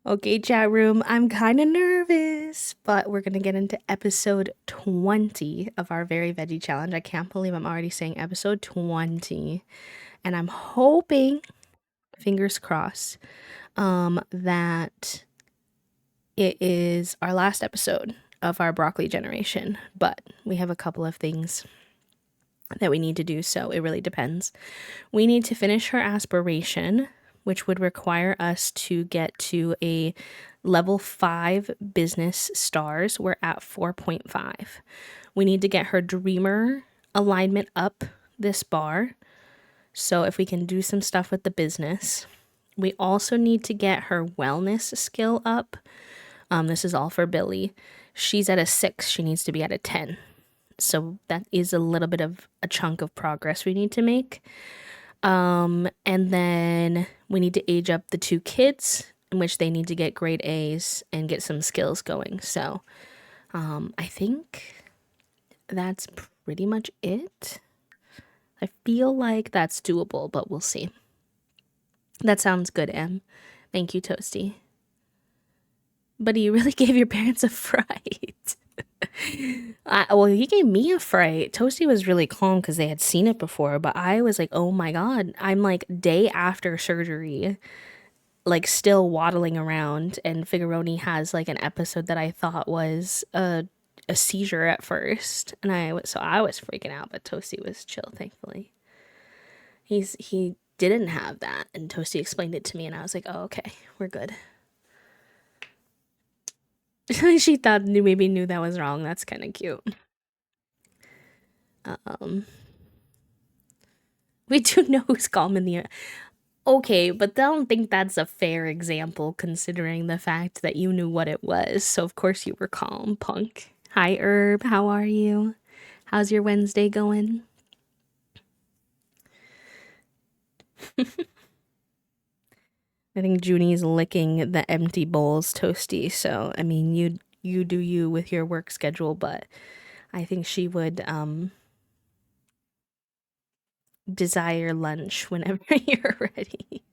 Okay, chat room, I'm kind of nervous, but we're going to get into episode 20 of our Very Veggie Challenge. I can't believe I'm already saying episode 20. And I'm hoping, fingers crossed, that it is our last episode of our broccoli generation. But we have a couple of things that we need to do, so it really depends. We need to finish her aspiration, which would require us to get to a level 5 business stars. We're at 4.5. We need to get her dreamer alignment up this bar. So if we can do some stuff with the business. We also need to get her wellness skill up. This is all for Billy. She's at a 6. She needs to be at a 10. So that is a little bit of a chunk of progress we need to make. And then we need to age up the 2 kids, in which they need to get grade A's and get some skills going. So I think that's pretty much it. I feel like that's doable, but we'll see. That sounds good, Em. Thank you, Toasty. But you really gave your parents a fright. Well, he gave me a fright. Toasty was really calm because they had seen it before, but I was like, oh my god. I'm like day after surgery, like still waddling around, and Figuroni has like an episode that I thought was a seizure at first, and I was freaking out, but Toasty was chill, thankfully. He didn't have that, and Toasty explained it to me, and I was like, oh, okay, we're good. She thought maybe knew that was wrong. That's kind of cute. We do know who's calm in the. Okay, but I don't think that's a fair example considering the fact that you knew what it was. So of course you were calm, punk. Hi, Herb. How are you? How's your Wednesday going? I think Junie's licking the empty bowls, Toasty. So I mean, you do you with your work schedule, but I think she would desire lunch whenever you're ready.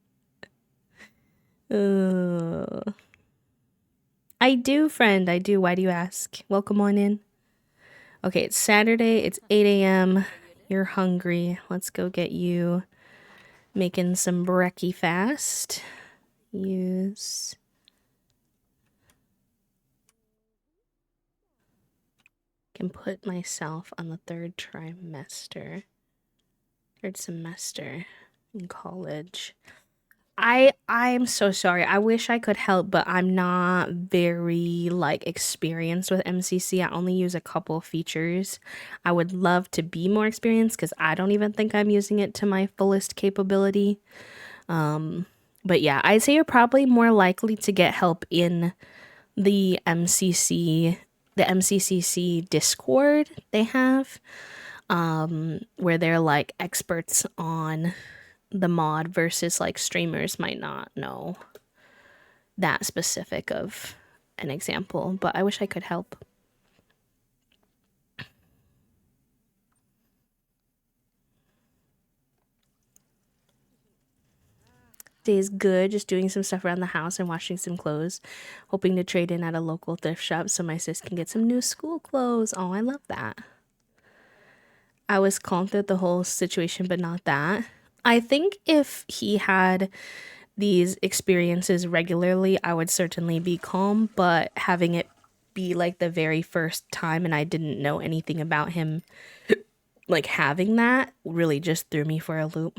I do, friend. I do. Why do you ask? Welcome on in. Okay, it's Saturday. It's 8 a.m. You're hungry. Let's go get you making some brekkie fast. Use. Can put myself on the third semester in college. I'm so sorry. I wish I could help, but I'm not very like experienced with MCC. I only use a couple features. I would love to be more experienced because I don't even think I'm using it to my fullest capability. But yeah, I'd say you're probably more likely to get help in the MCCC Discord they have, where they're like experts on the mod versus like streamers might not know that specific of an example, but I wish I could help. Day's good, just doing some stuff around the house and washing some clothes, hoping to trade in at a local thrift shop so my sis can get some new school clothes. Oh, I love that. I was calm through the whole situation, but not that. I think if he had these experiences regularly, I would certainly be calm, but having it be like the very first time and I didn't know anything about him, like having that really just threw me for a loop.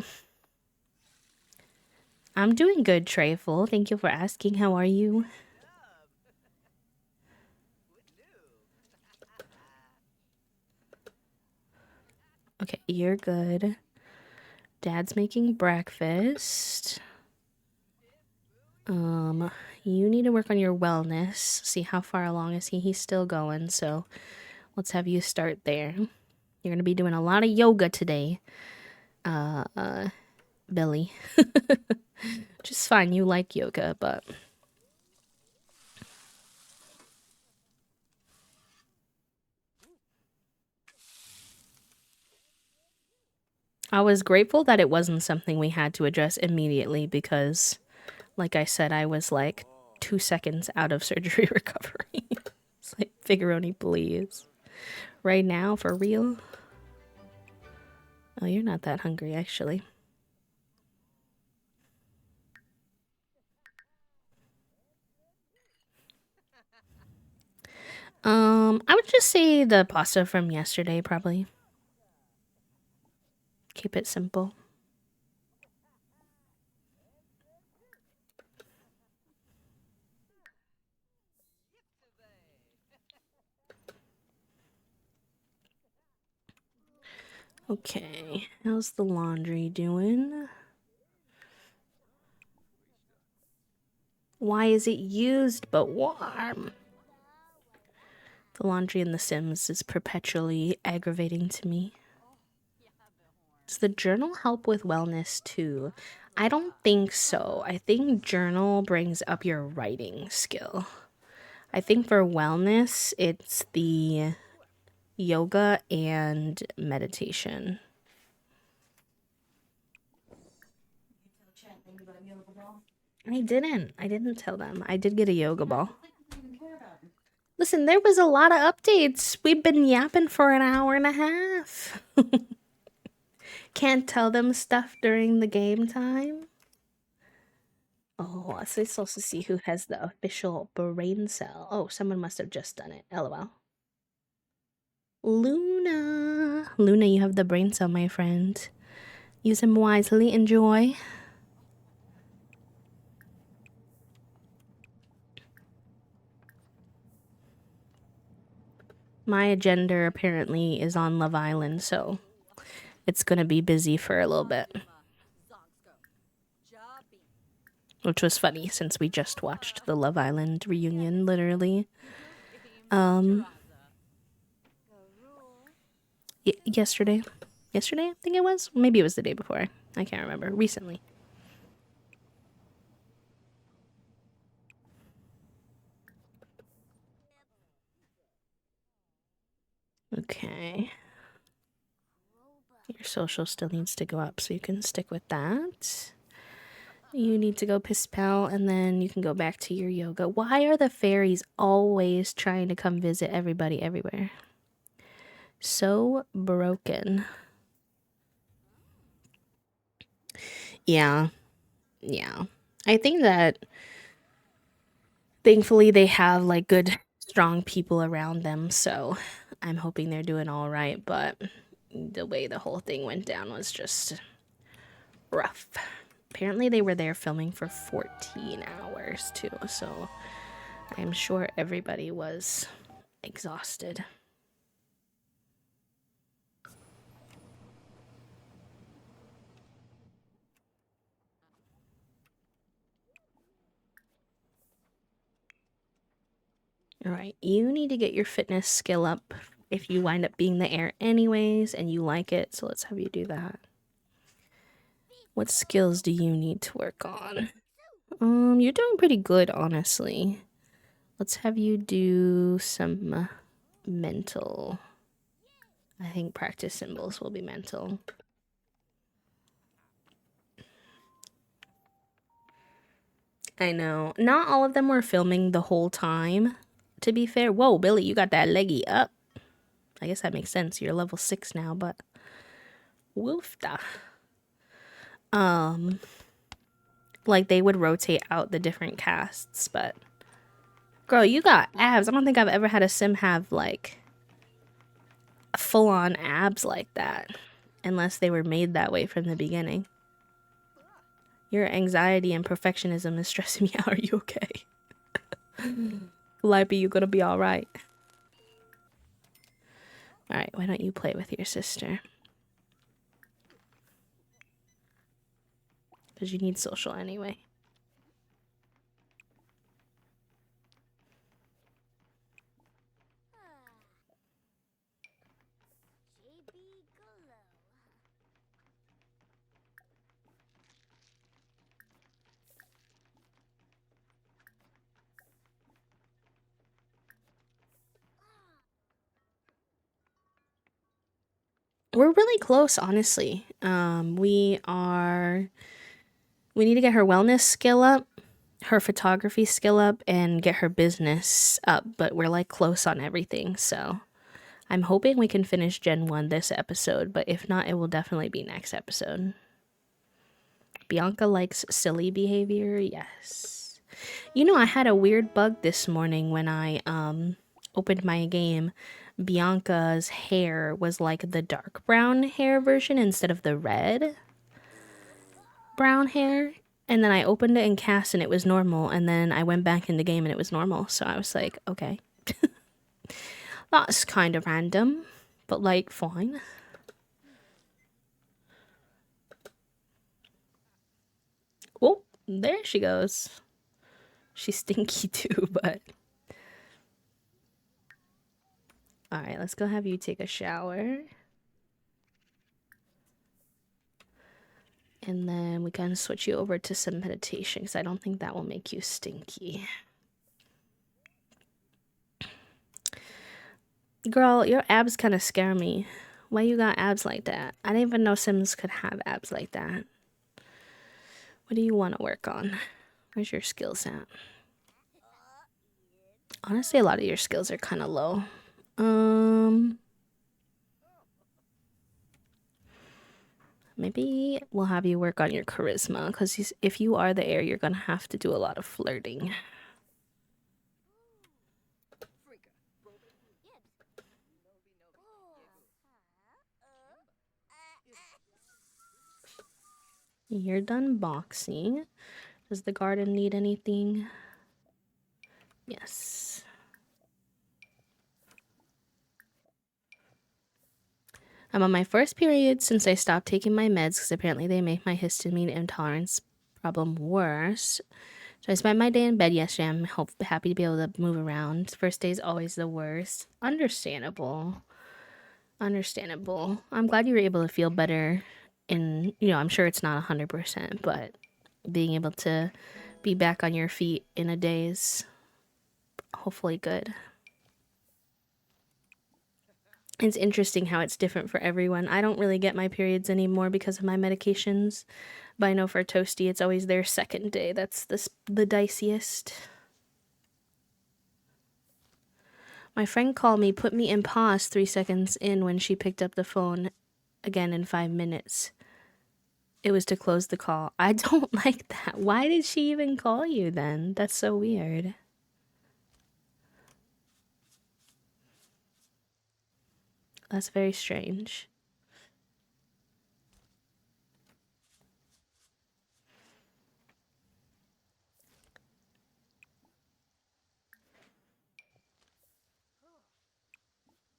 I'm doing good, Treyful. Thank you for asking. How are you? Okay, you're good. Dad's making breakfast. You need to work on your wellness. See how far along is he? He's still going, so let's have you start there. You're gonna be doing a lot of yoga today, Billy. Which is fine, you like yoga, but I was grateful that it wasn't something we had to address immediately because, like I said, I was like 2 seconds out of surgery recovery. It's like, Figuroni, please. Right now, for real? Oh, you're not that hungry, actually. I would just say the pasta from yesterday, probably. Keep it simple. Okay, how's the laundry doing? Why is it used but warm? The laundry in The Sims is perpetually aggravating to me. Does the journal help with wellness too? I don't think so. I think journal brings up your writing skill. I think for wellness, it's the yoga and meditation. I didn't. I didn't tell them. I did get a yoga ball. Listen, there was a lot of updates. We've been yapping for an hour and a half. Can't tell them stuff during the game time. Oh, so it's supposed to see who has the official brain cell. Oh, someone must have just done it. LOL. Luna. Luna, you have the brain cell, my friend. Use them wisely. Enjoy. My agenda apparently is on Love Island, so it's gonna be busy for a little bit. Which was funny since we just watched the Love Island reunion, literally. Yesterday. Yesterday, I think it was. Maybe it was the day before. I can't remember. Recently. Okay. Your social still needs to go up, so you can stick with that. You need to go piss pal, and then you can go back to your yoga. Why are the fairies always trying to come visit everybody everywhere? So broken. Yeah. Yeah. I think that thankfully they have like good, strong people around them, so I'm hoping they're doing all right, but the way the whole thing went down was just rough. Apparently they were there filming for 14 hours too, so I'm sure everybody was exhausted. All right, you need to get your fitness skill up if you wind up being the heir anyways and you like it, so let's have you do that. What skills do you need to work on? You're doing pretty good, honestly. Let's have you do some mental. I think practice symbols will be mental. I know. Not all of them were filming the whole time, to be fair. Whoa, Billy, you got that leggy up. I guess that makes sense. You're level 6 now, but woofda. Like they would rotate out the different casts, but girl, you got abs. I don't think I've ever had a sim have like full-on abs like that, unless they were made that way from the beginning. Your anxiety and perfectionism is stressing me out. Are you okay? Lippy, you gonna be alright. Alright, why don't you play with your sister? Because you need social anyway. We're really close, honestly. We need to get her wellness skill up. her photography skill up and get her business up, but we're like close on everything. So I'm hoping we can finish Gen 1 this episode, but if not, it will definitely be next episode. Bianca likes silly behavior. Yes. You know, I had a weird bug this morning when I opened my game. Bianca's hair was like the dark brown hair version instead of the red brown hair. And then I opened it and cast and it was normal. And then I went back in the game and it was normal. So I was like, okay. That's kind of random, but like, fine. Oh, there she goes. She's stinky too, but. Alright, let's go have you take a shower. And then we can switch you over to some meditation because I don't think that will make you stinky. Girl, your abs kind of scare me. Why you got abs like that? I didn't even know Sims could have abs like that. What do you want to work on? Where's your skills at? Honestly, a lot of your skills are kind of low. Maybe we'll have you work on your charisma because if you are the heir, you're gonna have to do a lot of flirting. You're done boxing. Does the garden need anything? Yes. I'm on my first period since I stopped taking my meds because apparently they make my histamine intolerance problem worse. So I spent my day in bed yesterday. I'm happy to be able to move around. First day is always the worst. Understandable. Understandable. I'm glad you were able to feel better. I'm sure it's not 100%, but being able to be back on your feet in a day is hopefully good. It's interesting how it's different for everyone. I don't really get my periods anymore because of my medications, but I know for Toasty, it's always their second day. That's the diciest. My friend called me, put me in pause 3 seconds in when she picked up the phone again in 5 minutes. It was to close the call. I don't like that. Why did she even call you then? That's so weird. That's very strange.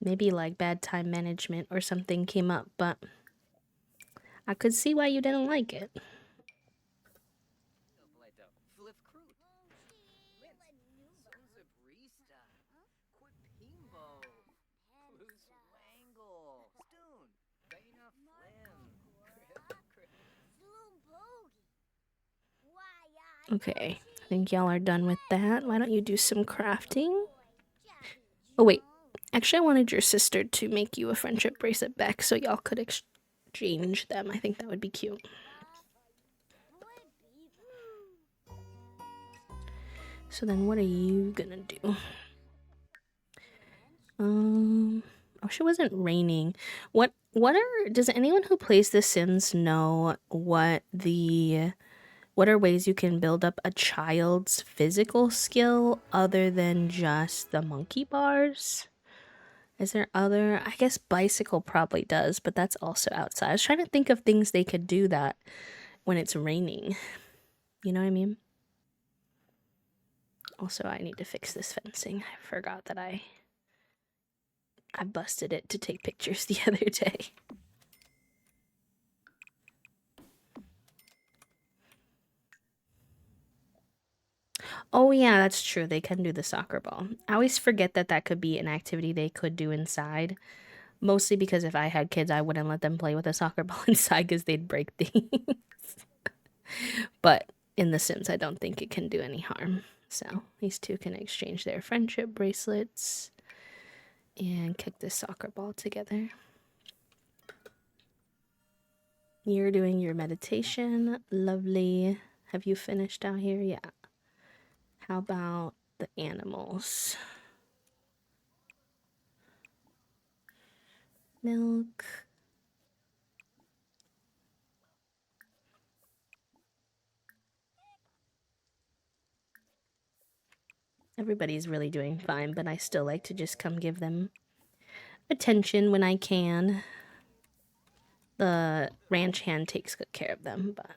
Maybe like bad time management or something came up, but I could see why you didn't like it. Okay, I think y'all are done with that. Why don't you do some crafting? Oh, wait. Actually, I wanted your sister to make you a friendship bracelet back so y'all could exchange them. I think that would be cute. So then what are you gonna do? I wish it wasn't raining. Does anyone who plays The Sims know what are ways you can build up a child's physical skill other than just the monkey bars? Is there other? I guess bicycle probably does, but that's also outside. I was trying to think of things they could do that when it's raining. You know what I mean? Also, I need to fix this fencing. I forgot that I busted it to take pictures the other day. Oh yeah, that's true. They can do the soccer ball. I always forget that that could be an activity they could do inside. Mostly because if I had kids, I wouldn't let them play with a soccer ball inside because they'd break things. But in The Sims, I don't think it can do any harm. So these two can exchange their friendship bracelets and kick this soccer ball together. You're doing your meditation. Lovely. Have you finished out here? Yeah. How about the animals? Milk. Everybody's really doing fine, but I still like to just come give them attention when I can. The ranch hand takes good care of them, but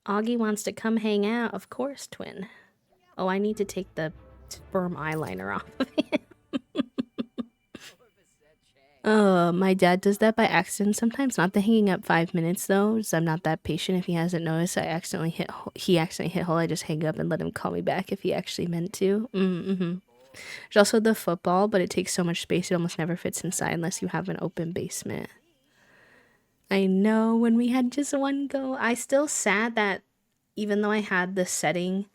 Augie wants to come hang out. Of course, twin. Oh, I need to take the sperm eyeliner off of it. My dad does that by accident sometimes. Not the hanging up 5 minutes though, because I'm not that patient. If he hasn't noticed, he accidentally hit hole. I just hang up and let him call me back if he actually meant to. There's also the football, but it takes so much space it almost never fits inside unless you have an open basement. I know, when we had just one go, I still sad that even though I had the setting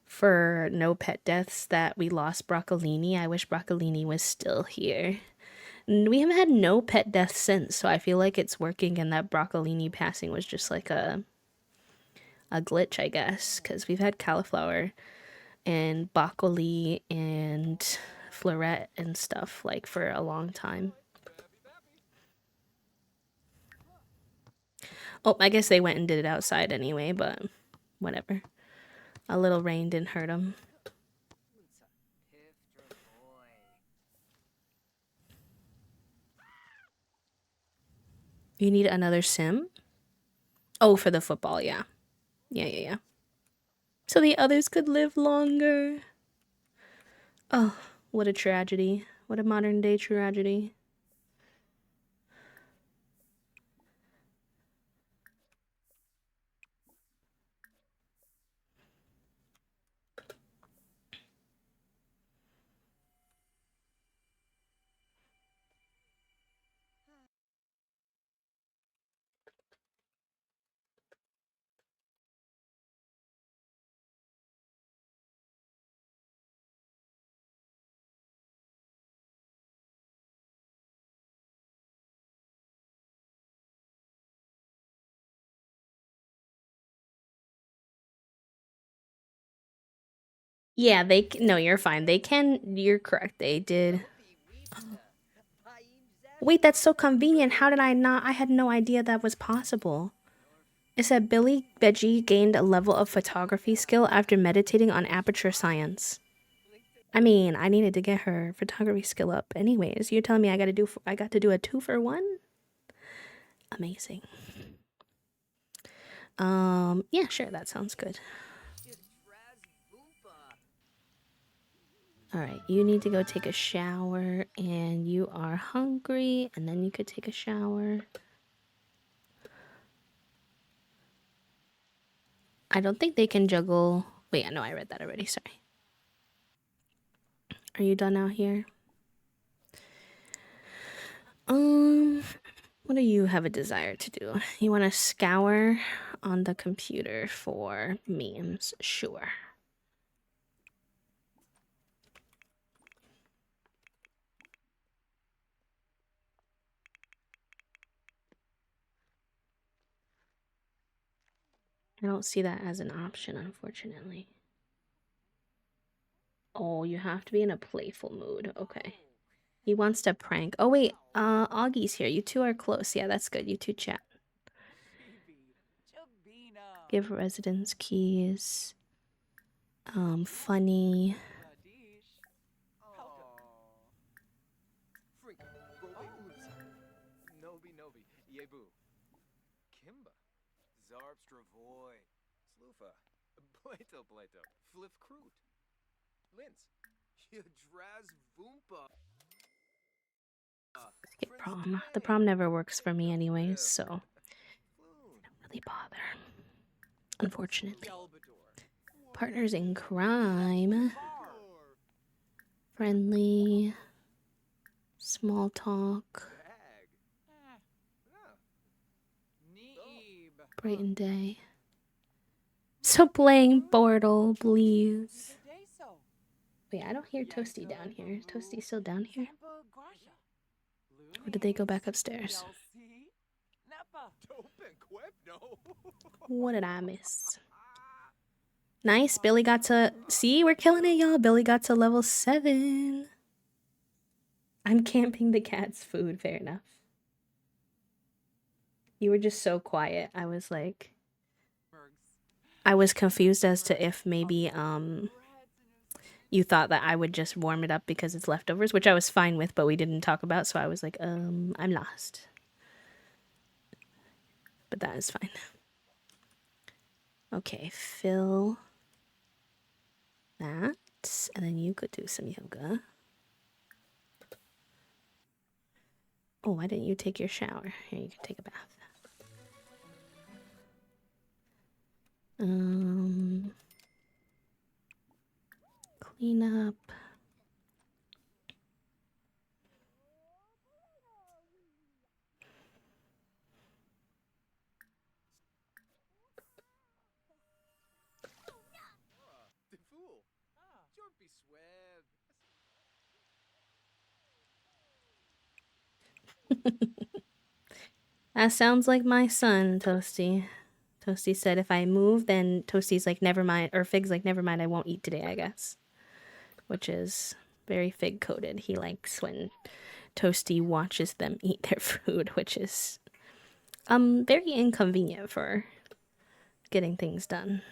for no pet deaths that we lost Broccolini. I wish Broccolini was still here. We haven't had no pet deaths since, so I feel like it's working and that Broccolini passing was just like a glitch, I guess, because we've had cauliflower and broccoli and floret and stuff like for a long time. Oh, I guess they went and did it outside anyway, but whatever. A little rain didn't hurt them. You need another sim? Oh, for the football, yeah. Yeah. So the others could live longer. Oh, what a tragedy. What a modern day tragedy. Yeah, no, you're fine. You're correct. They did. Wait, that's so convenient. How did I not? I had no idea that was possible. It said Billy Veggie gained a level of photography skill after meditating on aperture science. I mean, I needed to get her photography skill up anyways. You're telling me I got to do a 2-for-1? Amazing. Yeah, sure, that sounds good. All right, you need to go take a shower and you are hungry and then you could take a shower. I don't think they can juggle. Wait, I know I read that already. Sorry. Are you done out here? What do you have a desire to do? You want to scour on the computer for memes? Sure. I don't see that as an option, unfortunately. Oh, you have to be in a playful mood. Okay. He wants to prank. Oh, wait. Augie's here. You two are close. Yeah, that's good. You two chat. Give residence keys. Funny. Skip prom. The prom never works for me anyways, so I don't really bother. Unfortunately. Partners in crime. Friendly. Small talk. Brighten day. So playing Portal, please. Wait, I don't hear Toasty down here. Is Toasty still down here? Or did they go back upstairs? What did I miss? Nice, Billy got to... See, we're killing it, y'all. Billy got to level 7. I'm camping the cat's food, fair enough. You were just so quiet. I was like... I was confused as to if maybe, you thought that I would just warm it up because it's leftovers, which I was fine with, but we didn't talk about, so I was like, I'm lost. But that is fine. Okay, fill that, and then you could do some yoga. Oh, why didn't you take your shower? Here, you can take a bath. Clean up. That sounds like my son, Toasty. Toasty said if I move, then Toasty's like, never mind, or Fig's like, never mind, I won't eat today, I guess. Which is very Fig-coded. He likes when Toasty watches them eat their food, which is very inconvenient for getting things done.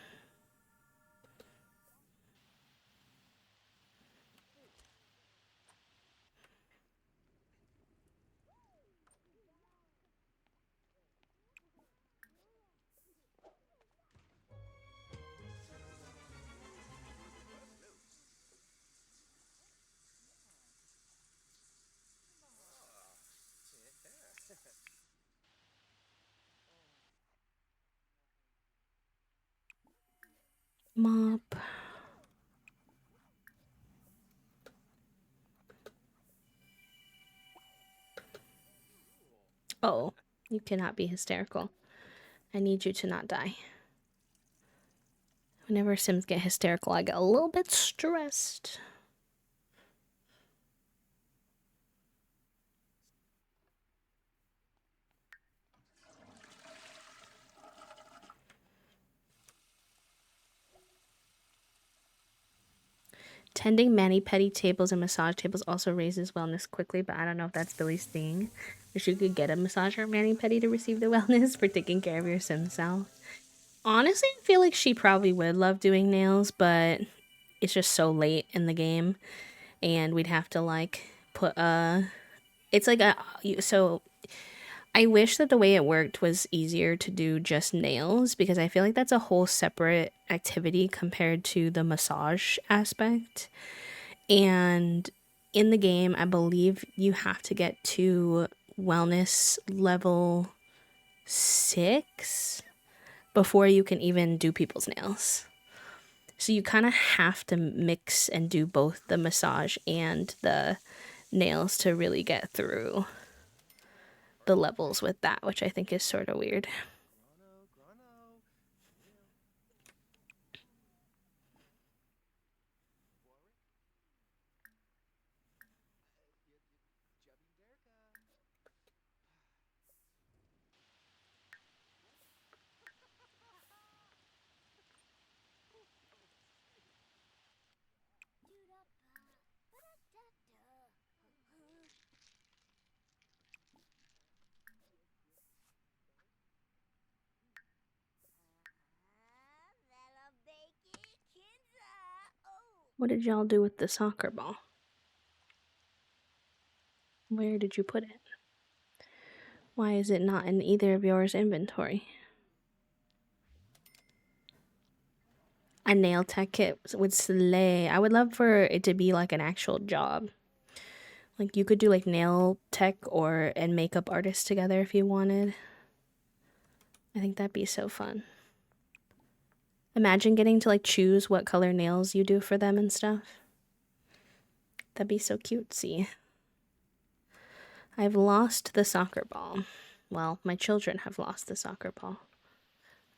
Mop. Oh, you cannot be hysterical. I need you to not die. Whenever Sims get hysterical, I get a little bit stressed. Tending mani-pedi tables and massage tables also raises wellness quickly, but I don't know if that's Billy's thing. Wish you could get a massager or mani-pedi to receive the wellness for taking care of your sim self. Honestly, I feel like she probably would love doing nails, but it's just so late in the game, and we'd have to like put it's like so I wish that the way it worked was easier to do just nails, because I feel like that's a whole separate activity compared to the massage aspect. And in the game, I believe you have to get to wellness level 6 before you can even do people's nails. So you kind of have to mix and do both the massage and the nails to really get through the levels with that, which I think is sort of weird. What did y'all do with the soccer ball? Where did you put it? Why is it not in either of yours inventory? A nail tech kit would slay. I would love for it to be like an actual job. Like you could do like nail tech and makeup artist together if you wanted. I think that'd be so fun. Imagine getting to like choose what color nails you do for them and stuff. That'd be so cutesy. I've lost the soccer ball. Well, my children have lost the soccer ball.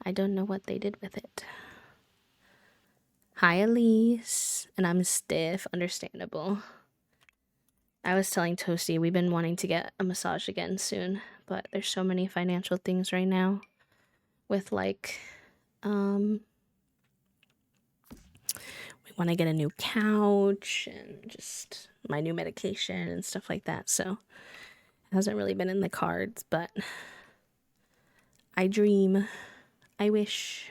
I don't know what they did with it. Hi, Elise. And I'm stiff. Understandable. I was telling Toasty we've been wanting to get a massage again soon, but there's so many financial things right now with like we want to get a new couch and just my new medication and stuff like that. So it hasn't really been in the cards, but I dream. I wish.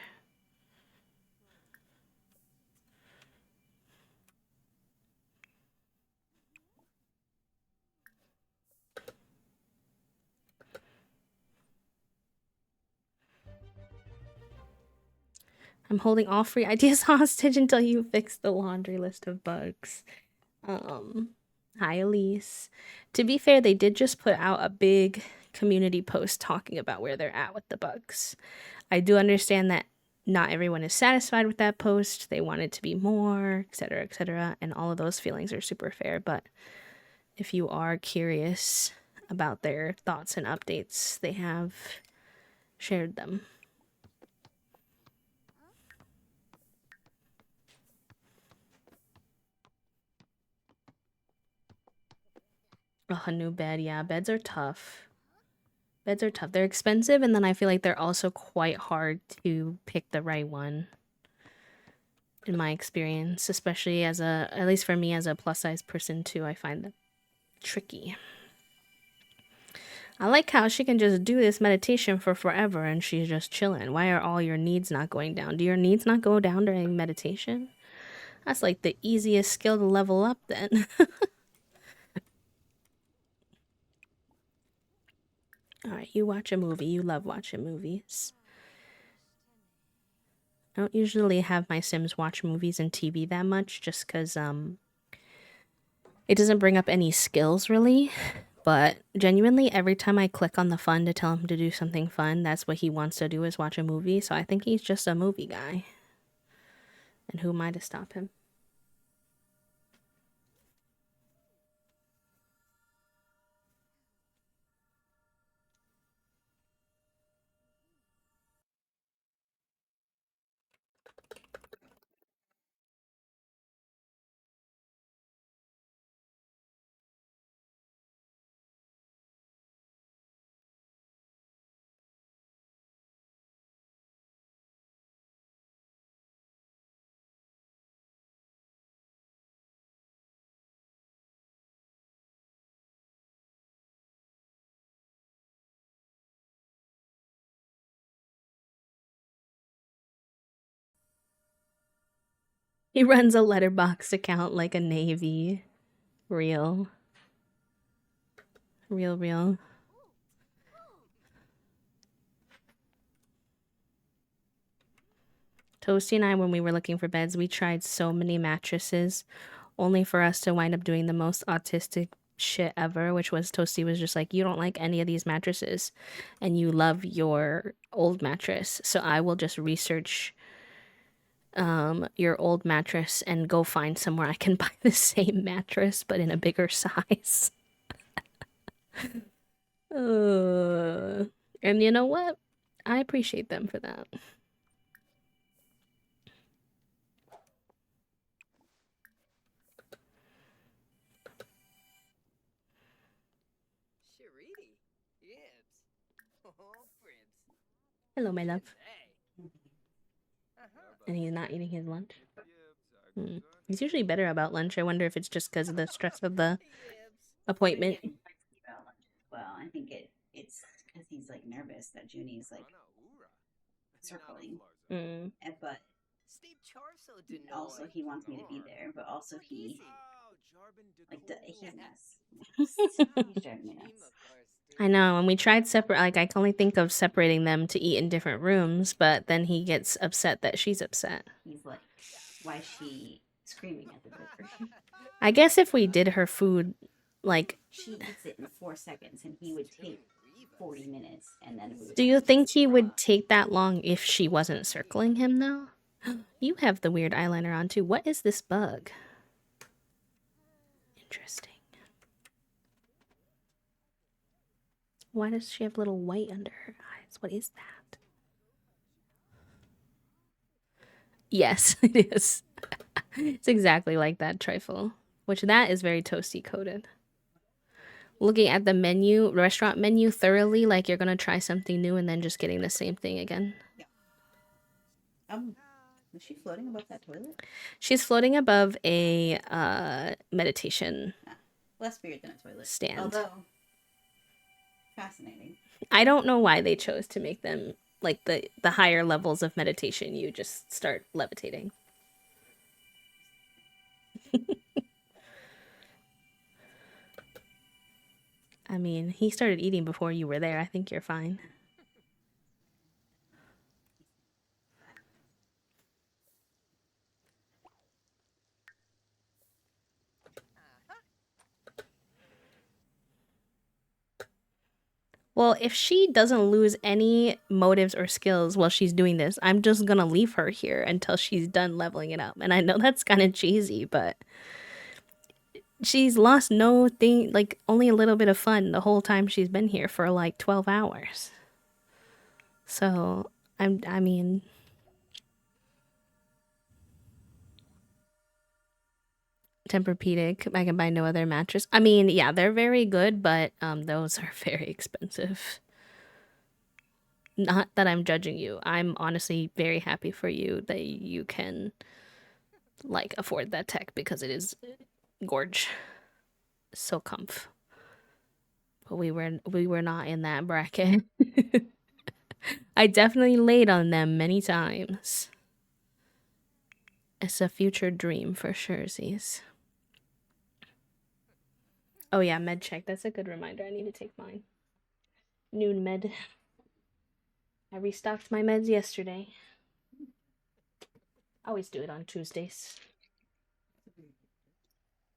I'm holding all free ideas hostage until you fix the laundry list of bugs. Um, Hi, Elise. To be fair, they did just put out a big community post talking about where they're at with the bugs. I do understand that not everyone is satisfied with that post. They want it to be more, etc., and all of those feelings are super fair. But if you are curious about their thoughts and updates, they have shared them. Oh, a new bed. Yeah, beds are tough. Beds are tough. They're expensive, and then I feel like they're also quite hard to pick the right one, in my experience, especially as a, at least for me as a plus size person too, I find them tricky. I like how she can just do this meditation for forever and she's just chilling. Why are all your needs not going down? Do your needs not go down during meditation? That's like the easiest skill to level up then. Alright, you watch a movie. You love watching movies. I don't usually have my Sims watch movies and TV that much just because it doesn't bring up any skills really. But genuinely, every time I click on the fun to tell him to do something fun, that's what he wants to do is watch a movie. So I think he's just a movie guy. And who am I to stop him? He runs a letterbox account like a Navy. Real. Real. Toasty and I, when we were looking for beds, we tried so many mattresses, only for us to wind up doing the most autistic shit ever, which was Toasty was just like, you don't like any of these mattresses, and you love your old mattress. So I will just research your old mattress and go find somewhere I can buy the same mattress, but in a bigger size. And you know what? I appreciate them for that. Hello, my love. And he's not eating his lunch. He's usually better about lunch. I wonder if it's just because of the stress of the appointment. Well, I think it's because he's like nervous that Junie's like circling. But also he wants me to be there, but also he like he's a mess. He's driving me nuts. I know, and we tried separate. Like I can only think of separating them to eat in different rooms, but then he gets upset that she's upset. He's like, why is she screaming at the burger? I guess if we did her food, like she eats it in 4 seconds, and he would take 40 minutes, and then do you think he would take that long if she wasn't circling him though? You have the weird eyeliner on too. What is this bug? Interesting. Why does she have little white under her eyes? What is that? Yes, it is. It's exactly like that trifle, which that is very toasty coated. looking at the restaurant menu thoroughly, like you're gonna try something new and then just getting the same thing again. Yeah. Is she floating above that toilet? She's floating above a meditation less weird than a toilet stand. Although fascinating. I don't know why they chose to make them like the higher levels of meditation. You just start levitating. I mean, he started eating before you were there. I think you're fine. Well, if she doesn't lose any motives or skills while she's doing this, I'm just gonna leave her here until she's done leveling it up. And I know that's kind of cheesy, but she's lost no thing, like only a little bit of fun the whole time she's been here for like 12 hours. So, I mean, Tempur-Pedic, I can buy no other mattress. I mean, yeah, they're very good, but those are very expensive. Not that I'm judging you. I'm honestly very happy for you that you can like afford that tech because it is gorge. So comf. But we were not in that bracket. I definitely laid on them many times. It's a future dream for surezies. Oh yeah, med check. That's a good reminder. I need to take mine. Noon med. I restocked my meds yesterday. I always do it on Tuesdays.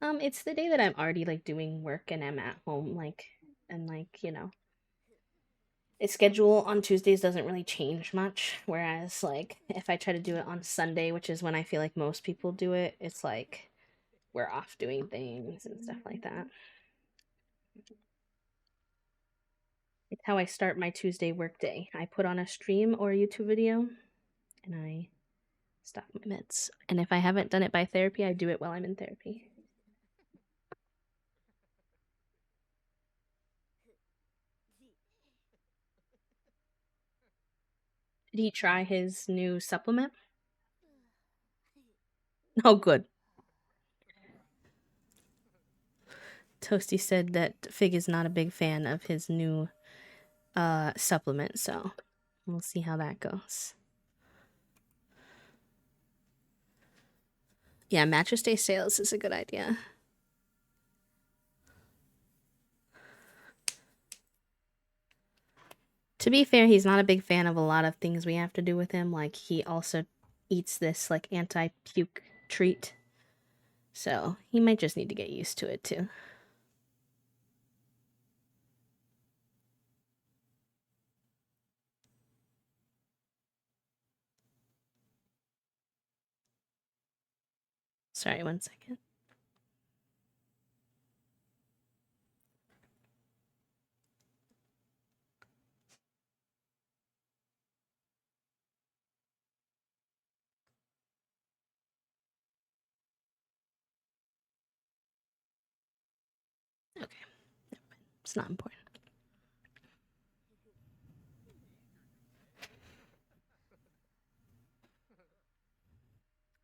It's the day that I'm already like doing work and I'm at home, like, and like, its schedule on Tuesdays doesn't really change much. Whereas like if I try to do it on Sunday, which is when I feel like most people do it, it's like we're off doing things and stuff like that. It's how I start my Tuesday work day. I put on a stream or a YouTube video and I stock my meds. And if I haven't done it by therapy, I do it while I'm in therapy. Did he try his new supplement? Oh, good. Toasty said that Fig is not a big fan of his new supplement, so we'll see how that goes. Yeah, mattress day sales is a good idea. To be fair, he's not a big fan of a lot of things we have to do with him. Like, he also eats this, like, anti-puke treat. So, he might just need to get used to it, too. Sorry, 1 second. Okay. It's not important.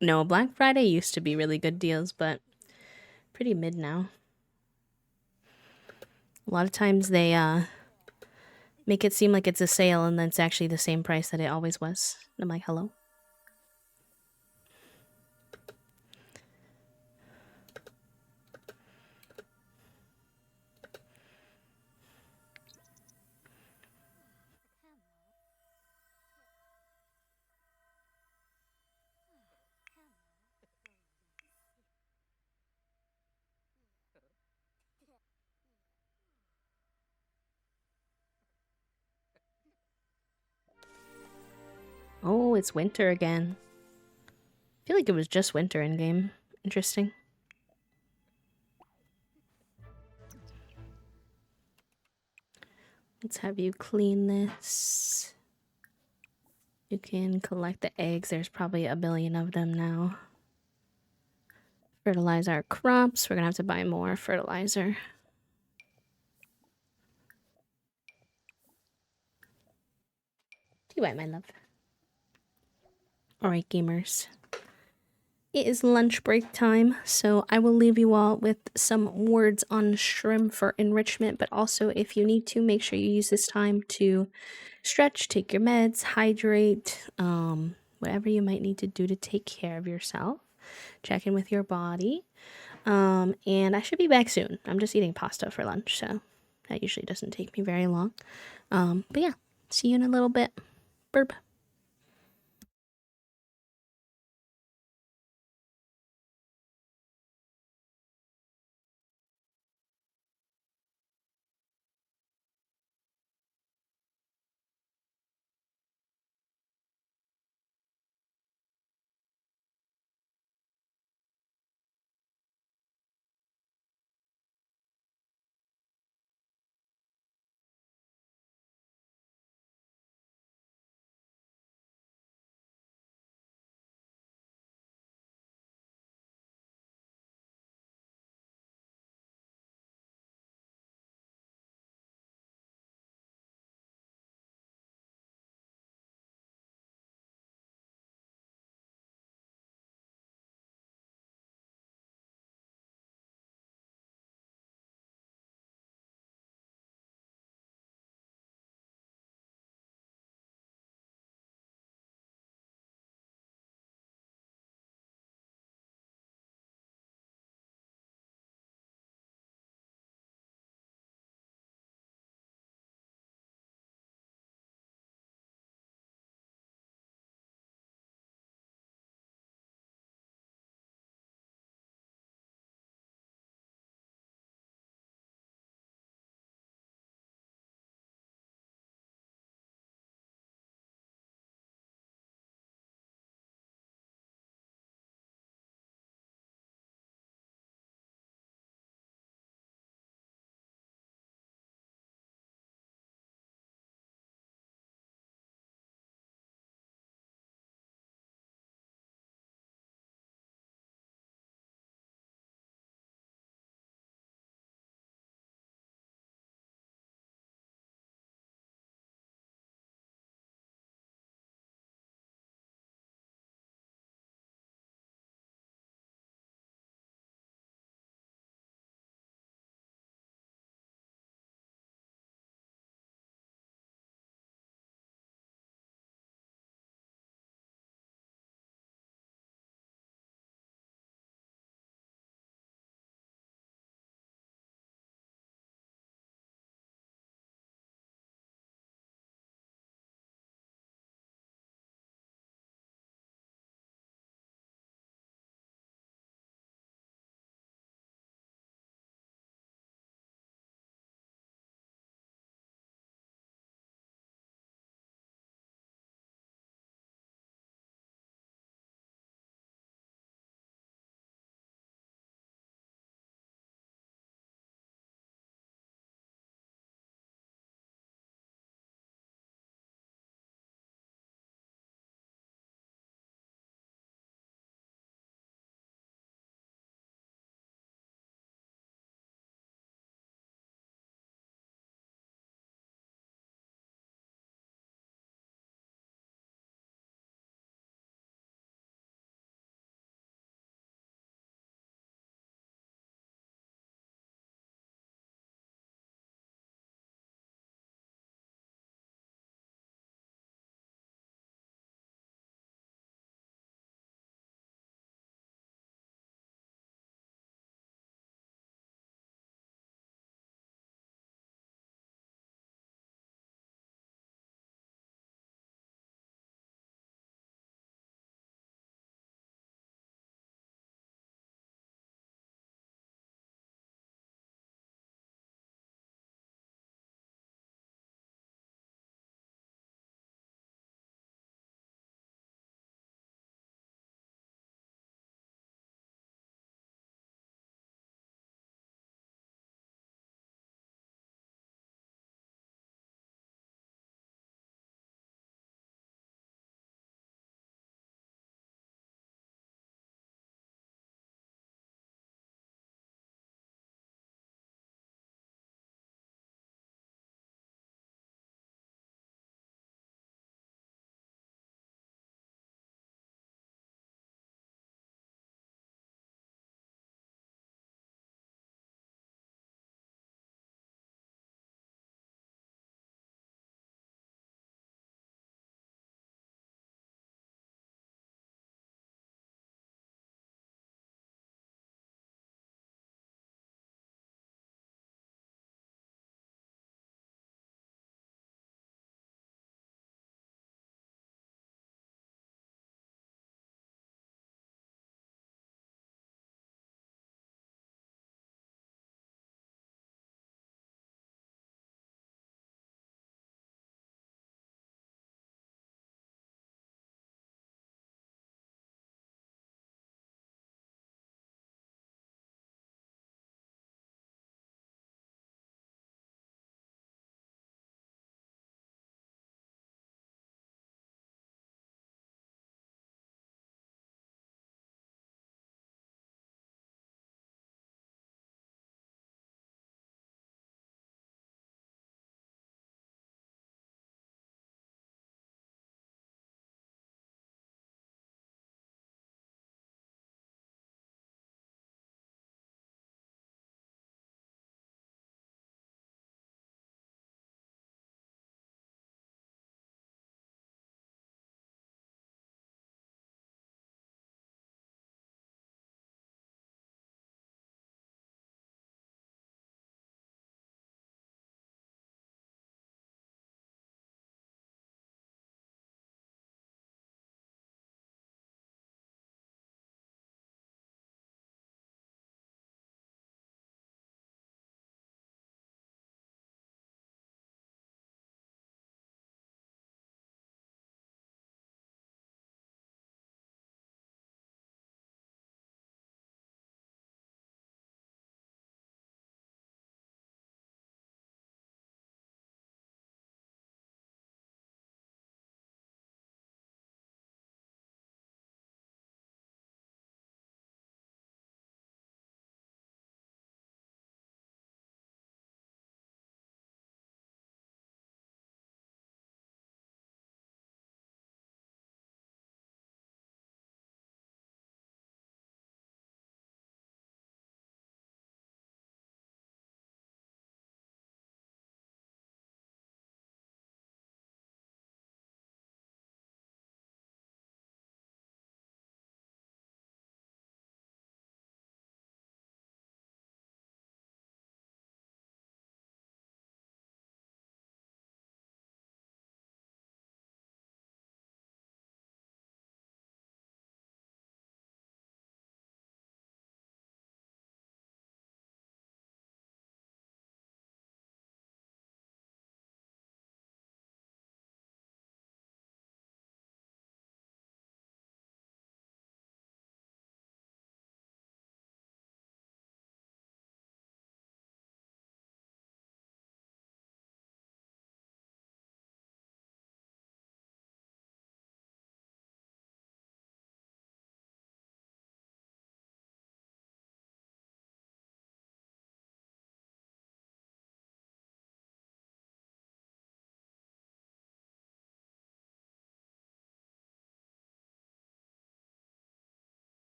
No, Black Friday used to be really good deals, but pretty mid now. A lot of times they make it seem like it's a sale and then it's actually the same price that it always was. And I'm like, hello? Oh, it's winter again. I feel like it was just winter in game. Interesting. Let's have you clean this. You can collect the eggs. There's probably a billion of them now. Fertilize our crops. We're gonna have to buy more fertilizer. Be right, my love. All right, gamers. It is lunch break time, so I will leave you all with some words on shrimp for enrichment, but also if you need to, make sure you use this time to stretch, take your meds, hydrate, whatever you might need to do to take care of yourself. Check in with your body. And I should be back soon. I'm just eating pasta for lunch, so that usually doesn't take me very long. But yeah, see you in a little bit. Burp.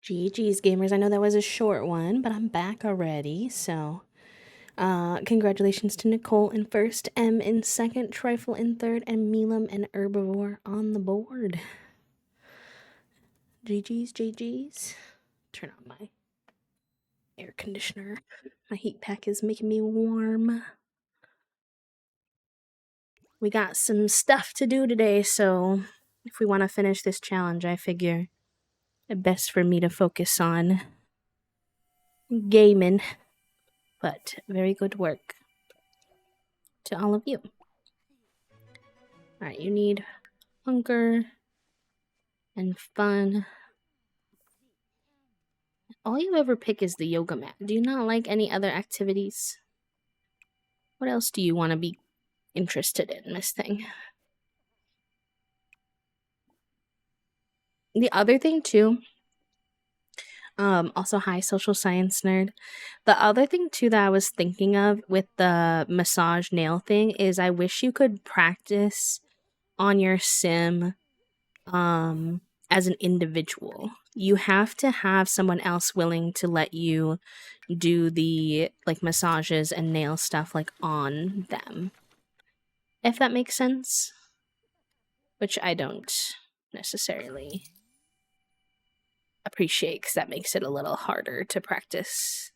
GG's, gamers. I know that was a short one, but I'm back already, so congratulations to Nicole in first, M in second, Trifle in third, and Milam and Herbivore on the board. GG's. Turn on my air conditioner. My heat pack is making me warm. We got some stuff to do today, so if we want to finish this challenge, I figure it best for me to focus on gaming. But very good work to all of you. Alright, you need hunger and fun. All you ever pick is the yoga mat. Do you not like any other activities? What else do you want to be interested in, Miss Thing? The other thing too, also hi social science nerd. The other thing too that I was thinking of with the massage nail thing is I wish you could practice on your sim as an individual. You have to have someone else willing to let you do the like massages and nail stuff like on them, if that makes sense, which I don't necessarily appreciate because that makes it a little harder to practice.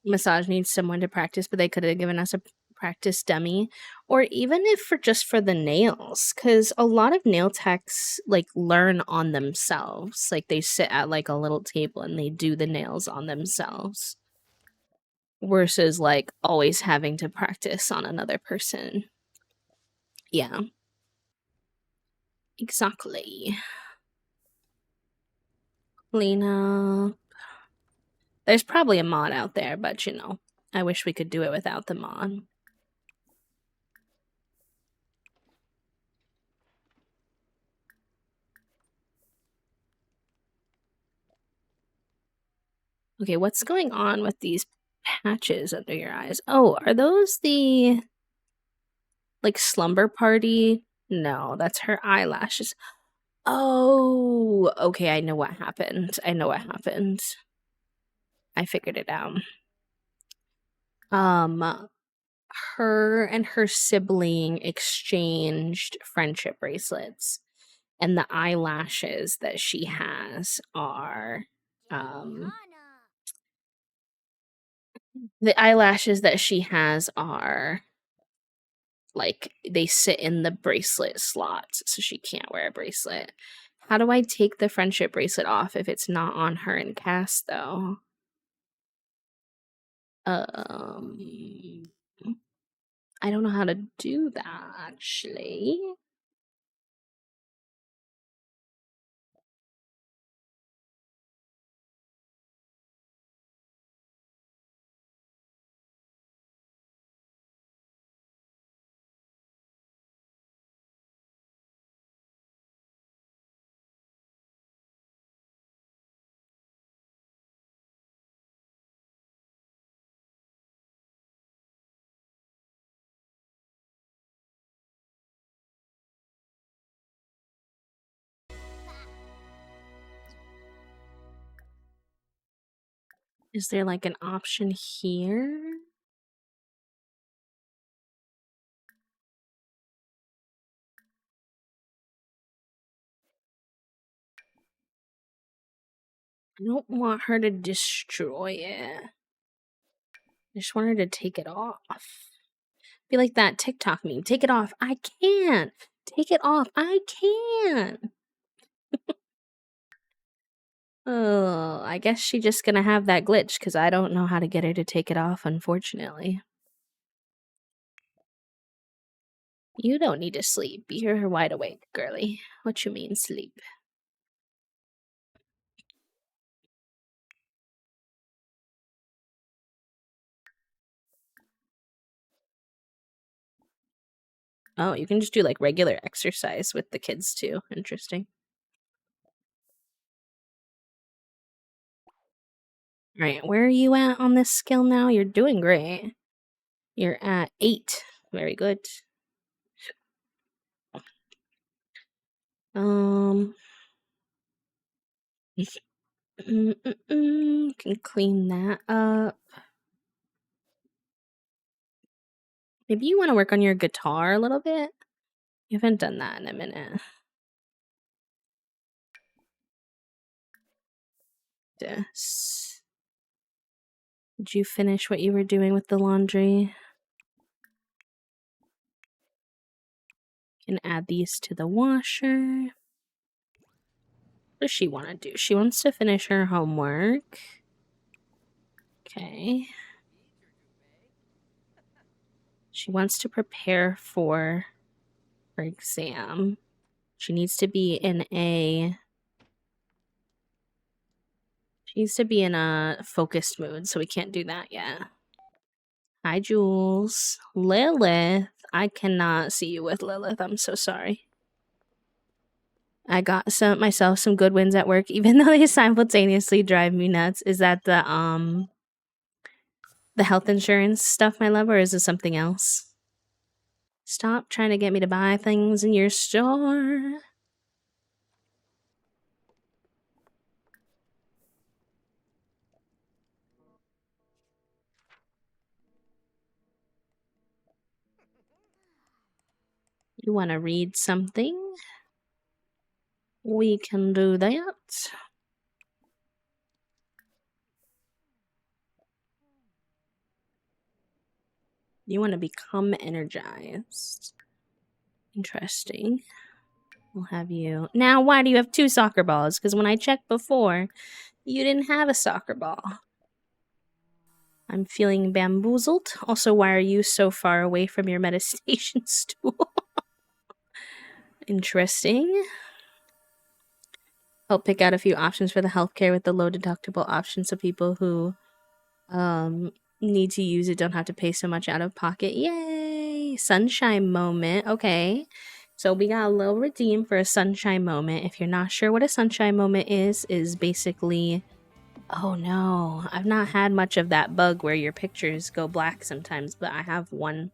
Massage needs someone to practice, but they could have given us a practice dummy, or even if for just for the nails, because a lot of nail techs like learn on themselves. Like they sit at like a little table and they do the nails on themselves, versus like always having to practice on another person. Yeah, exactly. Lena, there's probably a mod out there, but you know, I wish we could do it without the mod. Okay, what's going on with these patches under your eyes? Oh, are those the like slumber party? No, that's her eyelashes. Oh, okay, I know what happened. I figured it out. Her and her sibling exchanged friendship bracelets, and the eyelashes that she has are the eyelashes that she has are like they sit in the bracelet slots, so she can't wear a bracelet. How do I take the friendship bracelet off if it's not on her and Cass though? I don't know how to do that actually. Is there like an option here? I don't want her to destroy it. I just want her to take it off. Be like that TikTok meme. Take it off. I can't. Take it off. I can. Oh, I guess she's just gonna have that glitch because I don't know how to get her to take it off, unfortunately. You don't need to sleep. You're wide awake, girly. What you mean, sleep? Oh, you can just do like regular exercise with the kids too. Interesting. Right, where are you at on this skill now? You're doing great. You're at 8. Very good. Um, can clean that up. Maybe you want to work on your guitar a little bit? You haven't done that in a minute. This. Did you finish what you were doing with the laundry? Can add these to the washer. What does she want to do? She wants to finish her homework. Okay. She wants to prepare for her exam. She needs to be in a focused mood, so we can't do that yet. Hi, Jules. Lilith. I cannot see you with Lilith. I'm so sorry. I got myself some good wins at work, even though they simultaneously drive me nuts. Is that the health insurance stuff, my love, or is it something else? Stop trying to get me to buy things in your store. You want to read something? We can do that. You want to become energized. Interesting. We'll have you. Now, why do you have 2 soccer balls? Because when I checked before, you didn't have a soccer ball. I'm feeling bamboozled. Also, why are you so far away from your meditation stool? Interesting. I'll pick out a few options for the healthcare with the low deductible option so people who need to use it don't have to pay so much out of pocket. Yay! Sunshine moment. Okay. So we got a little redeem for a sunshine moment. If you're not sure what a sunshine moment is basically, oh no, I've not had much of that bug where your pictures go black sometimes, but I have one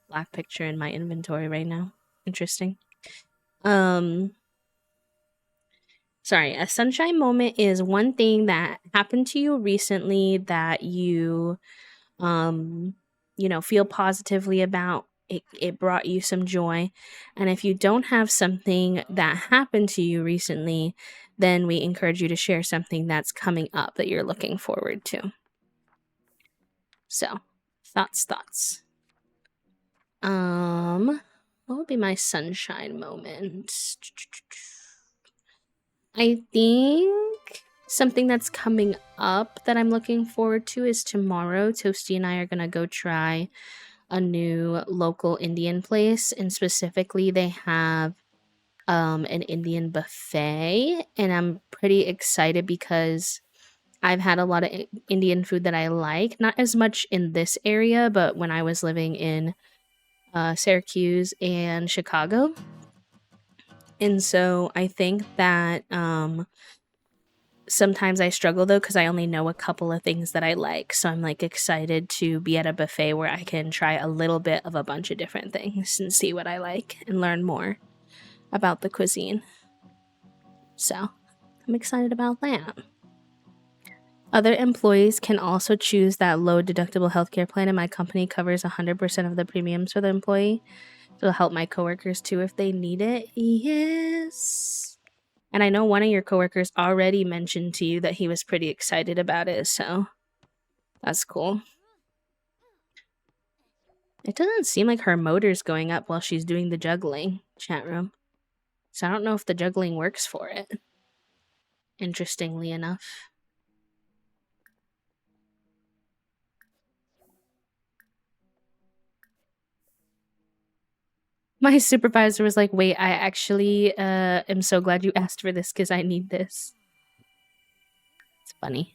black picture in my inventory right now. Interesting. Sorry, a sunshine moment is one thing that happened to you recently that you feel positively about. It brought you some joy. And if you don't have something that happened to you recently, then we encourage you to share something that's coming up that you're looking forward to. So, thoughts. What would be my sunshine moment? I think something that's coming up that I'm looking forward to is tomorrow. Toasty and I are going to go try a new local Indian place. And specifically, they have an Indian buffet. And I'm pretty excited because I've had a lot of Indian food that I like. Not as much in this area, but when I was living in Syracuse and Chicago. And so I think that sometimes I struggle though because I only know a couple of things that I like. So I'm like excited to be at a buffet where I can try a little bit of a bunch of different things and see what I like and learn more about the cuisine. So I'm excited about that. Other employees can also choose that low deductible healthcare plan, and my company covers 100% of the premiums for the employee. It'll help my coworkers too if they need it. Yes. And I know one of your coworkers already mentioned to you that he was pretty excited about it, so that's cool. It doesn't seem like her motor's going up while she's doing the juggling. chat room. So I don't know if the juggling works for it. Interestingly enough. My supervisor was like, wait, I actually am so glad you asked for this because I need this. It's funny.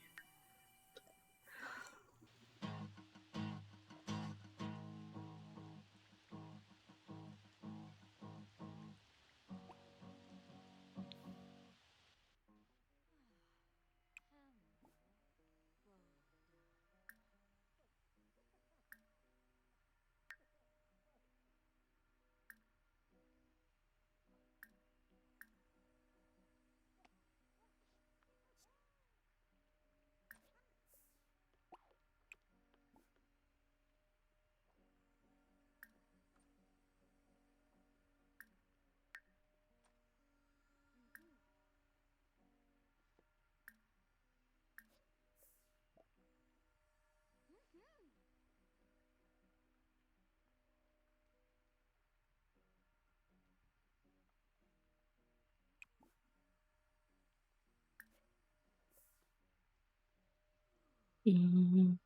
Mm.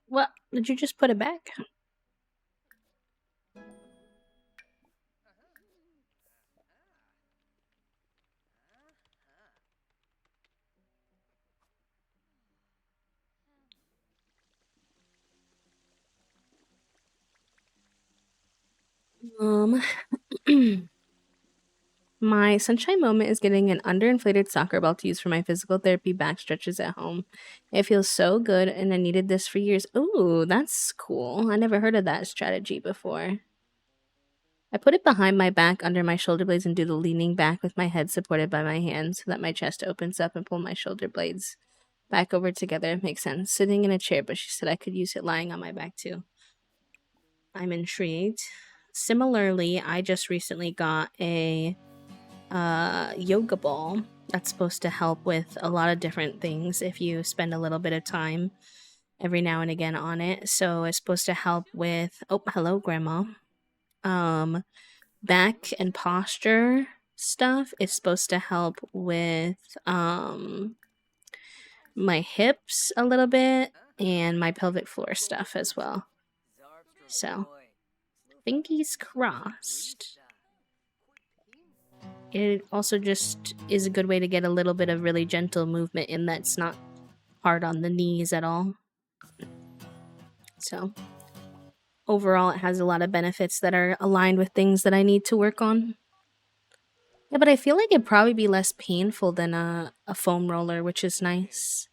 What? Did you just put it back? My sunshine moment is getting an underinflated soccer ball to use for my physical therapy back stretches at home. It feels so good, and I needed this for years. Ooh, that's cool. I never heard of that strategy before. I put it behind my back under my shoulder blades and do the leaning back with my head supported by my hands so that my chest opens up and pull my shoulder blades back over together. It makes sense. Sitting in a chair, but she said I could use it lying on my back too. I'm intrigued. Similarly, I just recently got a yoga ball that's supposed to help with a lot of different things if you spend a little bit of time every now and again on it. So it's supposed to help with hello grandma. Back and posture stuff. It's supposed to help with my hips a little bit and my pelvic floor stuff as well. So, fingers crossed. It also just is a good way to get a little bit of really gentle movement in that's not hard on the knees at all. So, overall, it has a lot of benefits that are aligned with things that I need to work on. Yeah, but I feel like it'd probably be less painful than a foam roller, which is nice.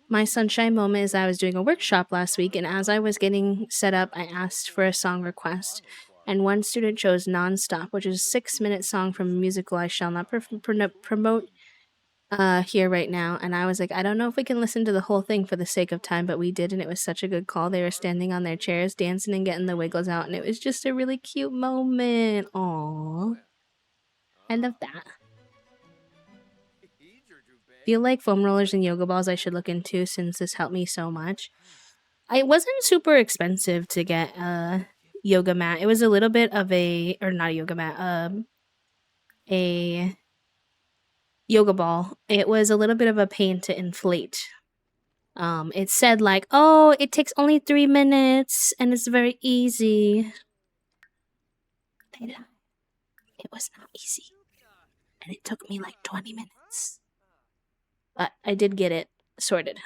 My sunshine moment is I was doing a workshop last week, and as I was getting set up, I asked for a song request. And one student chose Nonstop, which is a 6-minute song from a musical I shall not promote here right now. And I was like, I don't know if we can listen to the whole thing for the sake of time, but we did, and it was such a good call. They were standing on their chairs, dancing and getting the wiggles out, and it was just a really cute moment. Aww. I love that. Feel like foam rollers and yoga balls I should look into since this helped me so much. It wasn't super expensive to get a yoga mat. It was a little bit of or not a yoga mat, a yoga ball. It was a little bit of a pain to inflate. It said like, oh, it takes only 3 minutes and it's very easy. It was not easy. And it took me like 20 minutes. But I did get it sorted.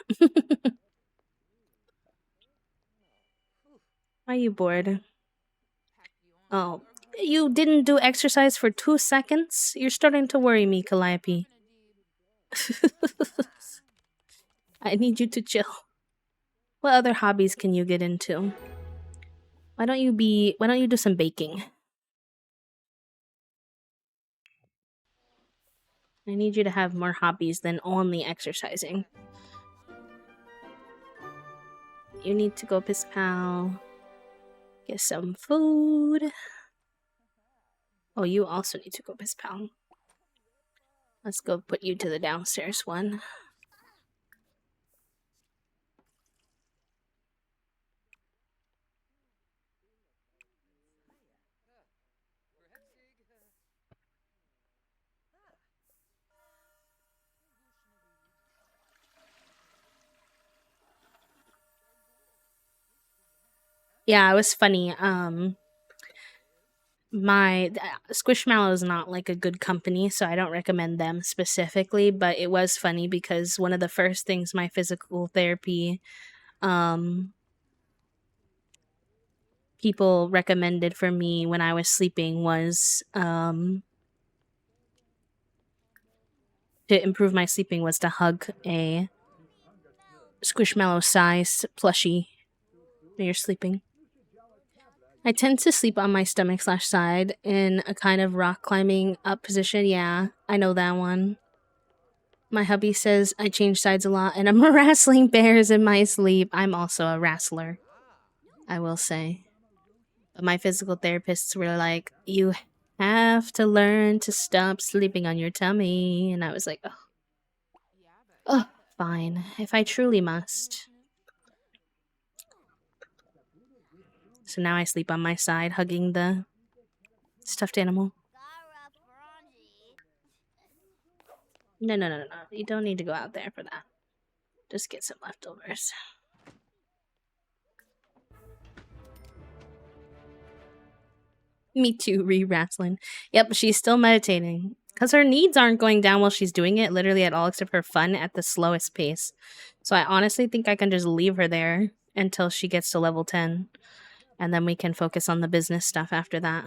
Are you bored? Oh, you didn't do exercise for 2 seconds? You're starting to worry me, Calliope. I need you to chill. What other hobbies can you get into? Why don't you do some baking? I need you to have more hobbies than only exercising. You need to go piss pal. Get some food. Oh, you also need to go, Miss Pal. Let's go put you to the downstairs one. Yeah, it was funny. My Squishmallow is not like a good company, so I don't recommend them specifically, but it was funny because one of the first things my physical therapy people recommended for me when I was sleeping was to improve my sleeping was to hug a Squishmallow size plushie when you're sleeping. I tend to sleep on my stomach / side in a kind of rock climbing up position. Yeah, I know that one. My hubby says I change sides a lot and I'm wrestling bears in my sleep. I'm also a wrestler, I will say. But my physical therapists were like, you have to learn to stop sleeping on your tummy. And I was like, oh, fine, if I truly must. So now I sleep on my side, hugging the stuffed animal. No. You don't need to go out there for that. Just get some leftovers. Me too, re-wrestling. Yep, she's still meditating. Because her needs aren't going down while she's doing it, literally at all, except for fun at the slowest pace. So I honestly think I can just leave her there until she gets to level 10. And then we can focus on the business stuff after that.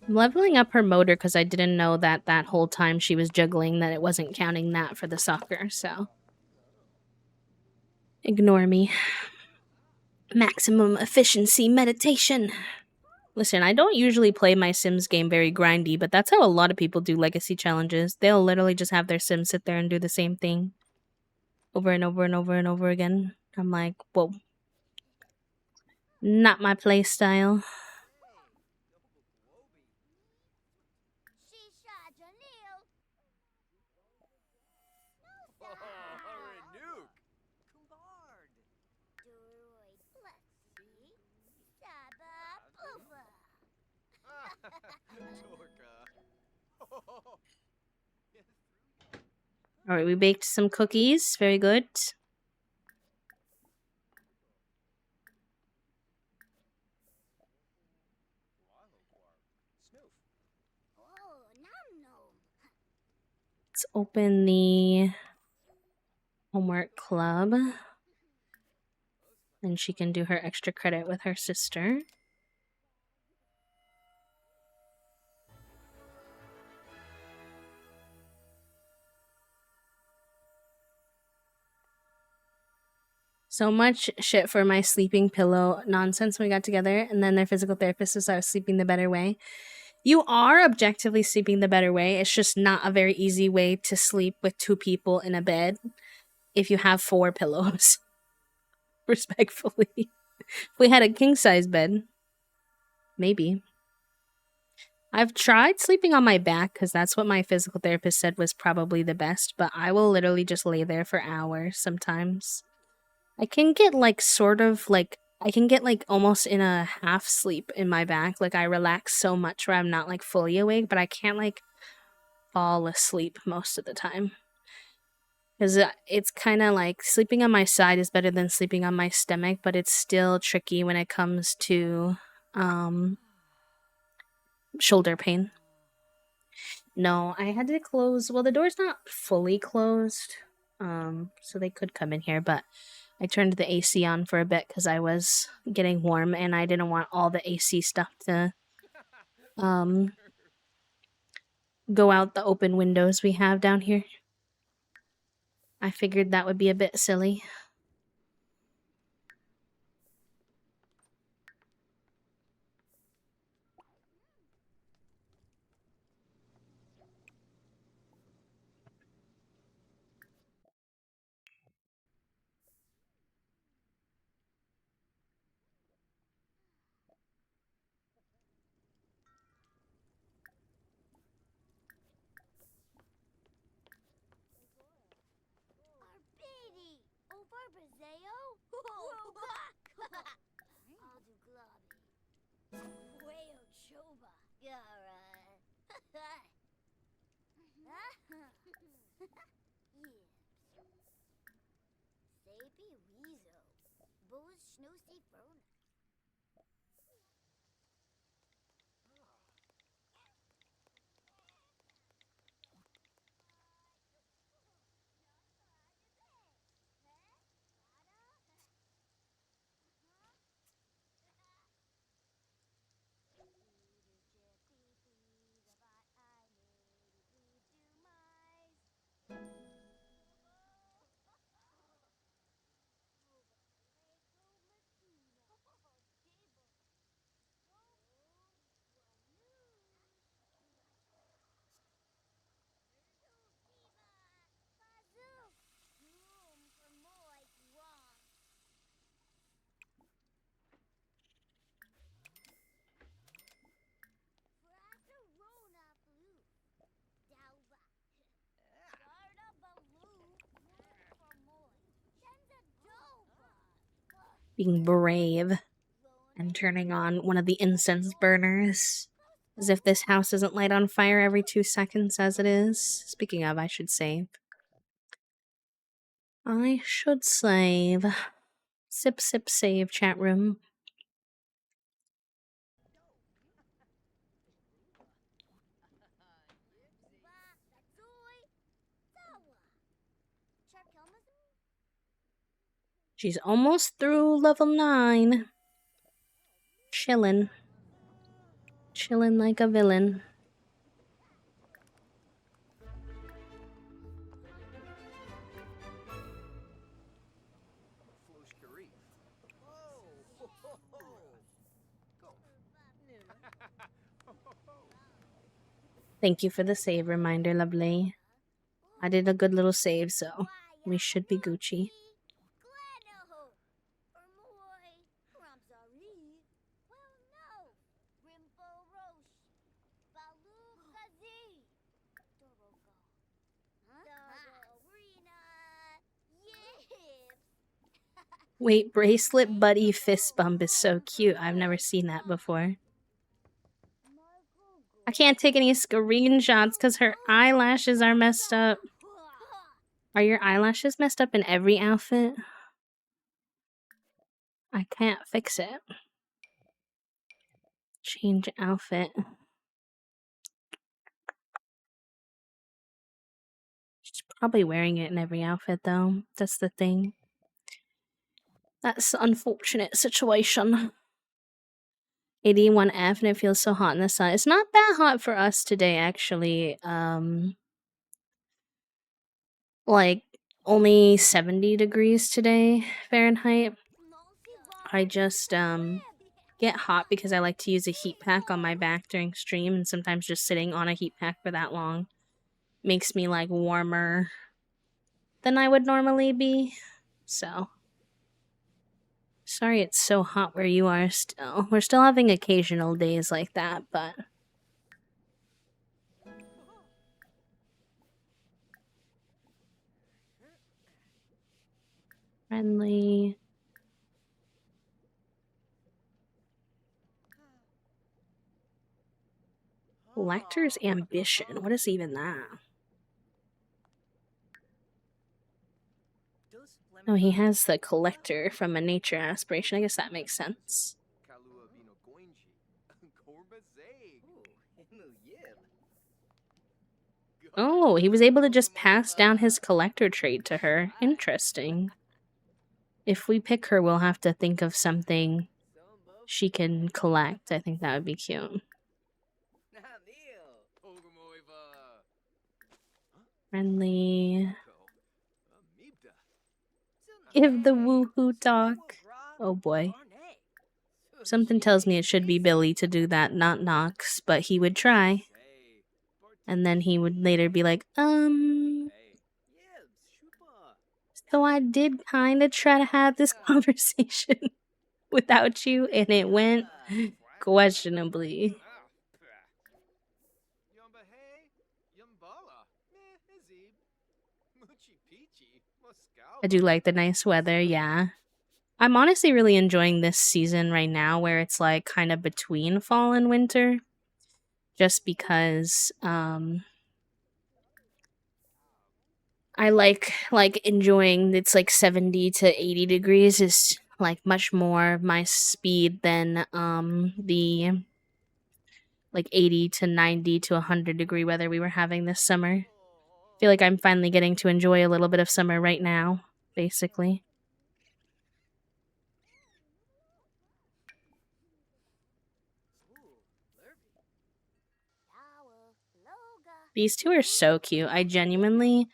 I'm leveling up her motor because I didn't know that whole time she was juggling that it wasn't counting that for the soccer, so ignore me. Maximum efficiency meditation. Listen, I don't usually play my Sims game very grindy, but that's how a lot of people do legacy challenges. They'll literally just have their Sims sit there and do the same thing over and over and over and over again. I'm like, whoa. Not my play style. Alright, we baked some cookies. Very good. Let's open the homework club. And she can do her extra credit with her sister. So much shit for my sleeping pillow nonsense when we got together, and then their physical therapist says I was sleeping the better way. You are objectively sleeping the better way. It's just not a very easy way to sleep with 2 people in a bed if you have 4 pillows. Respectfully. If we had a king-size bed, maybe. I've tried sleeping on my back because that's what my physical therapist said was probably the best, but I will literally just lay there for hours sometimes. I can get almost in a half sleep in my back. Like I relax so much where I'm not like fully awake, but I can't like fall asleep most of the time. Because it's kind of like sleeping on my side is better than sleeping on my stomach, but it's still tricky when it comes to shoulder pain. No, I had to close. Well, the door's not fully closed, so they could come in here, but I turned the AC on for a bit because I was getting warm and I didn't want all the AC stuff to go out the open windows we have down here. I figured that would be a bit silly. Being brave and turning on one of the incense burners. As if this house doesn't light on fire every 2 seconds as it is. Speaking of, I should save. Sip, sip, save, chat room. She's almost through level 9. Chillin'. Chillin' like a villain. Thank you for the save reminder, lovely. I did a good little save, so we should be Gucci. Wait, bracelet buddy fist bump is so cute. I've never seen that before. I can't take any screenshots because her eyelashes are messed up. Are your eyelashes messed up in every outfit? I can't fix it. Change outfit. She's probably wearing it in every outfit though. That's the thing. That's the unfortunate situation. 81F and it feels so hot in the sun. It's not that hot for us today, actually. Like only 70 degrees today, Fahrenheit. I just get hot because I like to use a heat pack on my back during stream, and sometimes just sitting on a heat pack for that long makes me like warmer than I would normally be. So sorry it's so hot where you are still. We're still having occasional days like that, but friendly. Collector's ambition. What is even that? Oh, he has the collector from a nature aspiration. I guess that makes sense. Oh, he was able to just pass down his collector trait to her. Interesting. If we pick her, we'll have to think of something she can collect. I think that would be cute. Friendly. Give the woohoo talk. Oh boy. Something tells me it should be Billy to do that, not Knox, but he would try. And then he would later be like, so I did kind of try to have this conversation without you, and it went questionably. I do like the nice weather, yeah. I'm honestly really enjoying this season right now where it's like kind of between fall and winter. Just because I like enjoying it's like 70 to 80 degrees is like much more my speed than the like 80 to 90 to 100-degree weather we were having this summer. I feel like I'm finally getting to enjoy a little bit of summer right now, basically. These two are so cute. I genuinely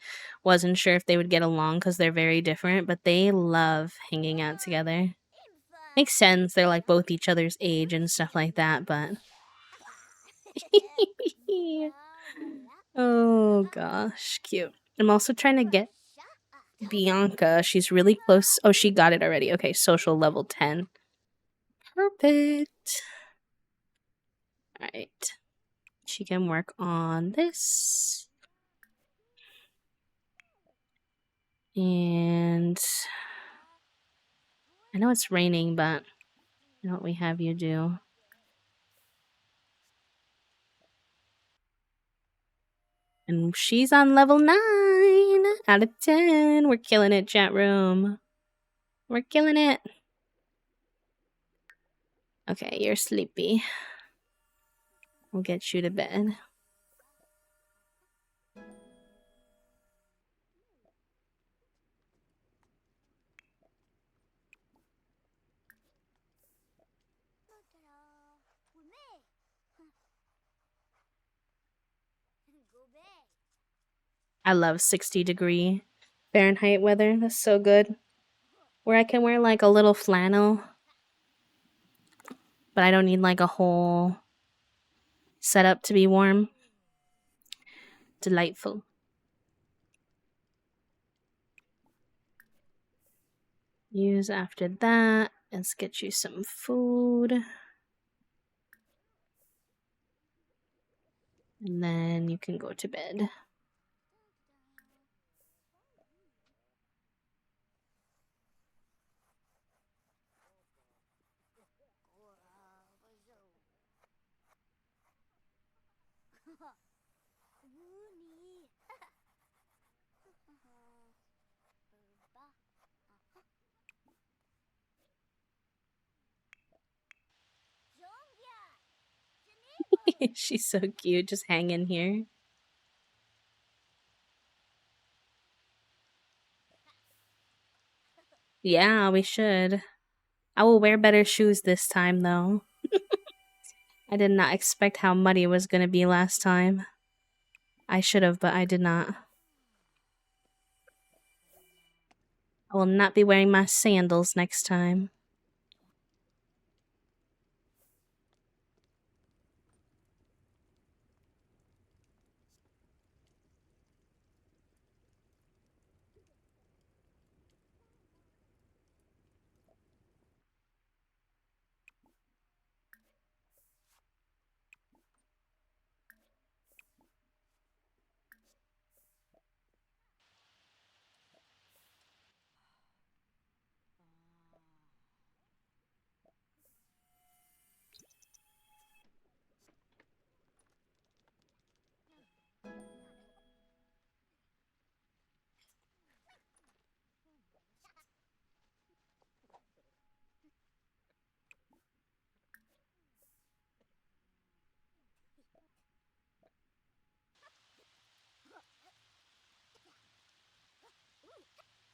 wasn't sure if they would get along because they're very different, but they love hanging out together. Makes sense. They're like both each other's age and stuff like that, but. Oh gosh, cute. I'm also trying to get Bianca. She's really close. Oh, she got it already. Okay, social level 10. Perfect. Alright. She can work on this. And I know it's raining, but you know what we have you do. And she's on level 9 out of 10. We're killing it, chat room. We're killing it. Okay, you're sleepy. We'll get you to bed. I love 60-degree Fahrenheit weather. That's so good. Where I can wear like a little flannel, but I don't need like a whole setup to be warm. Delightful. Use after that. Let's get you some food. And then you can go to bed. She's so cute, just hanging here. Yeah, we should. I will wear better shoes this time, though. I did not expect how muddy it was going to be last time. I should have, but I did not. I will not be wearing my sandals next time.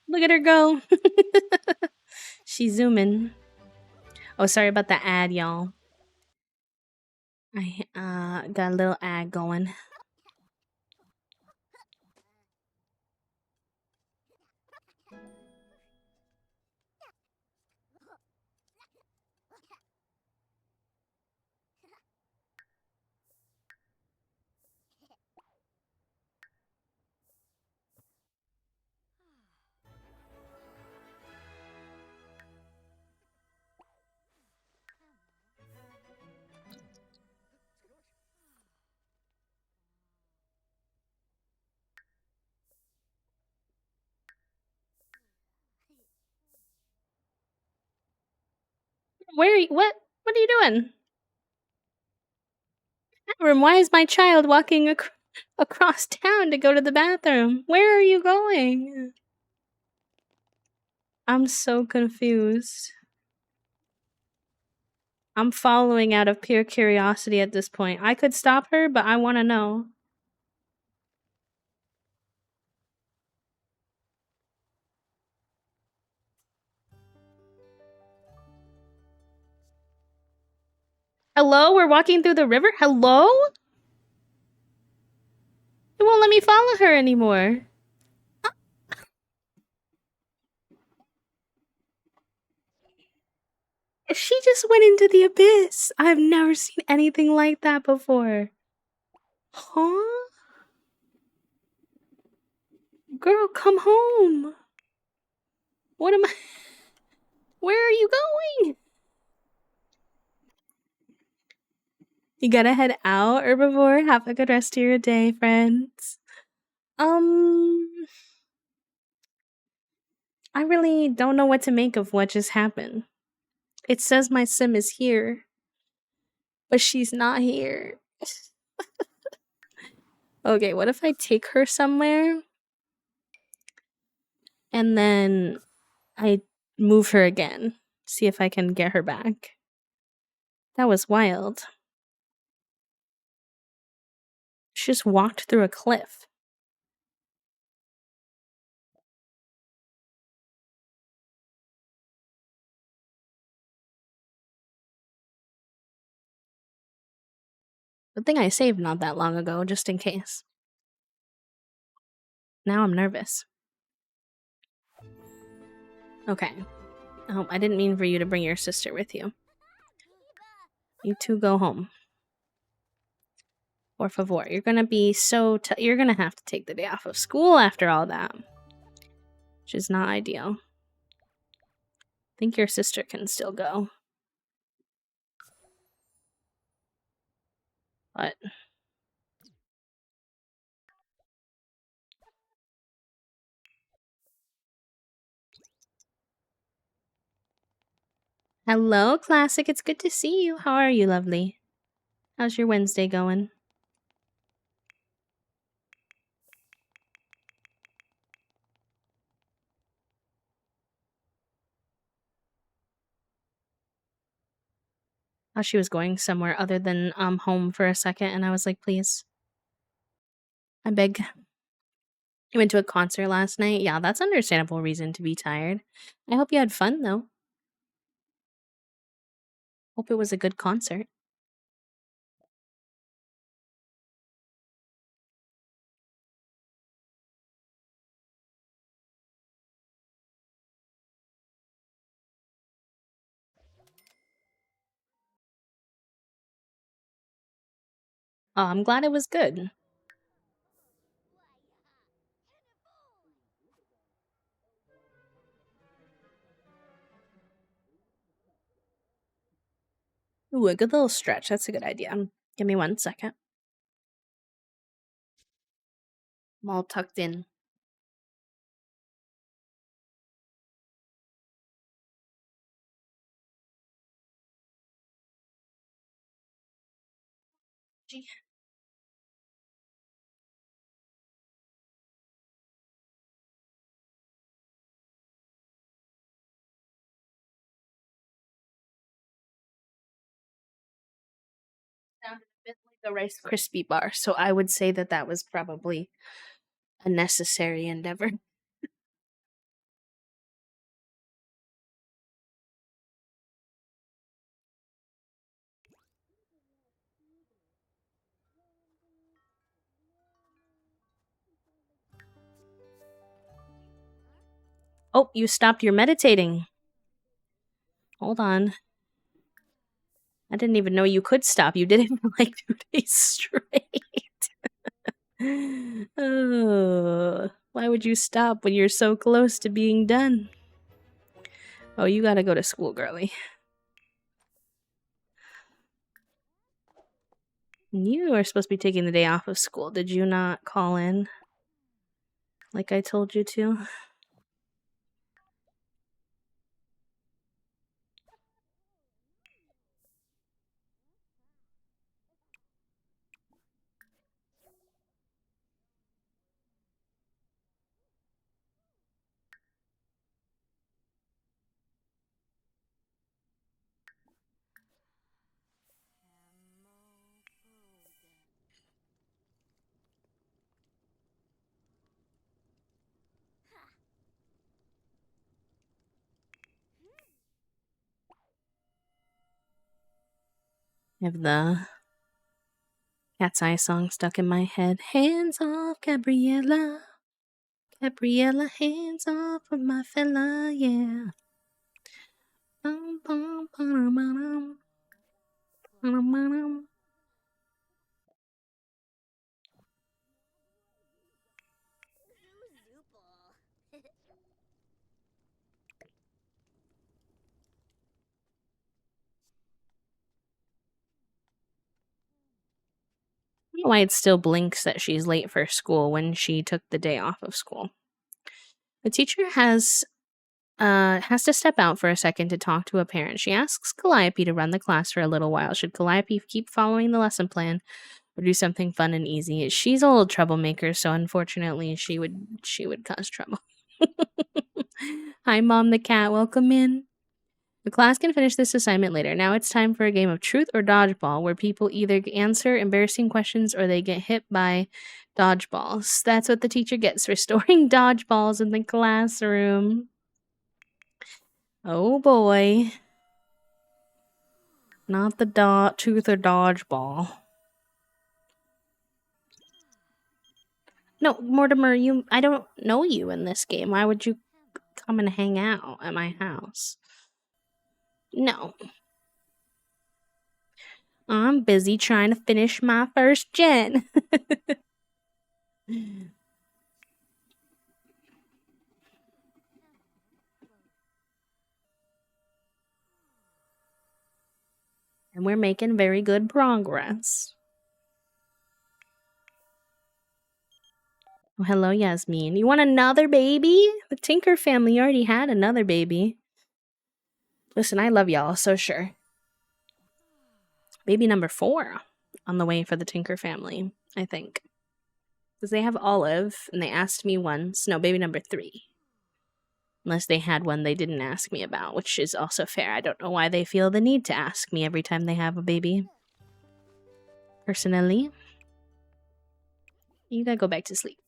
Look at her go. She's zooming. Oh, sorry about the ad, y'all. I got a little ad going. Where are you? What are you doing? Bathroom. Why is my child walking across town to go to the bathroom? Where are you going? I'm so confused. I'm following out of pure curiosity at this point. I could stop her, but I want to know. Hello? We're walking through the river? Hello? It won't let me follow her anymore. She just went into the abyss. I've never seen anything like that before. Huh? Girl, come home. What am I... Where are you going? You gotta head out, herbivore. Have a good rest of your day, friends. I really don't know what to make of what just happened. It says my sim is here, but she's not here. Okay, what if I take her somewhere and then I move her again? See if I can get her back. That was wild. She just walked through a cliff. Good thing I saved not that long ago, just in case. Now I'm nervous. Okay. Oh, I didn't mean for you to bring your sister with you. You two go home. Por favor. You're gonna be so... you're gonna have to take the day off of school after all that. Which is not ideal. I think your sister can still go. But... Hello, Classic. It's good to see you. How are you, lovely? How's your Wednesday going? Oh, she was going somewhere other than home for a second, and I was like, please. I beg. You went to a concert last night? Yeah, that's understandable reason to be tired. I hope you had fun, though. Hope it was a good concert. Oh, I'm glad it was good. Ooh, a good little stretch. That's a good idea. Give me 1 second. I'm all tucked in. Gee. Sounded a bit like a Rice Krispie bar, so I would say that that was probably a necessary endeavor. Oh, you stopped your meditating. Hold on. I didn't even know you could stop. You did it for like 2 days straight. Oh, why would you stop when you're so close to being done? Oh, you gotta go to school, girly. You are supposed to be taking the day off of school. Did you not call in? Like I told you to? I have the Cat's Eye song stuck in my head. Hands off, Gabriella. Gabriella, hands off of my fella, yeah. Bum, bum, bum, bum, bum, bum. I don't know why it still blinks that she's late for school when she took the day off of school. The teacher has to step out for a second to talk to a parent. She asks Calliope to run the class for a little while. Should Calliope keep following the lesson plan or do something fun and easy? She's a little troublemaker, so unfortunately she would cause trouble. Hi, Mom the cat. Welcome in. The class can finish this assignment later. Now it's time for a game of truth or dodgeball where people either answer embarrassing questions or they get hit by dodgeballs. That's what the teacher gets for storing dodgeballs in the classroom. Oh boy. Not the truth or dodgeball. No, Mortimer, I don't know you in this game. Why would you come and hang out at my house? No. I'm busy trying to finish my first gen. And we're making very good progress. Oh, hello, Yasmin. You want another baby? The Tinker family already had another baby. Listen, I love y'all, so sure. Baby number 4 on the way for the Tinker family, I think. Because they have Olive, and they asked me once. No, baby number 3. Unless they had one they didn't ask me about, which is also fair. I don't know why they feel the need to ask me every time they have a baby. Personally, you gotta go back to sleep.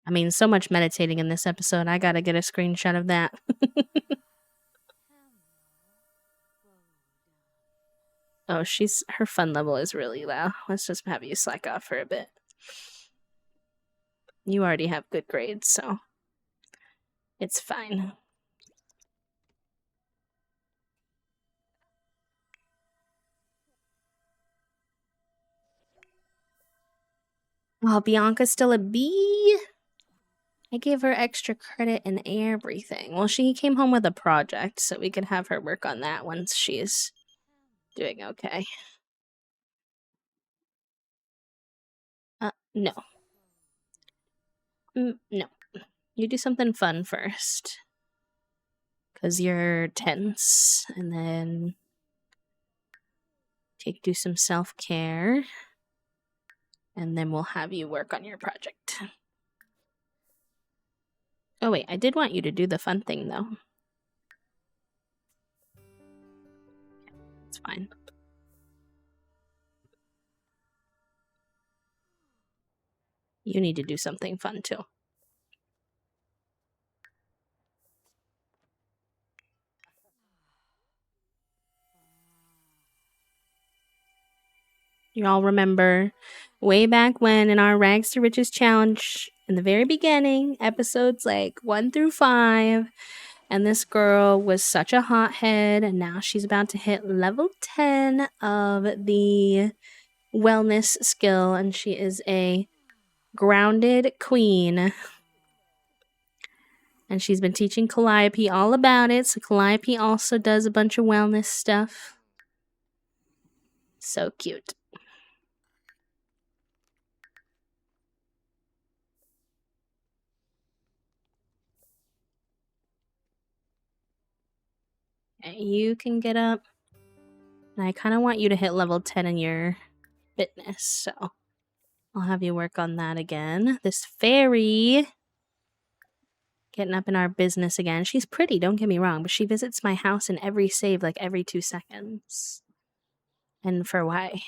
I mean, so much meditating in this episode. I gotta get a screenshot of that. Oh, her fun level is really low. Let's just have you slack off for a bit. You already have good grades, so it's fine. Oh, Bianca's still a B? I gave her extra credit and everything. Well, she came home with a project, so we could have her work on that once she's doing okay. No. No. You do something fun first. Because you're tense, and then do some self-care, and then we'll have you work on your project. Oh wait, I did want you to do the fun thing though. It's fine. You need to do something fun too. You all remember way back when in our Rags to Riches challenge, in the very beginning, episodes like 1 through 5, and this girl was such a hothead, and now she's about to hit level 10 of the wellness skill, and she is a grounded queen. And she's been teaching Calliope all about it, so Calliope also does a bunch of wellness stuff. So cute. Okay, you can get up. And I kind of want you to hit level 10 in your fitness, so I'll have you work on that again. This fairy getting up in our business again. She's pretty, don't get me wrong, but she visits my house in every save like every 2 seconds. And for why?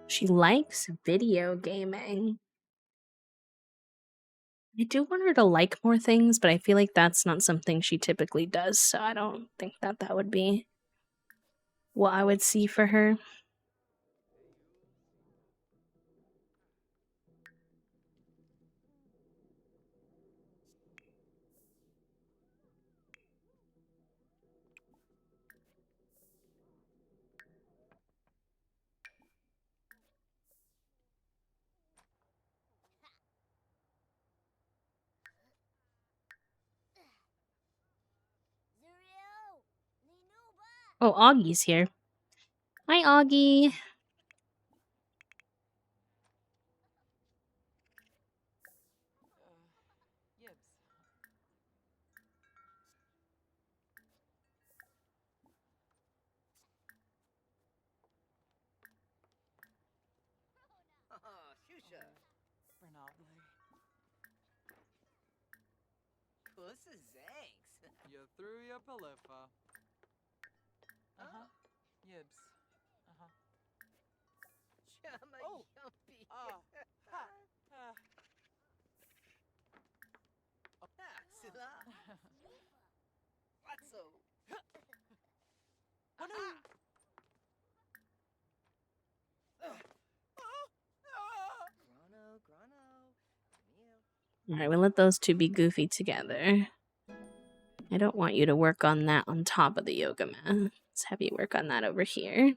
She likes video gaming. I do want her to like more things, but I feel like that's not something she typically does, so I don't think that would be what I would see for her. Oh, Augie's here. Hi, Augie. Alright, we'll let those two be goofy together. I don't want you to work on that on top of the yoga mat. Let's have you work on that over here.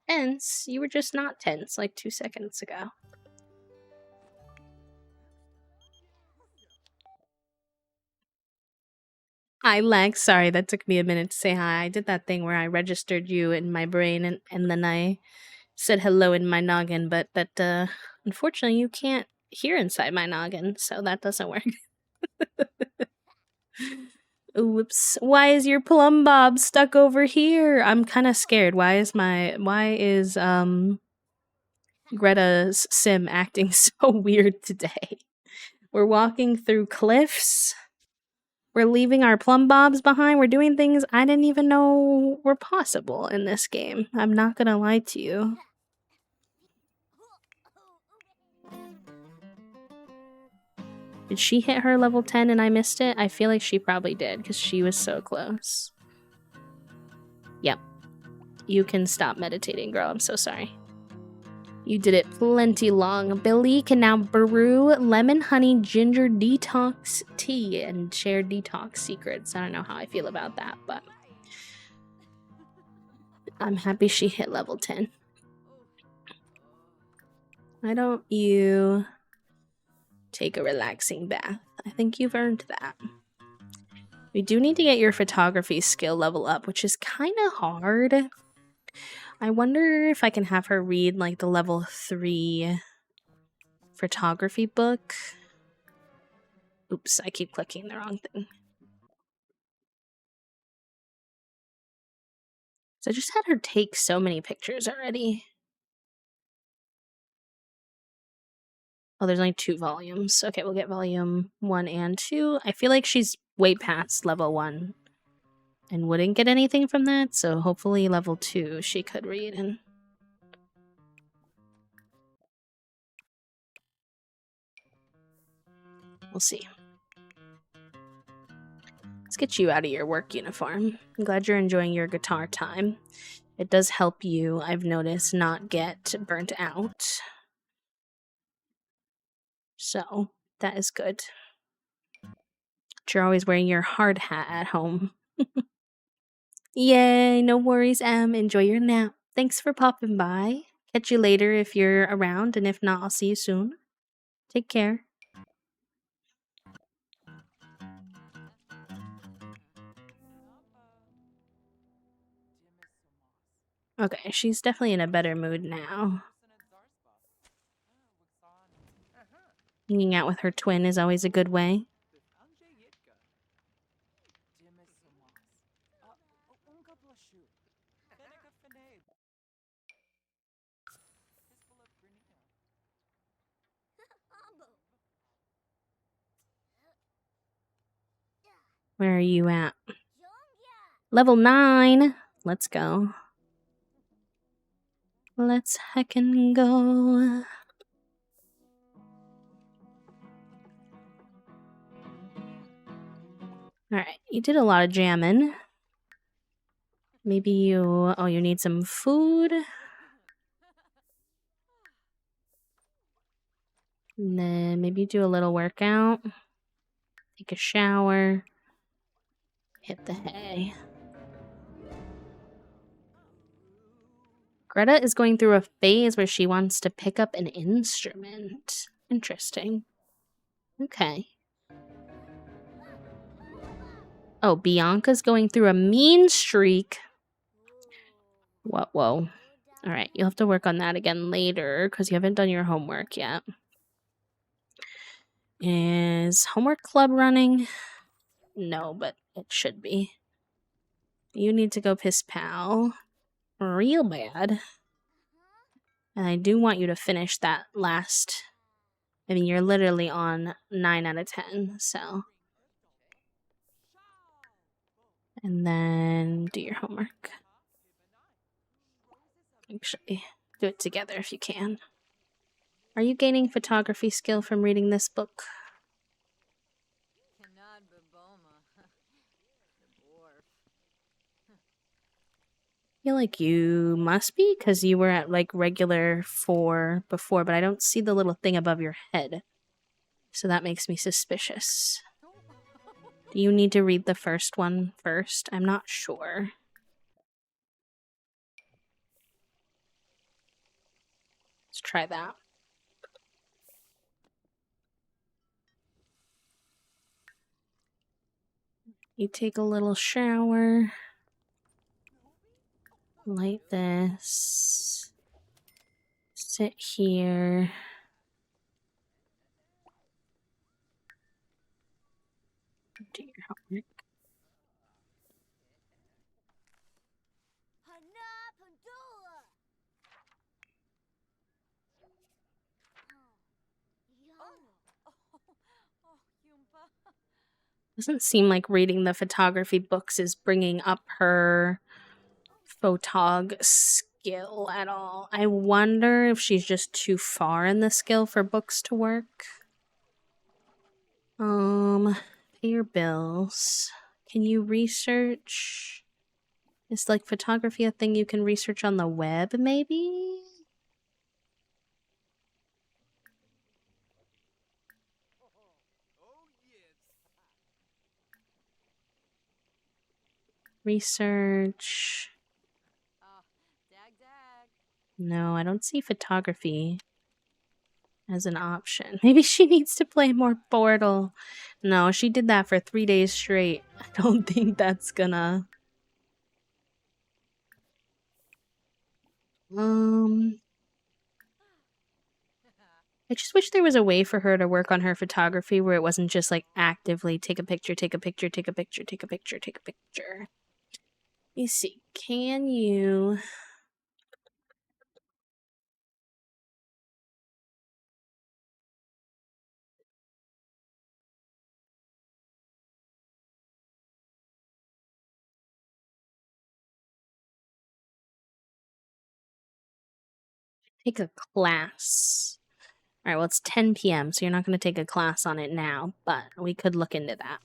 Tense? You were just not tense like 2 seconds ago. Hi, Lex. Sorry, that took me a minute to say hi. I did that thing where I registered you in my brain and then I said hello in my noggin, but that, unfortunately, you can't hear inside my noggin, so that doesn't work. Whoops. Why is your plumb bob stuck over here? I'm kind of scared. Why is Greta's sim acting so weird today? We're walking through cliffs. We're leaving our plumb bobs behind. We're doing things I didn't even know were possible in this game. I'm not gonna lie to you. Did she hit her level 10 and I missed it? I feel like she probably did because she was so close. Yep. You can stop meditating, girl. I'm so sorry. You did it plenty long. Billy can now brew lemon honey ginger detox tea and share detox secrets. I don't know how I feel about that, but I'm happy she hit level 10. Why don't you take a relaxing bath? I think you've earned that. We do need to get your photography skill level up, which is kind of hard. I wonder if I can have her read like the level 3 photography book. Oops, I keep clicking the wrong thing. So I just had her take so many pictures already. Oh, there's only 2 volumes. Okay, we'll get volume 1 and 2. I feel like she's way past level 1 and wouldn't get anything from that, so hopefully level 2 she could read and we'll see. Let's get you out of your work uniform. I'm glad you're enjoying your guitar time. It does help you, I've noticed, not get burnt out. So, that is good. But you're always wearing your hard hat at home. Yay, no worries, Em. Enjoy your nap. Thanks for popping by. Catch you later if you're around, and if not, I'll see you soon. Take care. Okay, she's definitely in a better mood now. Hanging out with her twin is always a good way. Where are you at? Level 9. Let's go. Let's heckin' go. Alright, you did a lot of jamming. Maybe you need some food. And then maybe do a little workout. Take a shower. Hit the hay. Greta is going through a phase where she wants to pick up an instrument. Interesting. Okay. Oh, Bianca's going through a mean streak. Whoa. Alright, you'll have to work on that again later because you haven't done your homework yet. Is homework club running? No, but it should be. You need to go piss pal. Real bad. And I do want you to finish that last. I mean, you're literally on 9 out of 10, so. And then do your homework. Actually, do it together if you can. Are you gaining photography skill from reading this book? I feel like you must be, because you were at like regular 4 before, but I don't see the little thing above your head. So that makes me suspicious. Do you need to read the first one first? I'm not sure. Let's try that. You take a little shower. Light this. Sit here. Do your homework. Doesn't seem like reading the photography books is bringing up her photog skill at all. I wonder if she's just too far in the skill for books to work. Pay your bills. Can you research? Is like photography a thing you can research on the web, maybe? Research. No, I don't see photography as an option. Maybe she needs to play more Portal. No, she did that for 3 days straight. I don't think that's gonna... I just wish there was a way for her to work on her photography where it wasn't just like actively take a picture, take a picture, take a picture, take a picture, take a picture. Let me see. Can you... take a class? Alright, well, it's 10 p.m., so you're not going to take a class on it now, but we could look into that.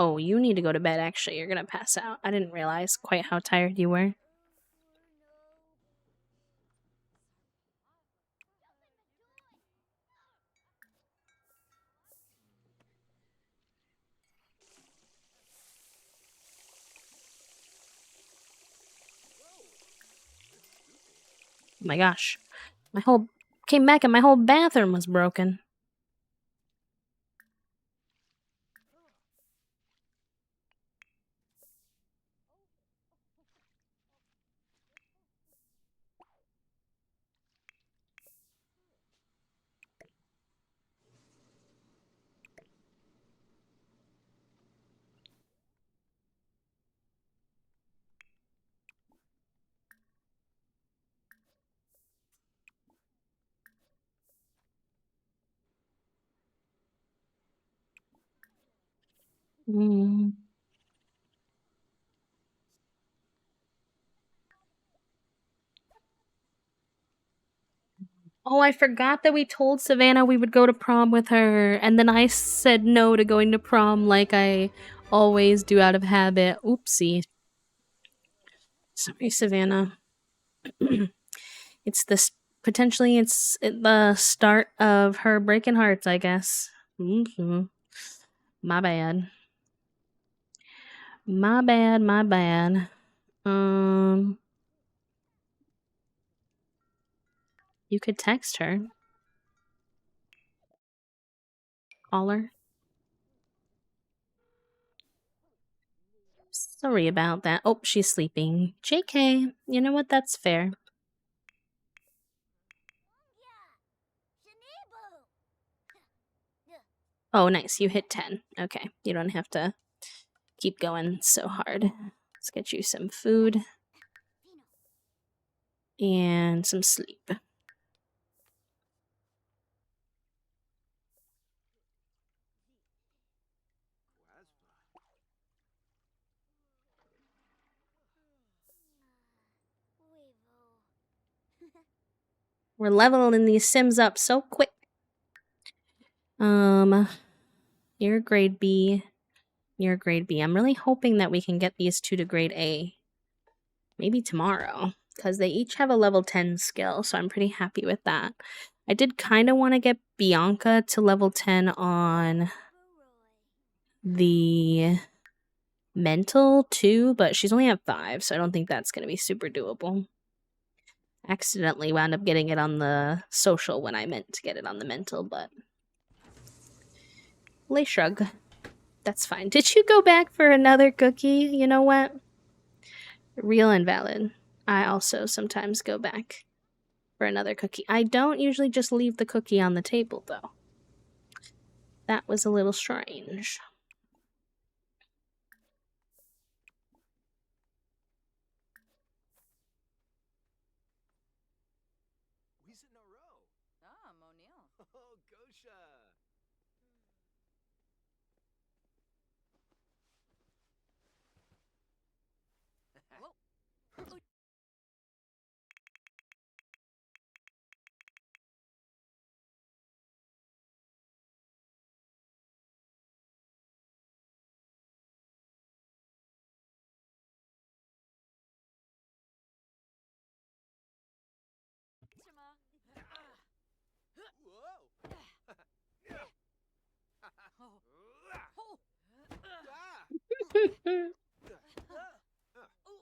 Oh, you need to go to bed, actually. You're gonna pass out. I didn't realize quite how tired you were. Oh my gosh. Came back and my whole bathroom was broken. Mm. Oh, I forgot that we told Savannah we would go to prom with her, and then I said no to going to prom like I always do out of habit. Oopsie. Sorry, Savannah. Potentially it's the start of her breaking hearts, I guess. Mm-hmm. My bad. My bad, my bad. You could text her. Call her. Sorry about that. Oh, she's sleeping. JK. You know what? That's fair. Oh, nice. You hit 10. Okay. You don't have to keep going so hard. Let's get you some food and some sleep. We're leveling these Sims up so quick. You're a grade B. You're a grade B. I'm really hoping that we can get these two to grade A. Maybe tomorrow, because they each have a level 10 skill, so I'm pretty happy with that. I did kind of want to get Bianca to level 10 on the mental too, but she's only at 5, so I don't think that's going to be super doable. Accidentally wound up getting it on the social when I meant to get it on the mental, but lay shrug. That's fine. Did you go back for another cookie? You know what? Real and valid. I also sometimes go back for another cookie. I don't usually just leave the cookie on the table, though. That was a little strange.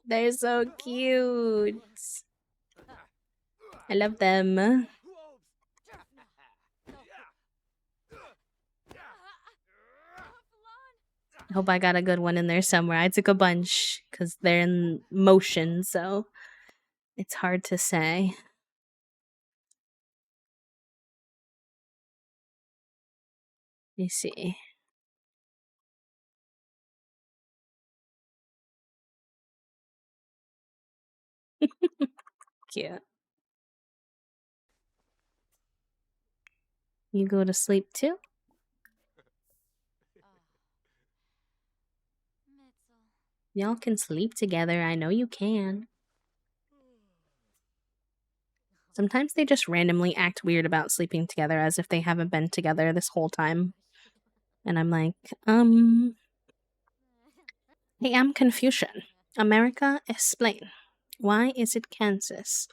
They're so cute. I love them. I hope I got a good one in there somewhere. I took a bunch because they're in motion, so it's hard to say. Let me see. Cute. You go to sleep too? Y'all can sleep together. I know you can. Sometimes they just randomly act weird about sleeping together as if they haven't been together this whole time. And I'm like, Hey, I'm Confucian. America, explain. Why is it Kansas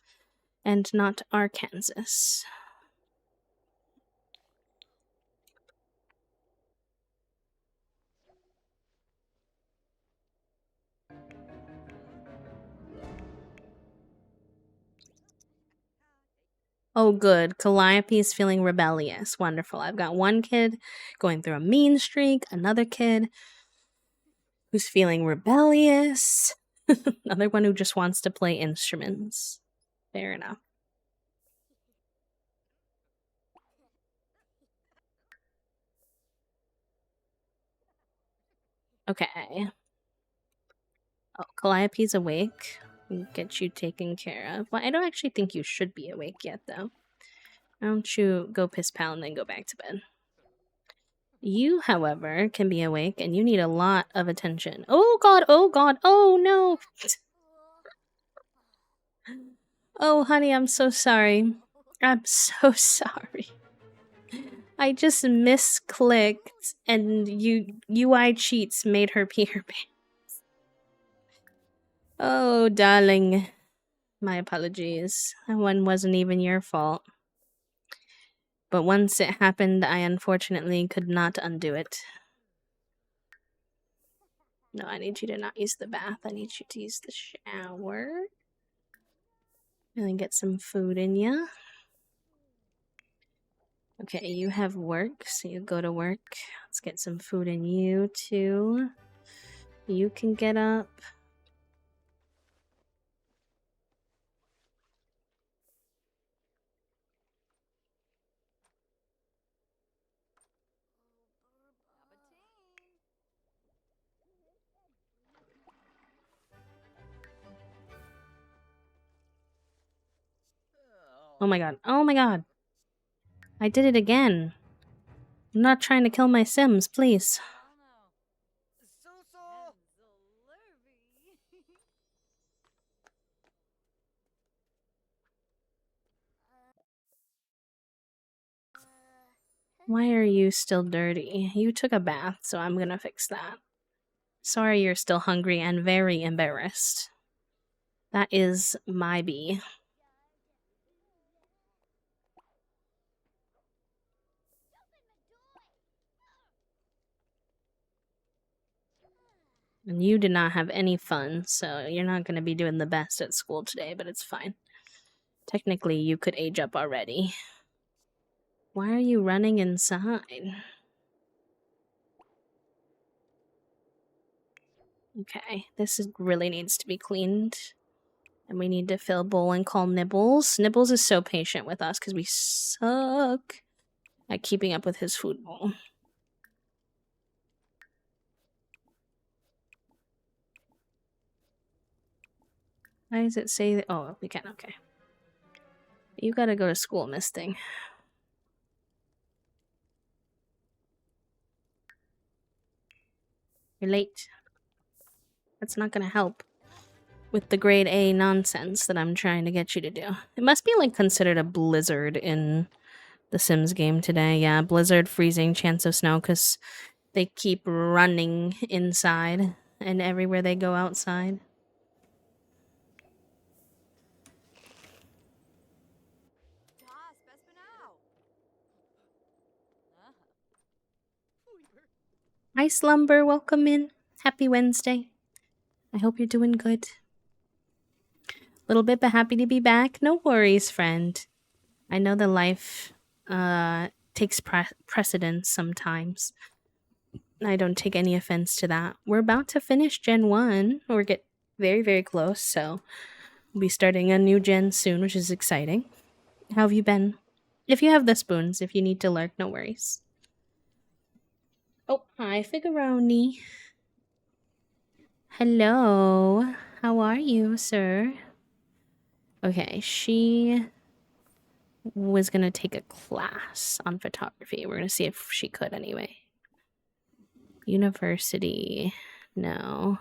and not Arkansas? Oh, good. Calliope is feeling rebellious. Wonderful. I've got one kid going through a mean streak, another kid who's feeling rebellious, another one who just wants to play instruments. Fair enough. Okay. Oh, Calliope's awake. We'll get you taken care of. Well, I don't actually think you should be awake yet, though. Why don't you go piss pal and then go back to bed? You, however, can be awake and you need a lot of attention. Oh god, oh god, oh no! Oh honey, I'm so sorry. I'm so sorry. I just misclicked and UI cheats made her pee her pants. Oh darling. My apologies. That one wasn't even your fault. But once it happened, I unfortunately could not undo it. No, I need you to not use the bath. I need you to use the shower. And then get some food in ya. Okay, you have work, so you go to work. Let's get some food in you, too. You can get up. Oh my god. Oh my god. I did it again. I'm not trying to kill my Sims, please. Why are you still dirty? You took a bath, so I'm gonna fix that. Sorry you're still hungry and very embarrassed. That is my bee. And you did not have any fun, so you're not gonna be doing the best at school today, but it's fine. Technically, you could age up already. Why are you running inside? Okay, really needs to be cleaned. And we need to fill bowl and call Nibbles. Nibbles is so patient with us because we suck at keeping up with his food bowl. Why does it say that? Oh, we can, okay. You gotta go to school, Miss Thing. You're late. That's not gonna help with the grade A nonsense that I'm trying to get you to do. It must be like considered a blizzard in the Sims game today. Yeah, blizzard, freezing, chance of snow, because they keep running inside and everywhere they go outside. Hi, Slumber. Welcome in. Happy Wednesday. I hope you're doing good. Little bit, but happy to be back. No worries, friend. I know that life takes precedence sometimes. I don't take any offense to that. We're about to finish Gen 1. We're get very, very close, so we'll be starting a new gen soon, which is exciting. How have you been? If you have the spoons, if you need to lurk, no worries. Oh, hi, Figuroni. Hello. How are you, sir? Okay, she was gonna take a class on photography. We're gonna see if she could anyway. University. No.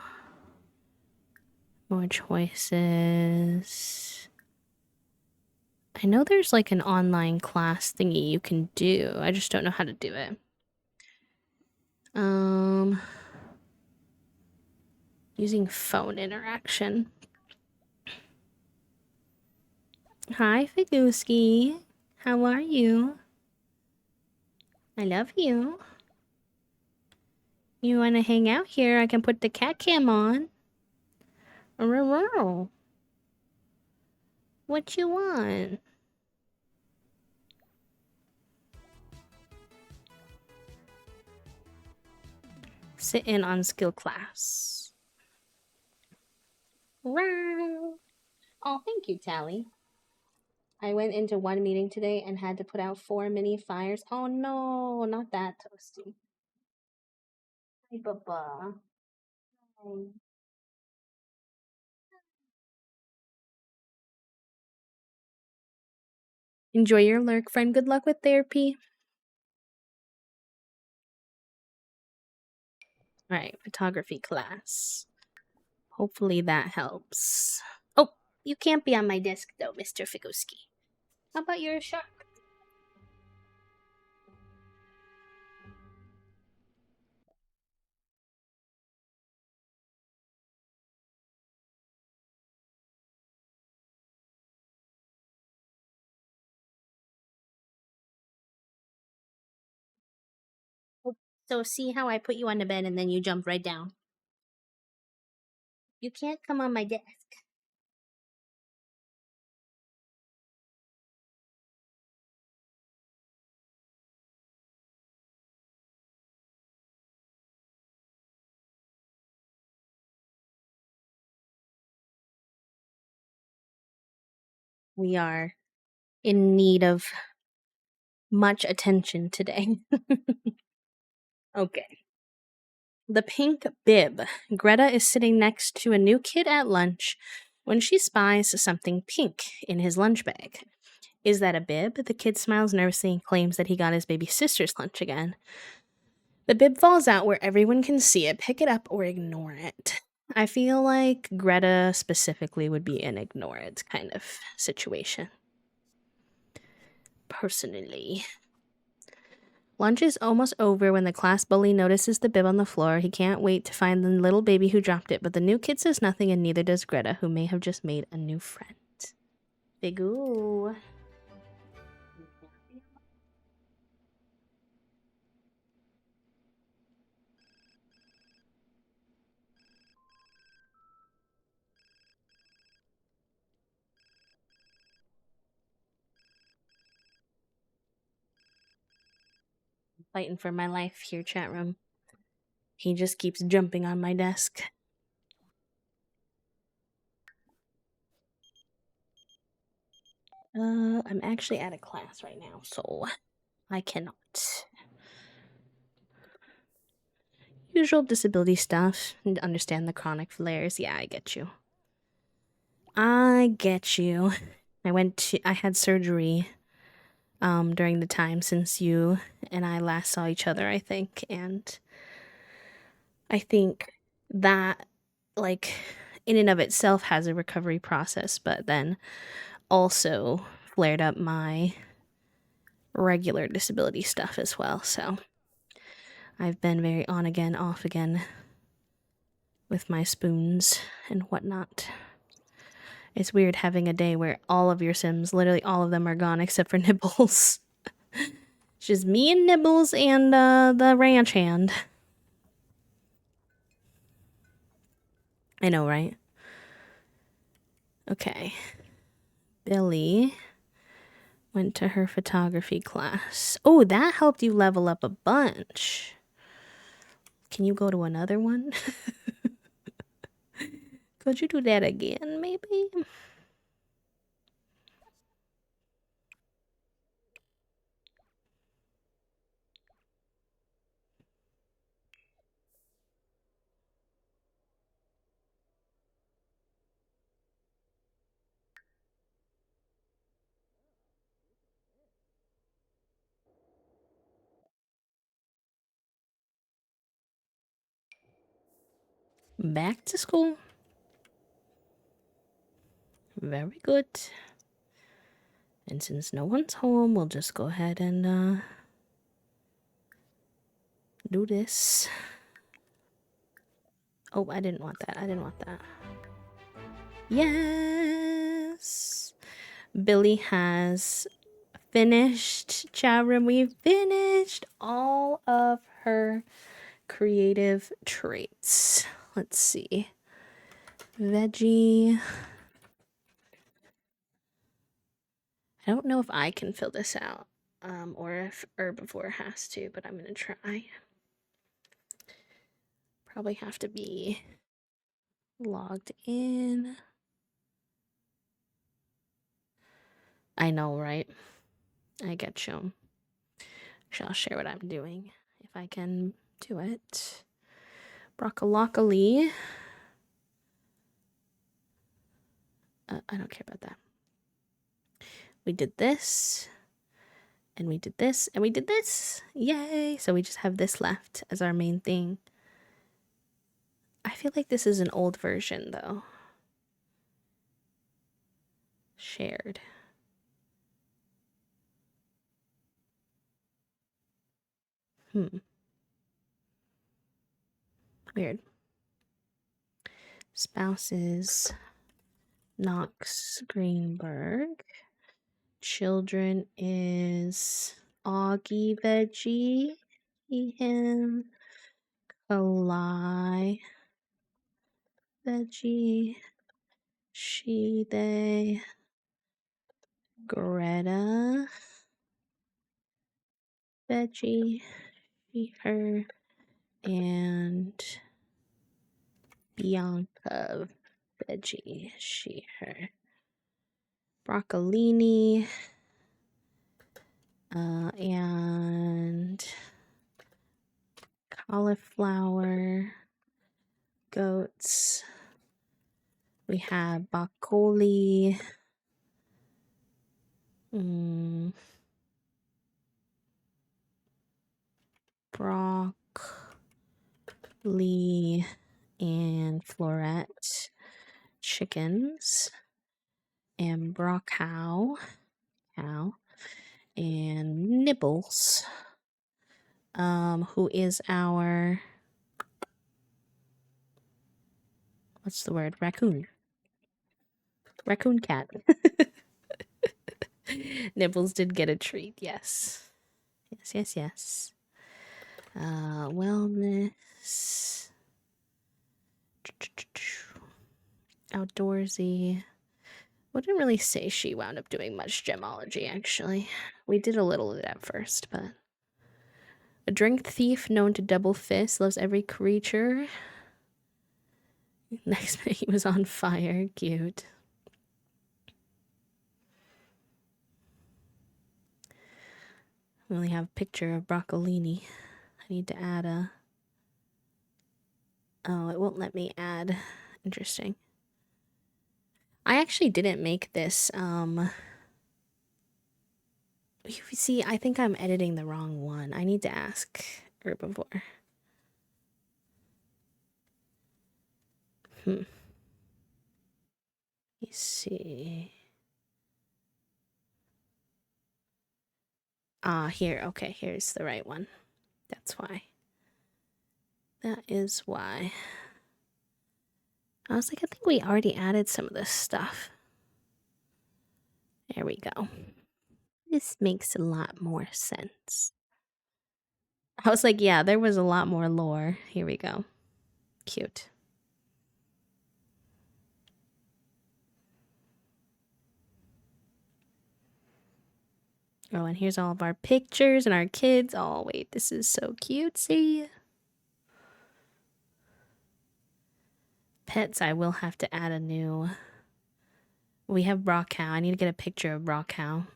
More choices. I know there's like an online class thingy you can do. I just don't know how to do it. Using phone interaction. Hi, Figuski. How are you? I love you. You want to hang out here? I can put the cat cam on. What you want? Sit in on skill class. Oh, thank you, Tally. I went into one meeting today and had to put out 4 mini fires. Oh no, not that toasty. Hi, Bubba. Hi. Enjoy your lurk, friend. Good luck with therapy. All right, photography class. Hopefully that helps. Oh, you can't be on my desk though, Mr. Figuski. How about your shark? Oh, so see how I put you on the bed and then you jumped right down? You can't come on my desk. We are in need of much attention today. Okay. The pink bib. Greta is sitting next to a new kid at lunch when she spies something pink in his lunch bag. Is that a bib? The kid smiles nervously and claims that he got his baby sister's lunch again. The bib falls out where everyone can see it. Pick it up or ignore it. I feel like Greta specifically would be an ignore it kind of situation. Personally. Lunch is almost over when the class bully notices the bib on the floor. He can't wait to find the little baby who dropped it, but the new kid says nothing and neither does Greta, who may have just made a new friend. Big ooh. Fighting for my life here, chat room. He just keeps jumping on my desk. I'm actually at a class right now, so I cannot. Usual disability stuff. And understand the chronic flares. Yeah, I get you. I get you. I had surgery during the time since you and I last saw each other, I think. And I think that, like, in and of itself has a recovery process, but then also flared up my regular disability stuff as well. So I've been very on again, off again with my spoons and whatnot. It's weird having a day where all of your Sims, literally all of them, are gone except for Nibbles. It's just me and Nibbles and the ranch hand. I know, right? Okay. Billy went to her photography class. Oh, that helped you level up a bunch. Can you go to another one? Could you do that again, maybe? Back to school. Very good. And since no one's home, we'll just go ahead and do this. Oh, I didn't want that. I didn't want that. Yes. Billy has finished. Chowrim, we've finished all of her creative traits. Let's see. Veggie. I don't know if I can fill this out, or if Herbivore has to, but I'm gonna try. Probably have to be logged in. I know, right? I get you. I'll share what I'm doing if I can do it. Broccoli. I don't care about that. We did this, and we did this, and we did this. Yay! So we just have this left as our main thing. I feel like this is an old version, though. Shared. Weird. Spouses. Knox Greenberg. Children is Augie Veggie. He, him. Kalai Veggie. She, they. Greta Veggie. She, her. And Bianca Veggie. She, her. Broccolini. And cauliflower, goats. We have broccoli, broccoli, and floret chickens, and cow, and Nibbles, who is our, what's the word, raccoon cat. Nibbles did get a treat, yes. Yes. Wellness. Outdoorsy. Wouldn't really say she wound up doing much gemology, actually. We did a little of it at first, but... A drink thief known to double fist, loves every creature. Next minute he was on fire. Cute. We only have a picture of broccolini. I need to add a... Oh, it won't let me add. Interesting. I actually didn't make this, You see, I think I'm editing the wrong one. I need to ask Herbivore. Let's see. Here. Okay, here's the right one. That's why. That is why. I was like, I think we already added some of this stuff. There we go. This makes a lot more sense. I was like, yeah, there was a lot more lore. Here we go. Cute. Oh, and here's all of our pictures and our kids. Oh, wait, this is so cutesy. Pets, I will have to add a new... We have Brockcow. I need to get a picture of Brockcow.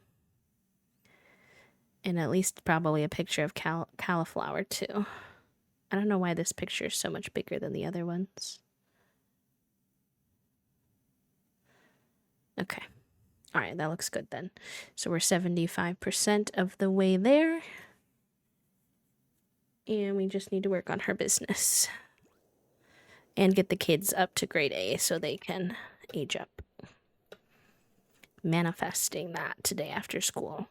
And at least probably a picture of cauliflower, too. I don't know why this picture is so much bigger than the other ones. Okay. All right, that looks good then. So we're 75% of the way there. And we just need to work on her business. And get the kids up to grade A so they can age up. Manifesting that today after school.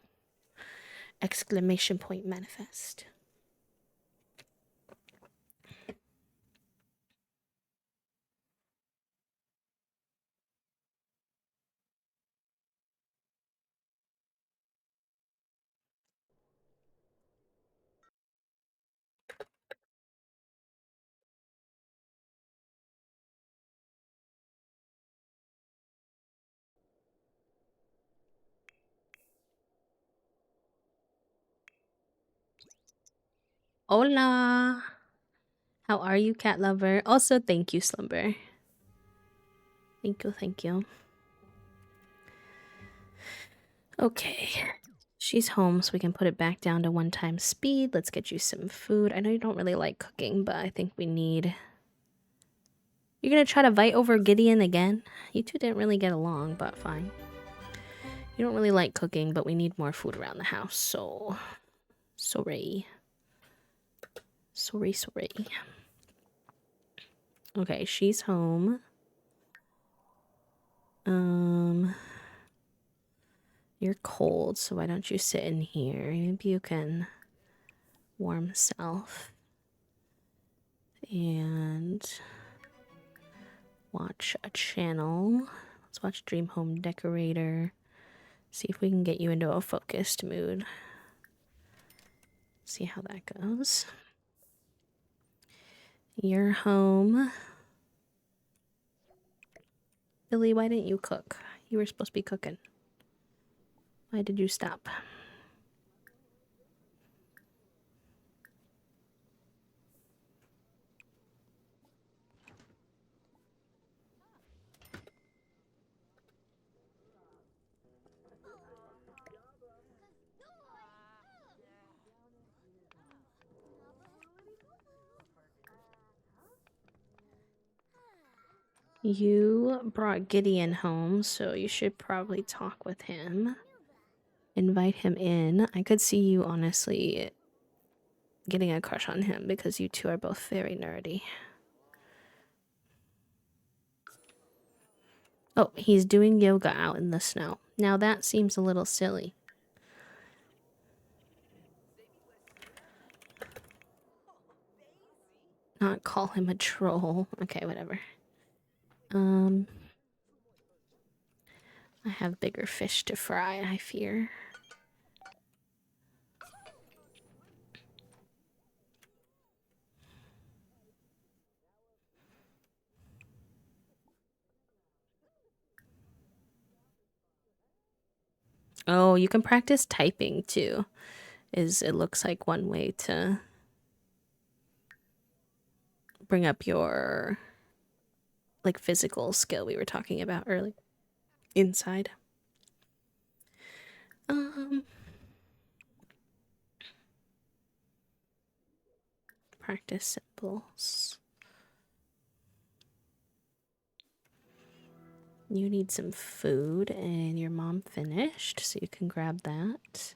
Exclamation point manifest. Hola. How are you, cat lover? Also, thank you, Slumber. Thank you, thank you. Okay. She's home, so we can put it back down to 1 time speed. Let's get you some food. I know you don't really like cooking, but I think we need... You're gonna try to fight over Gideon again? You two didn't really get along, but fine. You don't really like cooking, but we need more food around the house, so... Sorry. Sorry. Okay, she's home. You're cold, so why don't you sit in here? Maybe you can warm self. And watch a channel. Let's watch Dream Home Decorator. See if we can get you into a focused mood. See how that goes. You're home. Billy, why didn't you cook? You were supposed to be cooking. Why did you stop? You brought Gideon home, so you should probably talk with him. Invite him in. I could see you honestly getting a crush on him because you two are both very nerdy. Oh, he's doing yoga out in the snow. Now that seems a little silly. Not call him a troll. Okay, whatever. I have bigger fish to fry, I fear. Oh, you can practice typing too. It looks like one way to bring up your like physical skill we were talking about earlier inside. Practice symbols. You need some food and your mom finished, so you can grab that.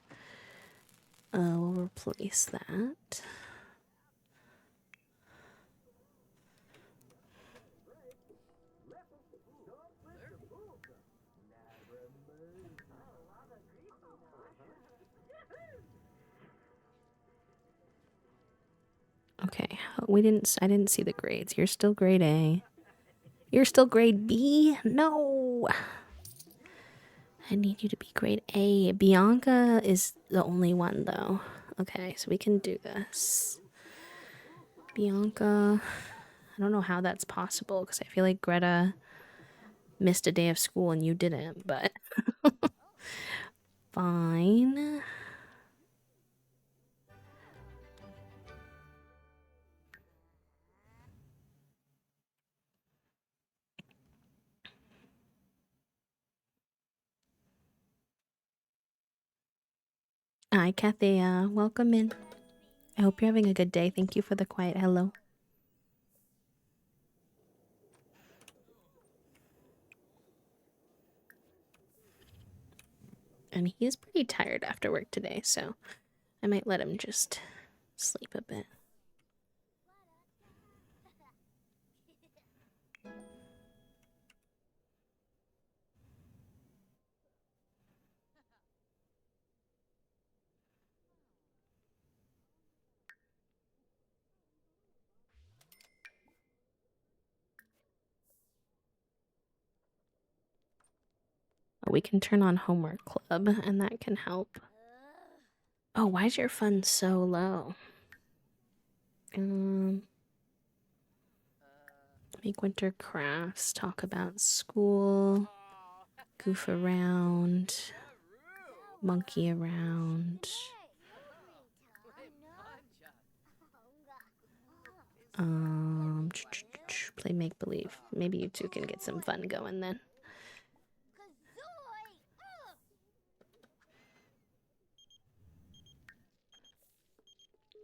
We'll replace that. Okay, I didn't see the grades. You're still grade A. You're still grade B? No. I need you to be grade A. Bianca is the only one though. Okay, so we can do this. Bianca, I don't know how that's possible because I feel like Greta missed a day of school and you didn't, but fine. Hi, Kathea. Welcome in. I hope you're having a good day. Thank you for the quiet hello. And he is pretty tired after work today, so I might let him just sleep a bit. We can turn on homework club and that can help. Oh, why is your fun so low? Make winter crafts, talk about school, goof around, monkey around. Play make-believe. Maybe you two can get some fun going then.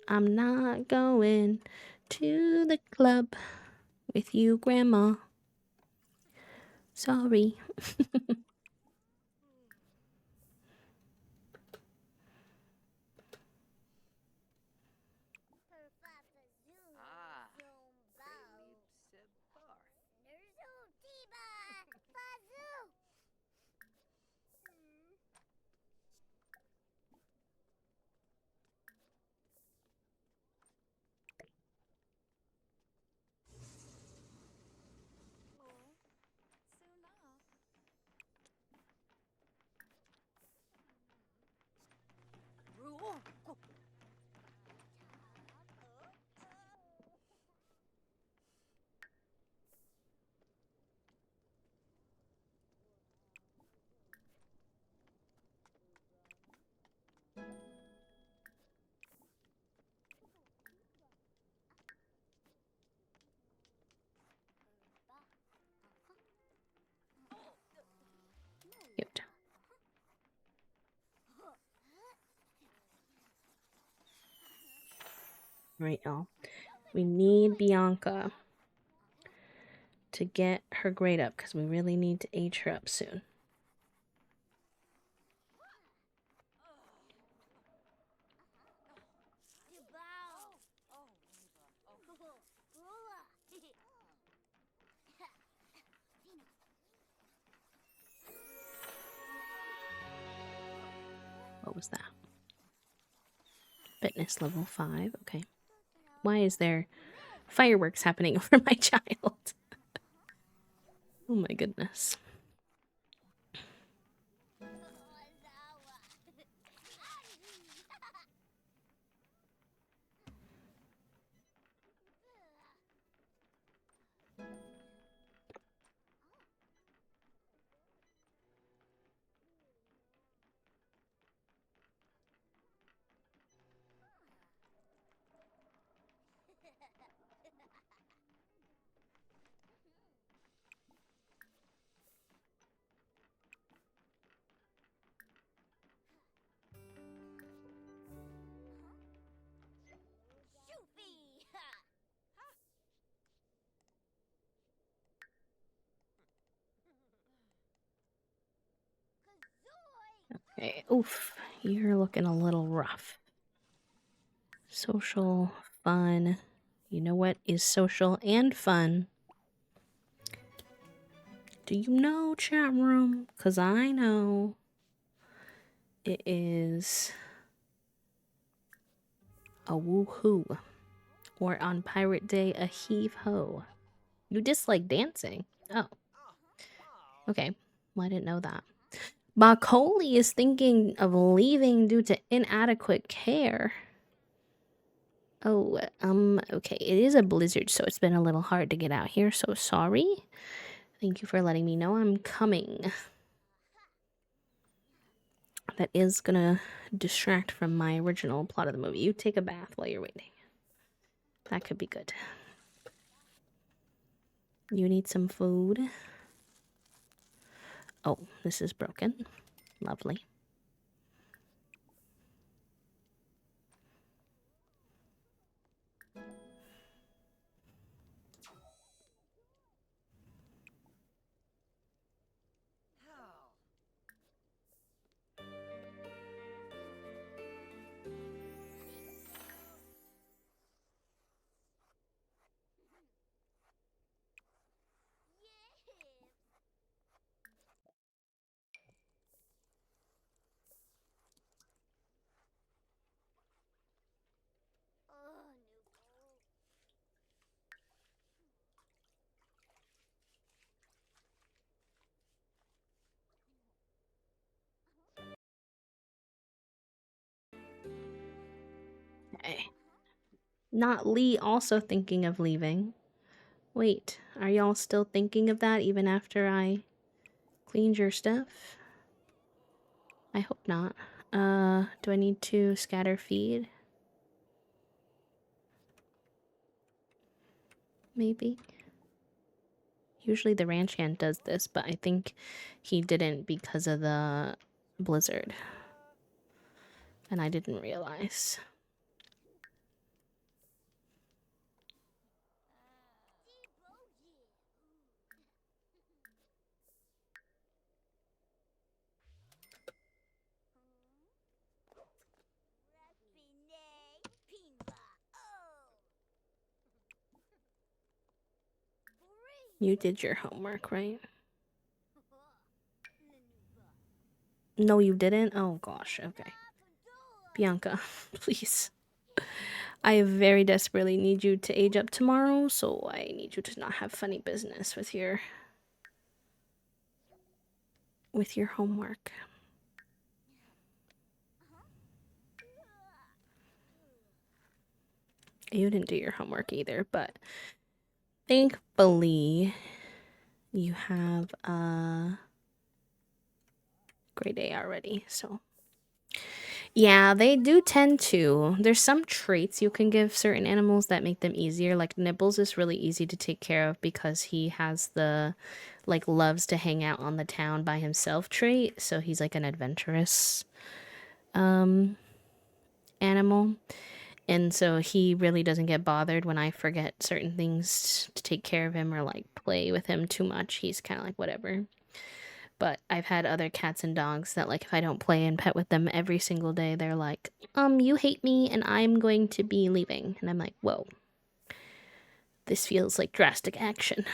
I'm not going to the club with you, Grandma. Sorry. Cute. Right, y'all. We need Bianca to get her grade up because we really need to age her up soon. What was that? Fitness level 5. Okay. Why is there fireworks happening over my child? Oh my goodness. Okay. Oof. You're looking a little rough. Social, fun. You know what is social and fun? Do you know, chat room? Because I know it is a woohoo. Or on Pirate Day, a heave ho. You dislike dancing? Oh. Okay. Well, I didn't know that. Macaulay is thinking of leaving due to inadequate care. Oh, okay. It is a blizzard, so it's been a little hard to get out here, so sorry. Thank you for letting me know I'm coming. That is gonna distract from my original plot of the movie. You take a bath while you're waiting. That could be good. You need some food. Oh, this is broken. Lovely. Okay. Not Lee also thinking of leaving. Wait, are y'all still thinking of that even after I cleaned your stuff? I hope not. Do I need to scatter feed? maybe. Usually the ranch hand does this, but I think he didn't because of the blizzard. And I didn't realize. You did your homework, right? No, you didn't? Oh gosh, okay. Bianca, please. I very desperately need you to age up tomorrow, so I need you to not have funny business with your homework. You didn't do your homework either, but thankfully you have a grade A already, so yeah, they do tend to. There's some traits you can give certain animals that make them easier. Like Nibbles is really easy to take care of because he has the like loves to hang out on the town by himself trait, so he's like an adventurous animal. And so he really doesn't get bothered when I forget certain things to take care of him or like play with him too much. He's kind of like whatever. But I've had other cats and dogs that like if I don't play and pet with them every single day, they're like, you hate me and I'm going to be leaving. And I'm like, whoa. This feels like drastic action.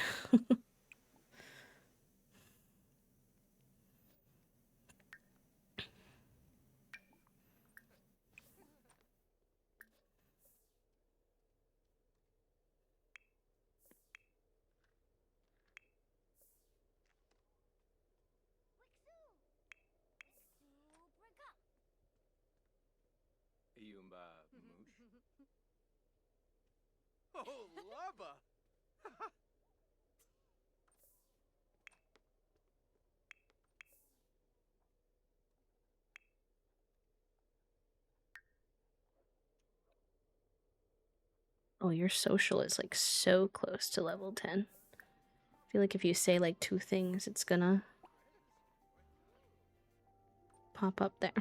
Oh, lava! Oh, your social is like so close to level 10. I feel like if you say like 2 things, it's gonna pop up there.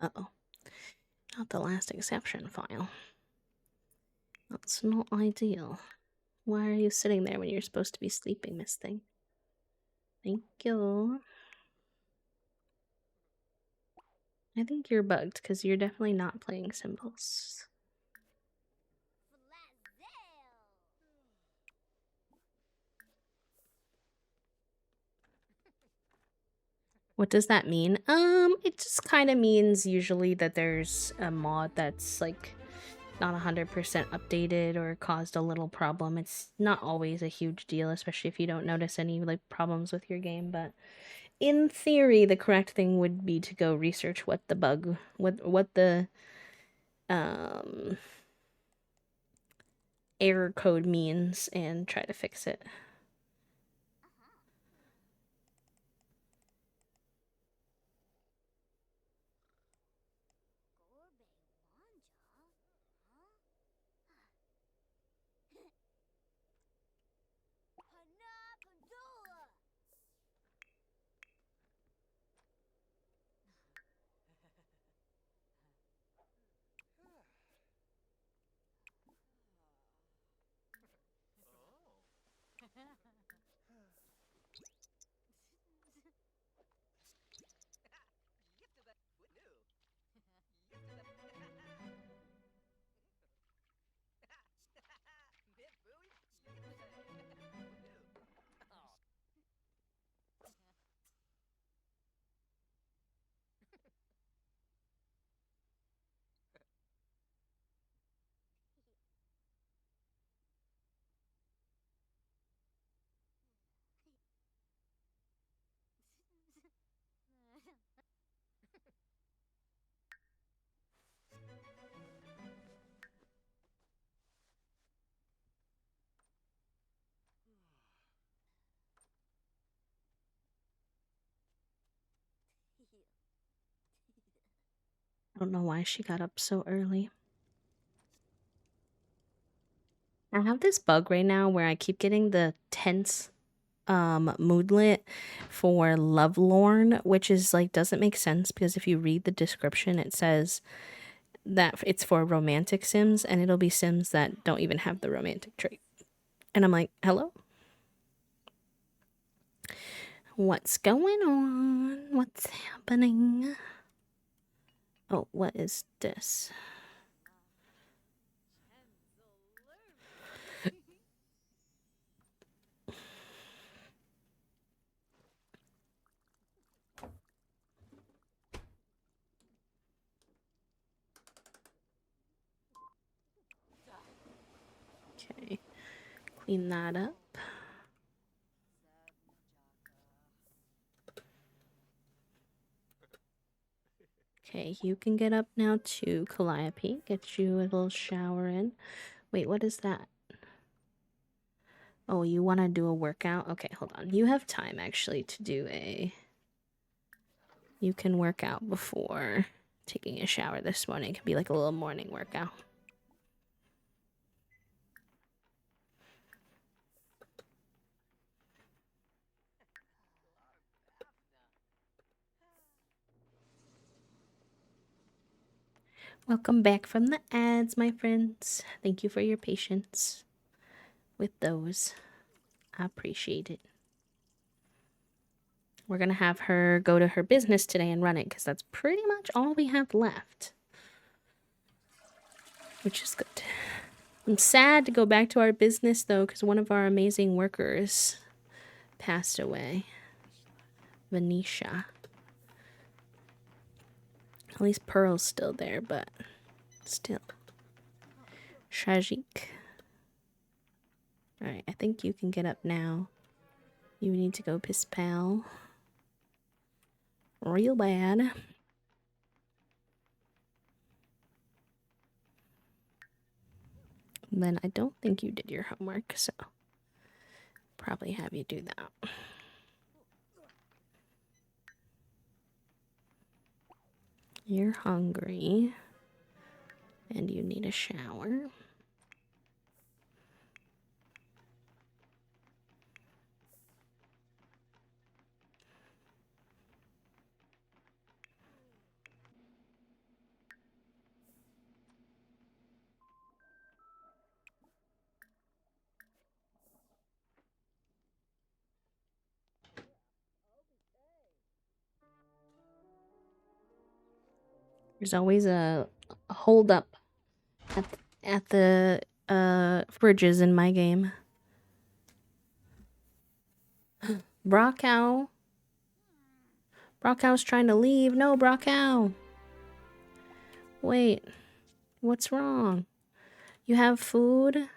Uh-oh. Not the last exception file. That's not ideal. Why are you sitting there when you're supposed to be sleeping, Miss Thing? Thank you. I think you're bugged because you're definitely not playing symbols. What does that mean? It just kind of means usually that there's a mod that's like not 100% updated or caused a little problem. It's not always a huge deal, especially if you don't notice any like problems with your game, but in theory the correct thing would be to go research what the bug what the um error code means and try to fix it. don't know why she got up so early. I have this bug right now where I keep getting the tense moodlet for Lovelorn, which is like doesn't make sense because if you read the description it says that it's for romantic sims and it'll be sims that don't even have the romantic trait. And I'm like, hello? What's going on? What's happening? Oh, what is this? Okay, clean that up. Okay, you can get up now too, Calliope. Get you a little shower in. Wait, what is that? Oh, you want to do a workout? Okay, hold on. You have time actually to do a... You can work out before taking a shower this morning. It could be like a little morning workout. Welcome back from the ads, my friends. Thank you for your patience with those. I appreciate it. We're going to have her go to her business today and run it because that's pretty much all we have left. Which is good. I'm sad to go back to our business though because one of our amazing workers passed away. Venetia. At least Pearl's still there, but still. Shajik. Alright, I think you can get up now. You need to go piss pal. Real bad. And then I don't think you did your homework, so probably have you do that. You're hungry. And you need a shower. There's always a hold up at the fridges in my game. Brockow. Brockow's trying to leave. No, Brockow. Wait. What's wrong? You have food?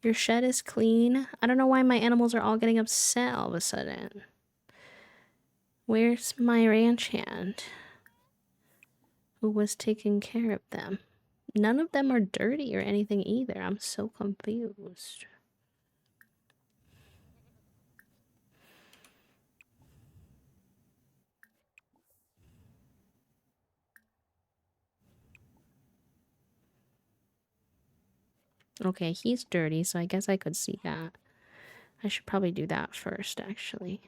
Your shed is clean? I don't know why my animals are all getting upset all of a sudden. Where's my ranch hand? Who was taking care of them? None of them are dirty or anything either. I'm so confused. Okay, he's dirty, so I guess I could see that. I should probably do that first, actually.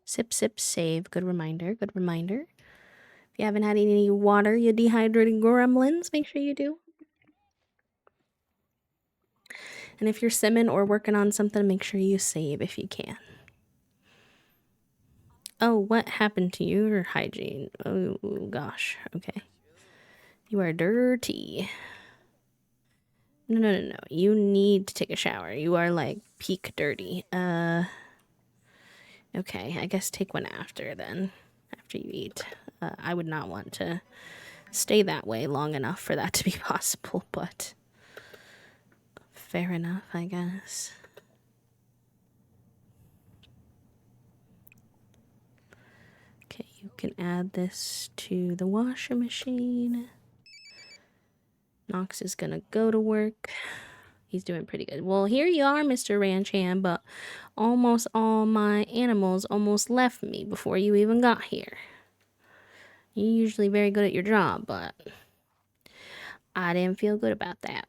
Sip, sip, save. Good reminder, good reminder. If you haven't had any water, you dehydrated gremlins, make sure you do. And if you're simming or working on something, make sure you save if you can. Oh, what happened to your hygiene? Oh, gosh. Okay. You are dirty. No, no, no, no. You need to take a shower. You are, like, peak dirty. Okay, I guess take one after, then. After you eat. I would not want to stay that way long enough for that to be possible, but... fair enough, I guess. Okay, you can add this to the washing machine. Knox is gonna go to work. He's doing pretty good. Well, here you are, Mr. Ranch Hand, but almost all my animals almost left me before you even got here. You're usually very good at your job, but I didn't feel good about that.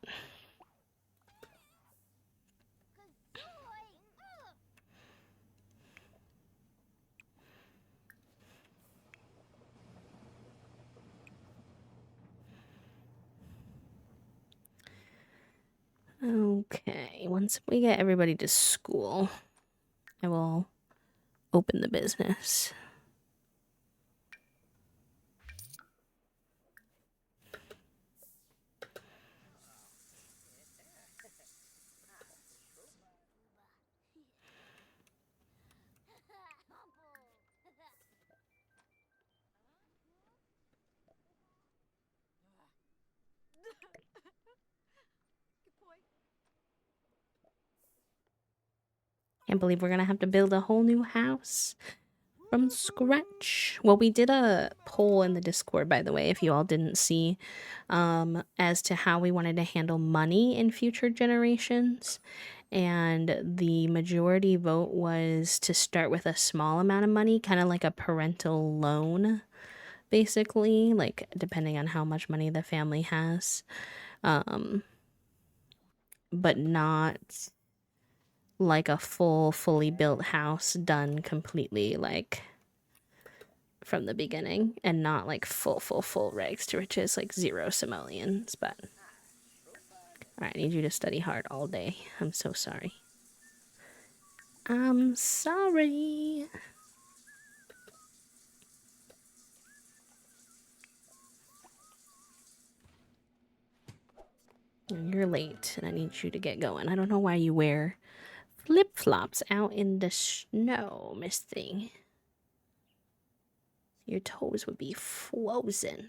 Okay, once we get everybody to school, I will open the business. Can't believe we're gonna have to build a whole new house from scratch. Well, we did a poll in the Discord, by the way, if you all didn't see, as to how we wanted to handle money in future generations. And the majority vote was to start with a small amount of money, kind of like a parental loan, basically, like depending on how much money the family has. But not like a fully built house done completely like from the beginning, and not like full rags to riches, like 0 simoleons. But all right, I need you to study hard all day. I'm so sorry. I'm sorry. You're late and I need you to get going. I don't know why you wear flip-flops out in the snow, Miss Thing. Your toes would be frozen.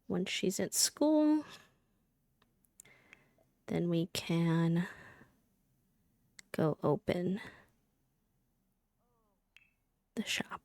Once she's at school, then we can go open the shop.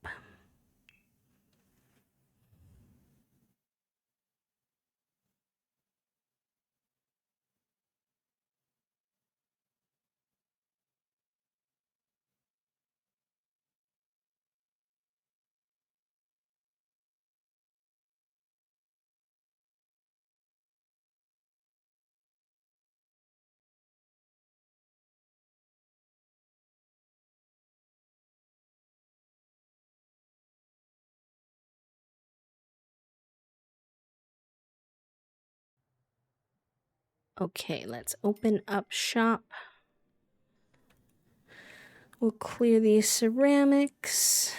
Okay, let's open up shop. We'll clear these ceramics.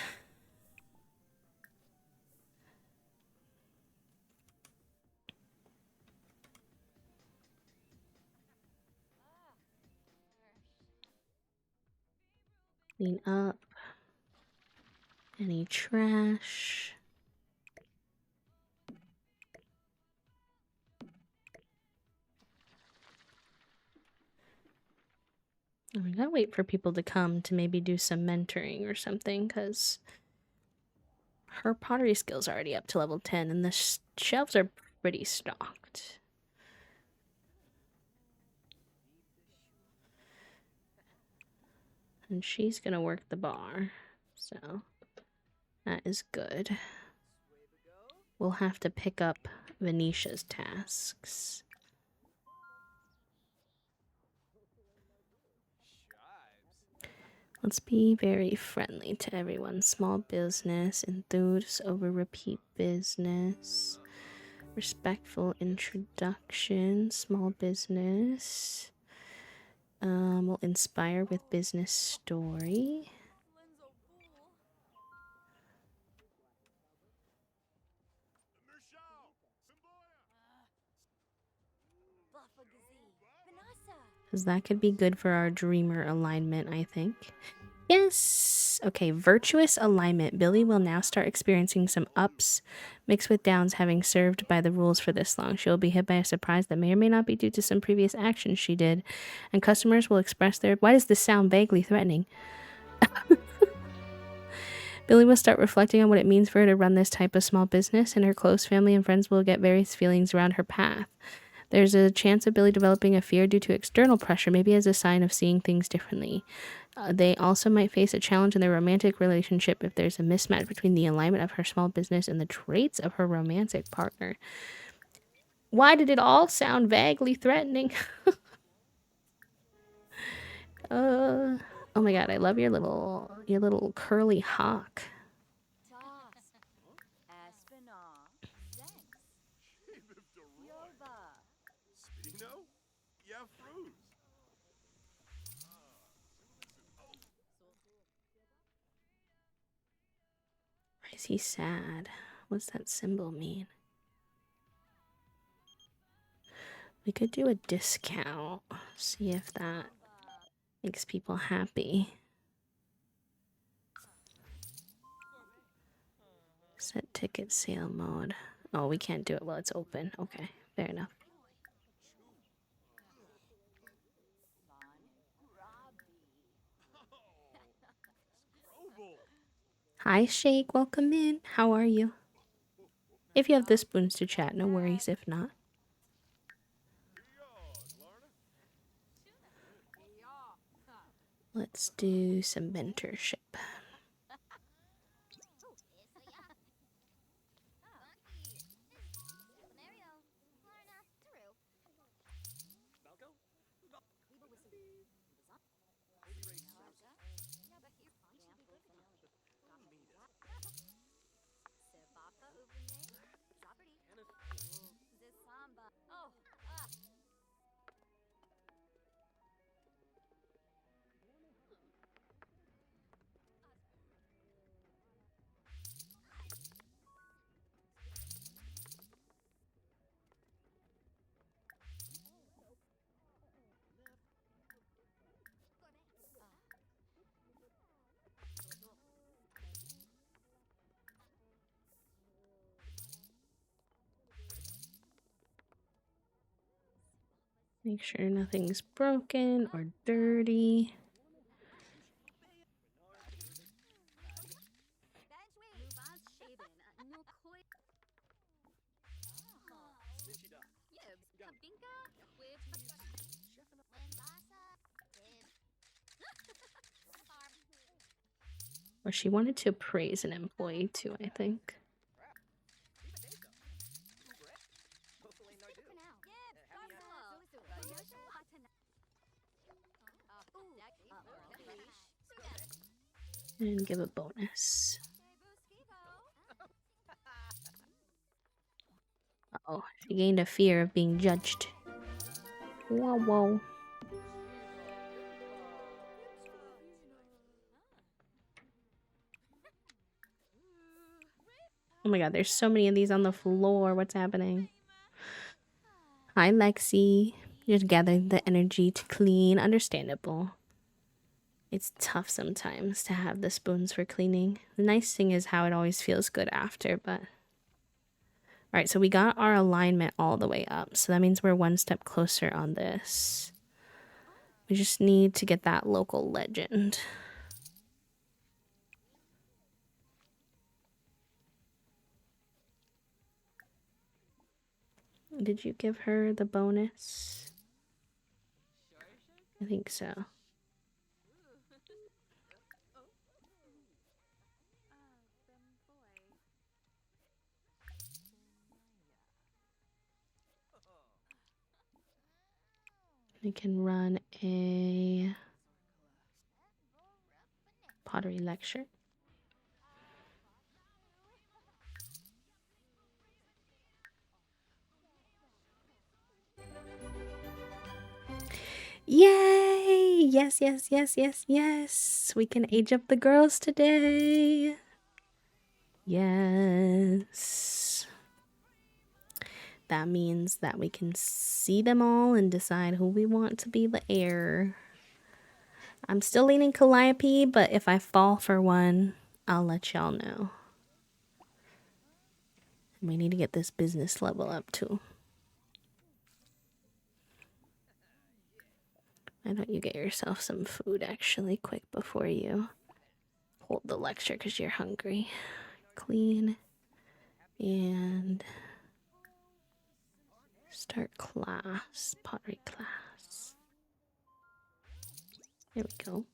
Clean up any trash. We gotta wait for people to come to maybe do some mentoring or something, because her pottery skills are already up to level 10 and the shelves are pretty stocked. And she's gonna work the bar, so that is good. We'll have to pick up Venetia's tasks. Let's be very friendly to everyone. Small business, enthused over repeat business, respectful introduction, small business. We'll inspire with business story. Because that could be good for our dreamer alignment, I think. Yes! Okay, virtuous alignment. Billy will now start experiencing some ups mixed with downs, having served by the rules for this long. She will be hit by a surprise that may or may not be due to some previous actions she did, and customers will express their... Why does this sound vaguely threatening? Billy will start reflecting on what it means for her to run this type of small business, and her close family and friends will get various feelings around her path. There's a chance of Billy developing a fear due to external pressure, maybe as a sign of seeing things differently. They also might face a challenge in their romantic relationship if there's a mismatch between the alignment of her small business and the traits of her romantic partner. Why did it all sound vaguely threatening? Oh my god, I love your little curly hawk. Spino? Yeah, Fruz. Why is he sad? What's that symbol mean? We could do a discount. See if that makes people happy. Set ticket sale mode. Oh, we can't do it while it's open. Okay, fair enough. Hi, Shake. Welcome in. How are you? If you have the spoons to chat, no worries. If not, let's do some mentorship. Make sure nothing's broken or dirty. Or she wanted to praise an employee too, I think. And give a bonus. Uh-oh, she gained a fear of being judged. Whoa, whoa. Oh my god, there's so many of these on the floor. What's happening? Hi, Lexi. Just gathering the energy to clean. Understandable. It's tough sometimes to have the spoons for cleaning. The nice thing is how it always feels good after, but... Alright, so we got our alignment all the way up. So that means we're one step closer on this. We just need to get that local legend. Did you give her the bonus? I think so. We can run a pottery lecture. Yay! Yes, yes, yes, yes, yes. We can age up the girls today. Yes. That means that we can see them all and decide who we want to be the heir. I'm still leaning Calliope, but if I fall for one, I'll let y'all know. We need to get this business level up too. Why don't you get yourself some food actually quick before you hold the lecture because you're hungry. Clean. And start class. Pottery class. There we go.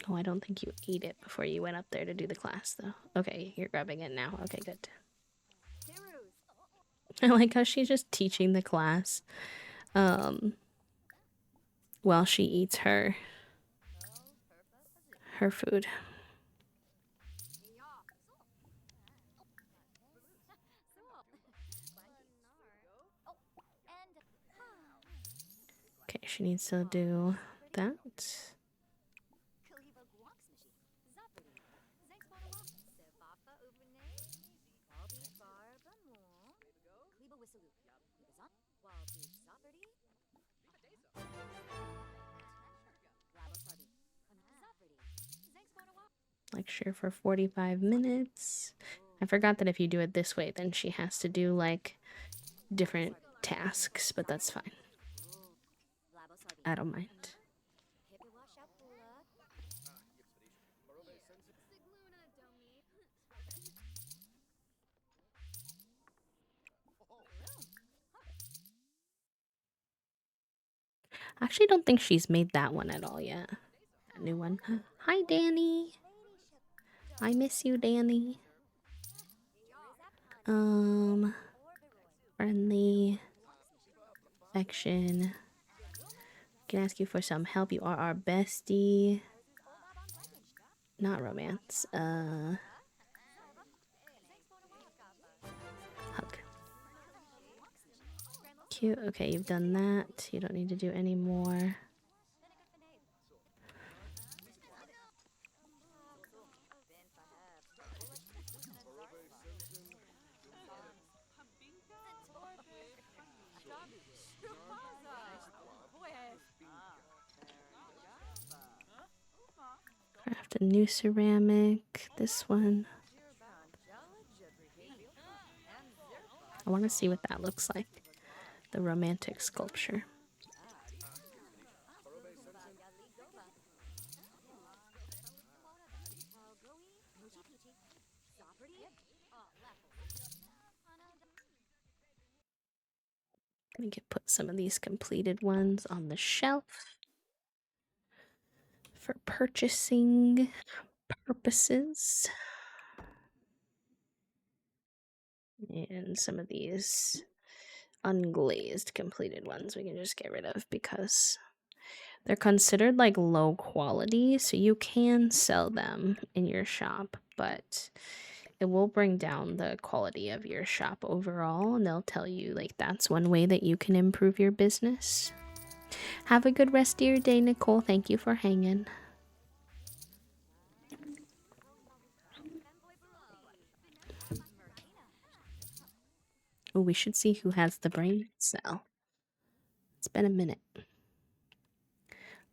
Oh, I don't think you ate it before you went up there to do the class, though. Okay, you're grabbing it now. Okay, good. I like how she's just teaching the class while she eats her food. Okay, she needs to do that. Lecture for 45 minutes. I forgot that if you do it this way, then she has to do like different tasks, but that's fine. I don't mind. I actually don't think she's made that one at all yet. That new one. Hi, Danny. I miss you, Danny. Friendly. Affection. Can ask you for some help. You are our bestie. Not romance. Hug. Cute. Okay, you've done that. You don't need to do any more. Craft a new ceramic. This one. I want to see what that looks like. The romantic sculpture. Let me put some of these completed ones on the shelf for purchasing purposes. And some of these unglazed completed ones we can just get rid of because they're considered like low quality, so you can sell them in your shop, but it will bring down the quality of your shop overall, and they'll tell you like that's one way that you can improve your business. Have a good rest of your day, Nicole. Thank you for hanging. Oh, we should see who has the brain cell. It's been a minute.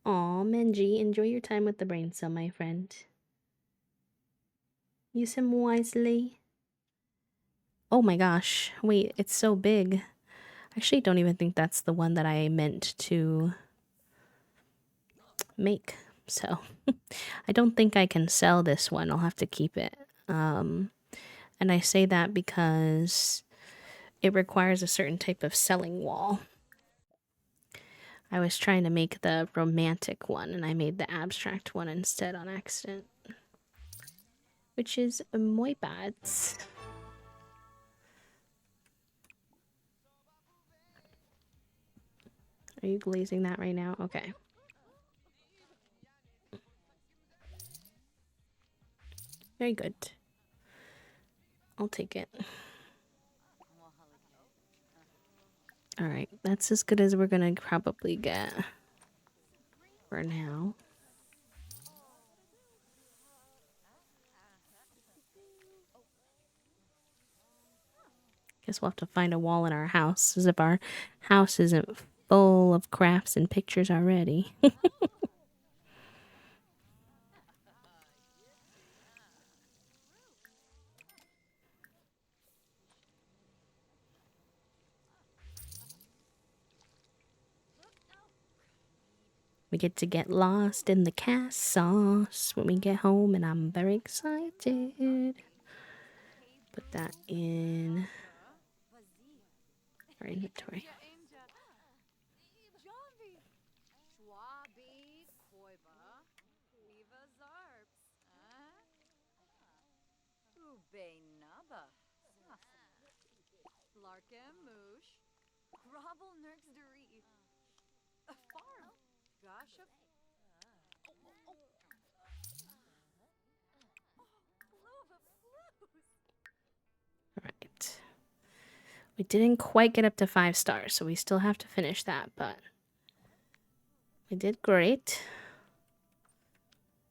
Aw, Menji, enjoy your time with the brain cell, my friend. Use him wisely. Oh my gosh. Wait, it's so big. I actually don't even think that's the one that I meant to make. So I don't think I can sell this one. I'll have to keep it. And I say that because it requires a certain type of selling wall. I was trying to make the romantic one, and I made the abstract one instead on accident. Which is muy bad. Are you glazing that right now? Okay. Very good. I'll take it. Alright, that's as good as we're gonna probably get for now. Guess we'll have to find a wall in our house, as if our house isn't full of crafts and pictures already. We get to get lost in the cast sauce when we get home, and I'm very excited. Put that in our inventory. Alright. We didn't quite get up to 5 stars, so we still have to finish that, but we did great.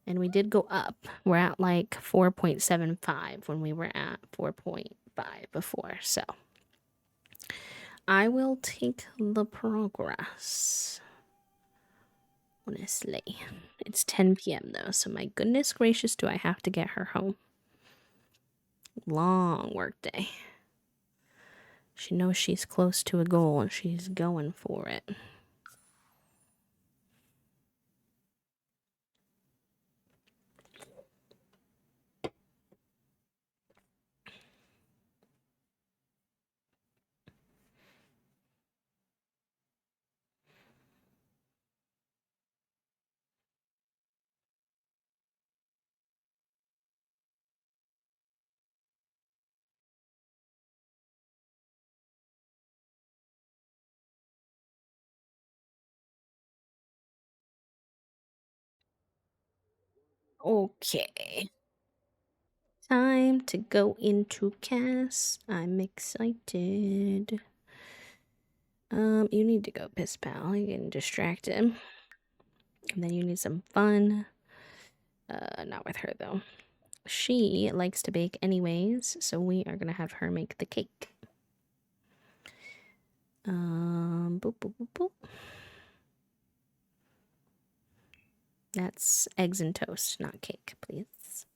And we did go up. We're at like 4.75 when we were at 4.5 before, so I will take the progress. Honestly. It's 10 p.m. though, so my goodness gracious, do I have to get her home. Long work day. She knows she's close to a goal and she's going for it. Okay. Time to go into cast. I'm excited. You need to go, Piss Pal. You're getting distracted. And then you need some fun. Not with her, though. She likes to bake anyways, so we are gonna have her make the cake. Boop, boop, boop, boop. That's eggs and toast, not cake, please.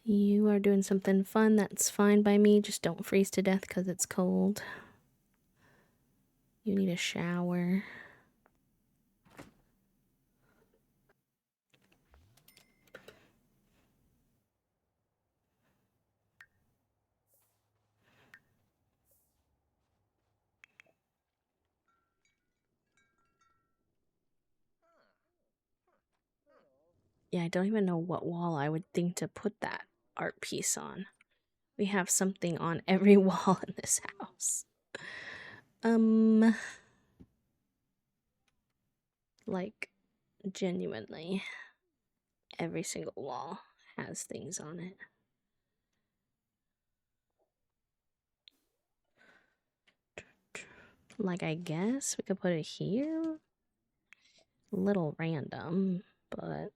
You are doing something fun, that's fine by me. Just don't freeze to death because it's cold. You need a shower. Yeah, I don't even know what wall I would think to put that art piece on. We have something on every wall in this house. Like, genuinely, every single wall has things on it. Like, I guess we could put it here. A little random, but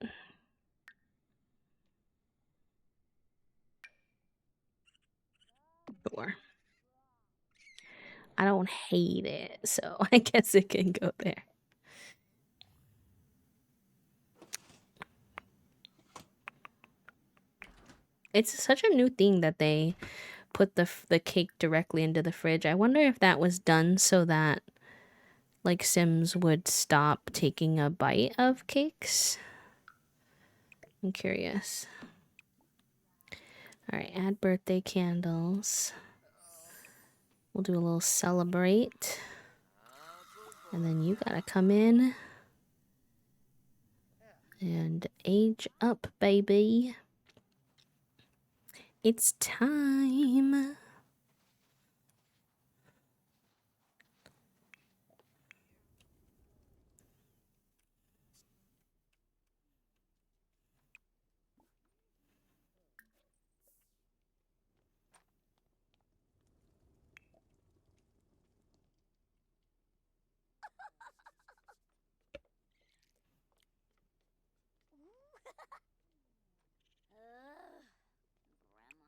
sure. I don't hate it, so I guess it can go there. It's such a new thing that they put the cake directly into the fridge. I wonder if that was done so that like Sims would stop taking a bite of cakes. I'm curious. All right, add birthday candles. We'll do a little celebrate. And then you gotta come in and age up, baby. It's time.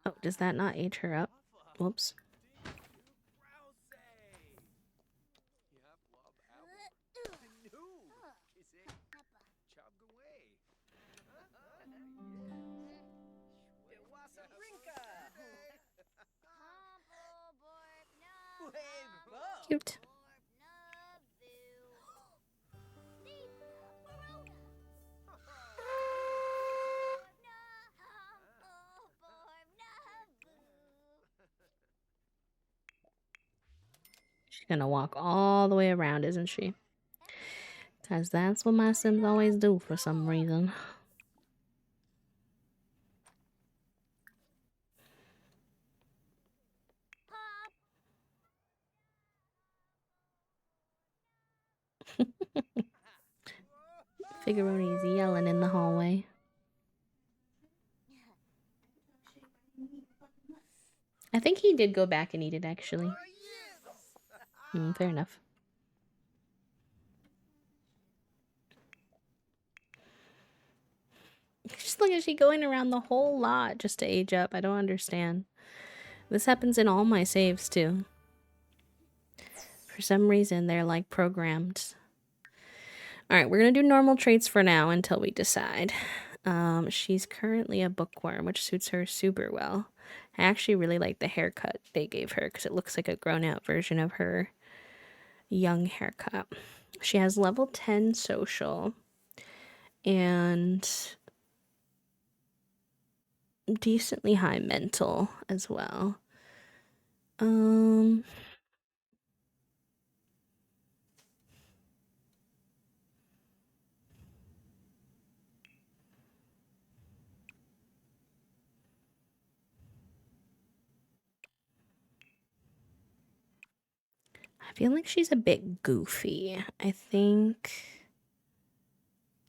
Oh, does that not age her up? Whoops. Cute. gonna walk all the way around, isn't she? Because that's what my Sims always do for some reason. Figuroni's yelling in the hallway. I think he did go back and eat it, actually. Fair enough. Just look at she going around the whole lot just to age up. I don't understand. This happens in all my saves, too. For some reason, they're, like, programmed. Alright, we're gonna do normal traits for now until we decide. She's currently a bookworm, which suits her super well. I actually really like the haircut they gave her because it looks like a grown-out version of her young haircut. She has level 10 social and decently high mental as well. I feel like she's a bit goofy. I think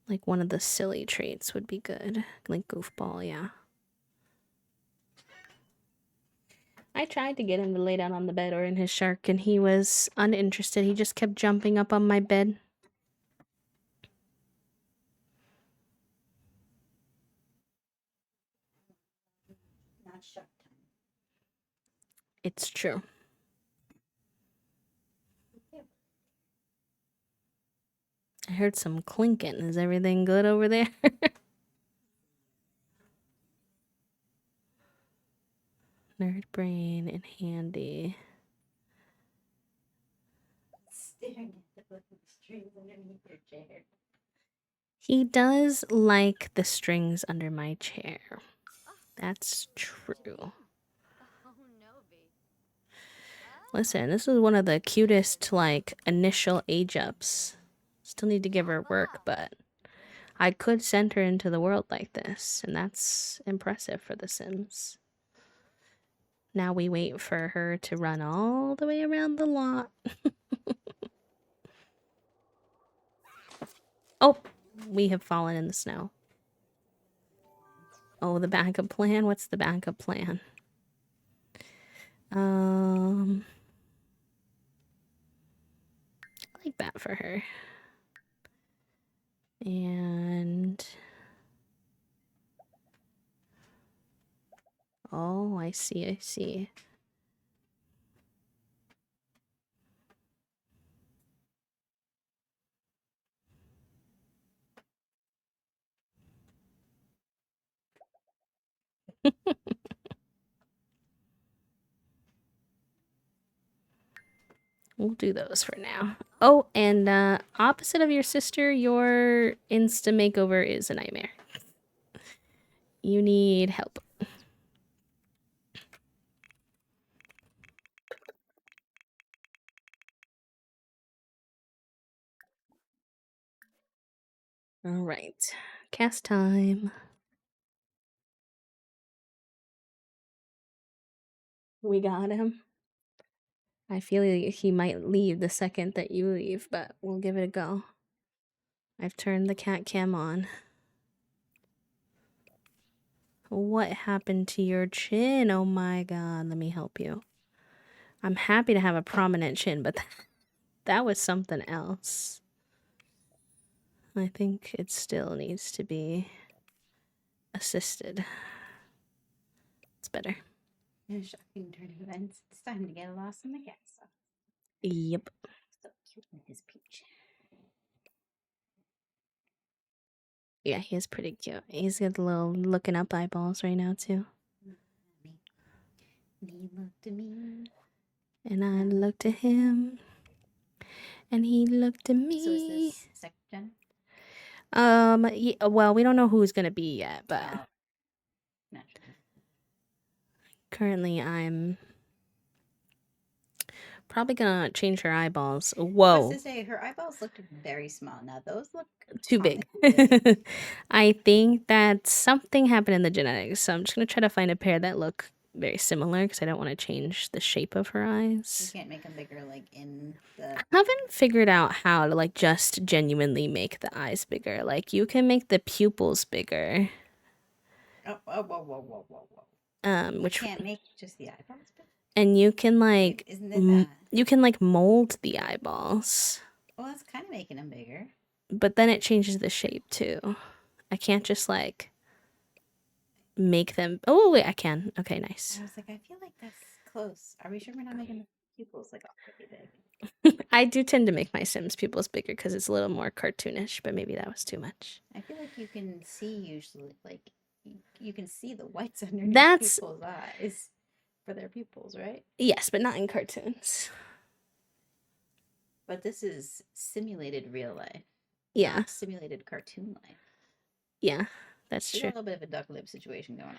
like one of the silly traits would be good. Like goofball, yeah. I tried to get him to lay down on the bed or in his shark and he was uninterested. He just kept jumping up on my bed. Not shark time. It's true. I heard some clinking. Is everything good over there? Nerd brain and handy. Staring at the strings underneath your chair. He does like the strings under my chair. That's true. Listen, this is one of the cutest, like, initial age ups. Still need to give her work, but I could send her into the world like this, and that's impressive for The Sims. Now we wait for her to run all the way around the lot. Oh, we have fallen in the snow. Oh, the backup plan? What's the backup plan? I like that for her. And oh, I see. We'll do those for now. Oh, and opposite of your sister, your Insta makeover is a nightmare. You need help. All right, cast time. We got him. I feel like he might leave the second that you leave, but we'll give it a go. I've turned the cat cam on. What happened to your chin? Oh my god, let me help you. I'm happy to have a prominent chin, but that was something else. I think it still needs to be assisted. It's better. Shocking turn of events. It's time to get lost in the castle. Yep. So cute with his peach. Yeah, he is pretty cute. He's got the little looking up eyeballs right now, too. He looked at me. And I looked at him. And he looked at me. So is this second gen? Yeah, well, we don't know who it's gonna be yet, but currently I'm Probably gonna change her eyeballs. I was Whoa, to say her eyeballs looked very small. Now those look too big. I think that something happened in the genetics, so I'm just gonna try to find a pair that look very similar because I don't want to change the shape of her You eyes. can't make them bigger, like in the. I haven't figured out how to like just genuinely make the eyes bigger. Like you can make the pupils bigger. Oh, whoa, whoa, whoa, whoa, whoa, whoa! You Which can't make just the eyeballs bigger. and you can like Isn't it that? you can like mold the eyeballs, Well, that's kind of making them bigger. but then it changes the shape too. I can't just like make them. Oh wait, I can. Okay, nice. I was like, I feel like that's close. Are we sure we're not making the pupils like really big? I do tend to make my Sims pupils bigger because it's a little more cartoonish, but maybe that was too much. I feel like you can see usually, like you can see the whites underneath That's people's eyes for their pupils, right? yes, but not in cartoons. But this is simulated real life, Yeah, not simulated cartoon life. yeah, that's She got true. a little bit of a duck lip situation going on.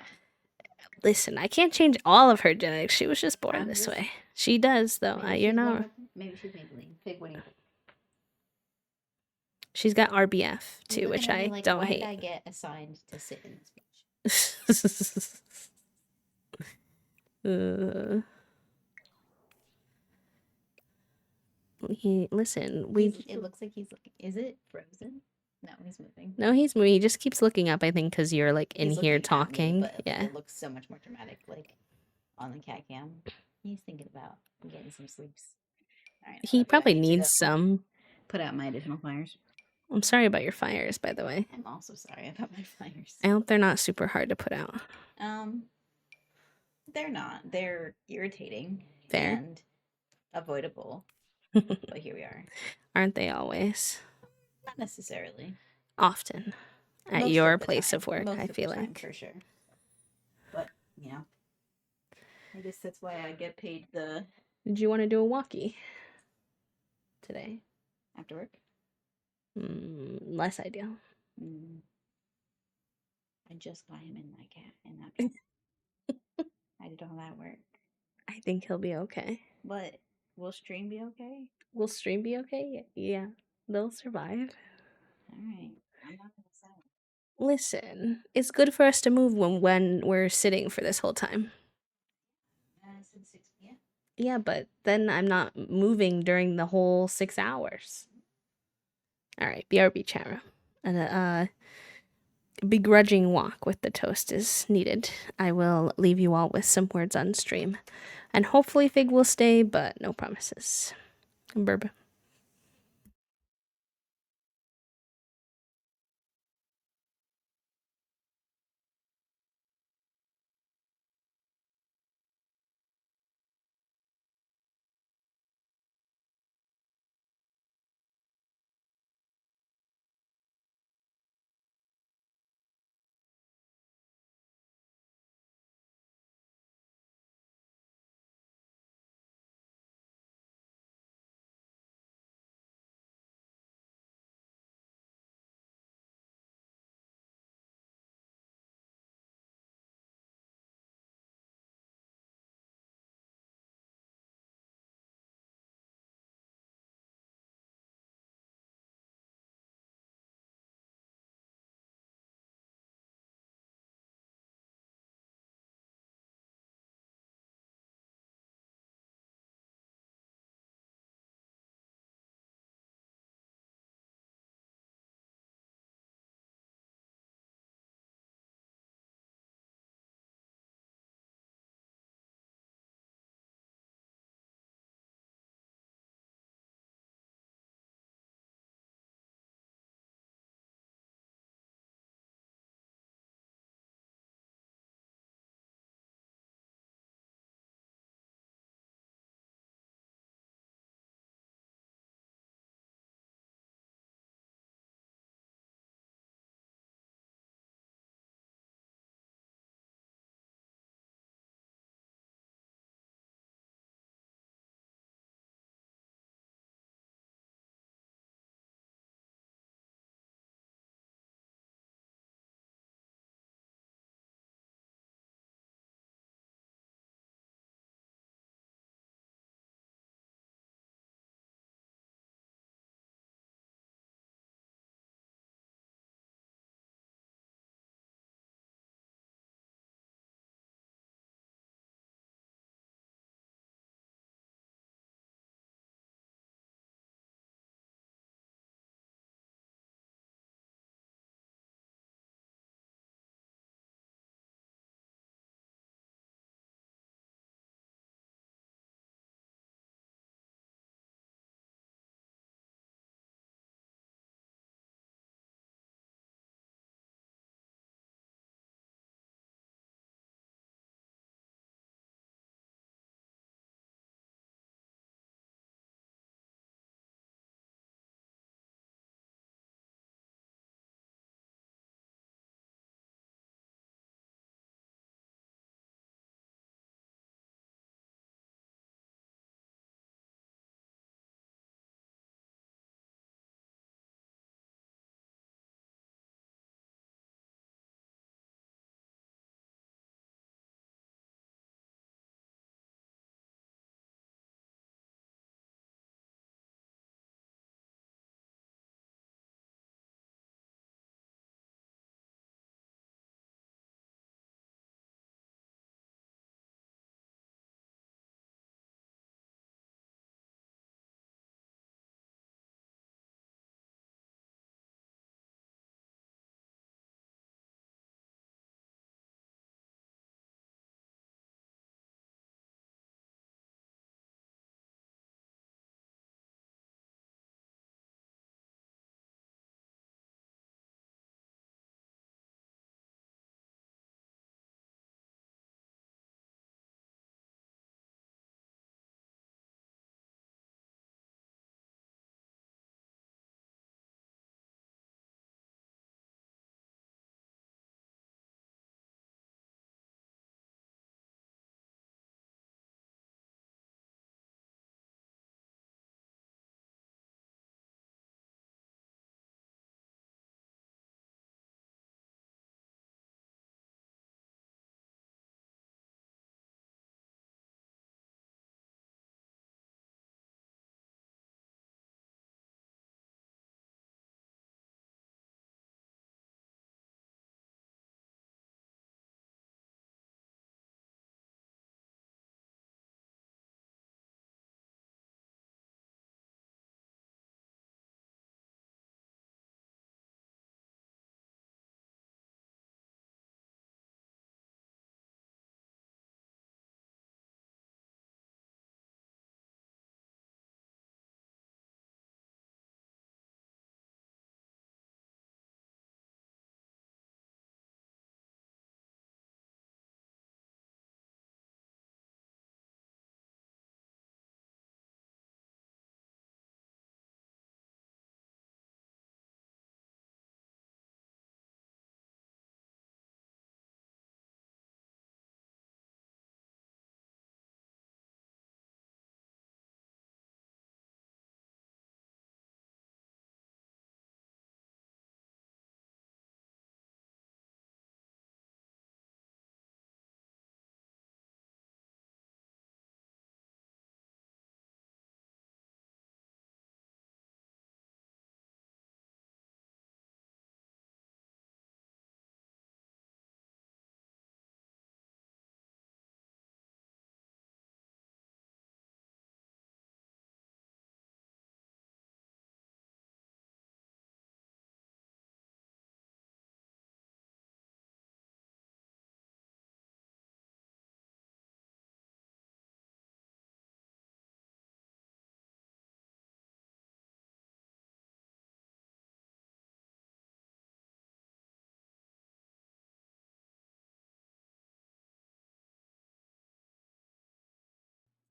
Listen, I can't change all of her genetics. She was just born I'm this just- way. She does, though. Maybe You're she's not. one with, maybe she's Maybelline. Fig, what do you think? She's got RBF You're too, which looking at me I like, don't why hate. did I get assigned to sit in this bitch? Listen, It looks like he's looking. Is it frozen? No, he's moving. No, he's moving. He just keeps looking up. I think because you're like in He's here looking at me, talking. but Yeah, it looks so much more dramatic, like on the cat cam. He's thinking about getting some sleeps. All right, he love you. I probably need to go needs some. put out my additional fires. I'm sorry about your fires, by the way. I'm also sorry about my fires. I hope they're not super hard to put out. They're not. They're irritating Fair. and avoidable. But here we are. Aren't they always? Not necessarily. Often. At Most your of the place time. of work, Most I of the feel time, like. for sure. But you know, I guess that's why I get paid the Did you want to do a walkie today? after work. Less ideal. I just got him in my cat in that cat. I did all that work. I think he'll be okay. But will stream be okay? Will stream be okay? Yeah. They'll survive. Alright. I'm not gonna say. Listen, it's good for us to move when we're sitting for this whole time. I said 6 p.m. Yeah, but then I'm not moving during the whole 6 hours. All right, BRB Chara. And a begrudging walk with the toast is needed. I will leave you all with some words on stream. And hopefully Fig will stay, but no promises. Burb.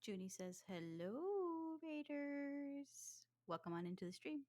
Junie says, hello, Raiders. Welcome on into the stream.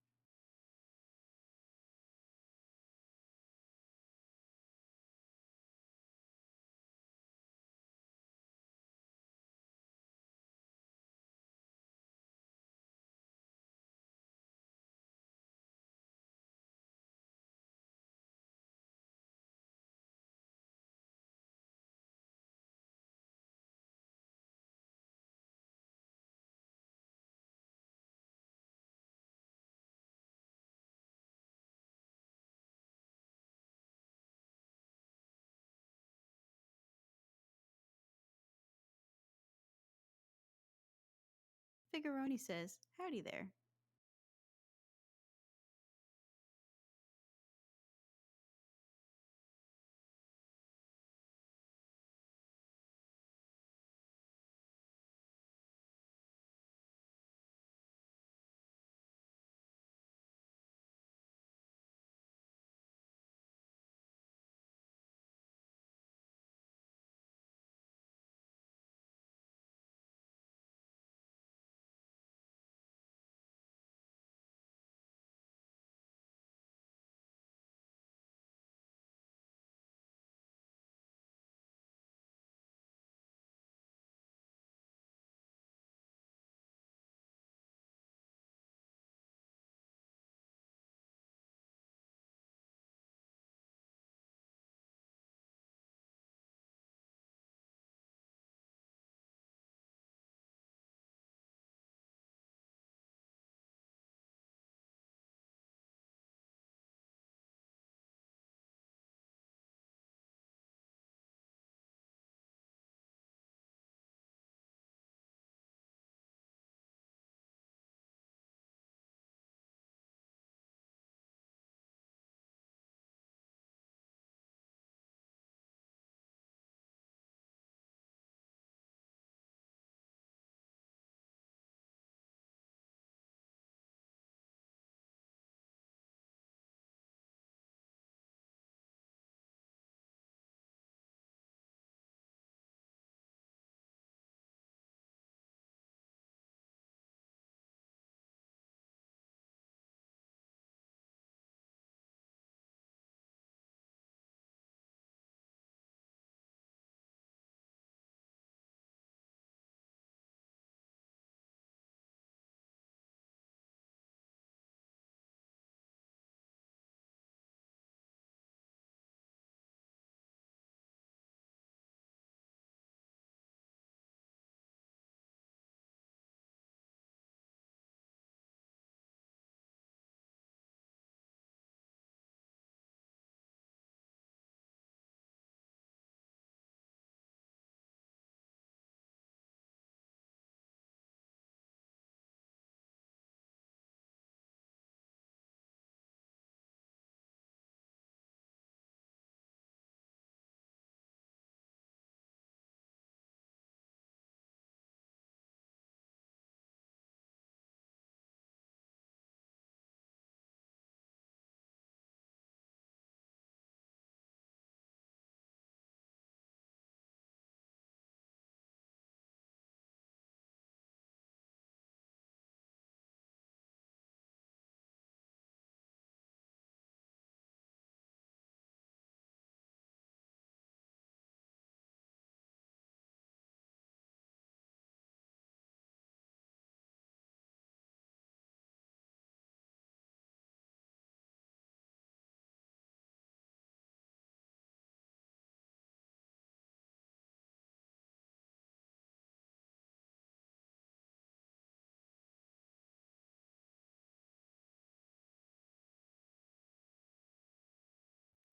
Figuroni says, howdy there.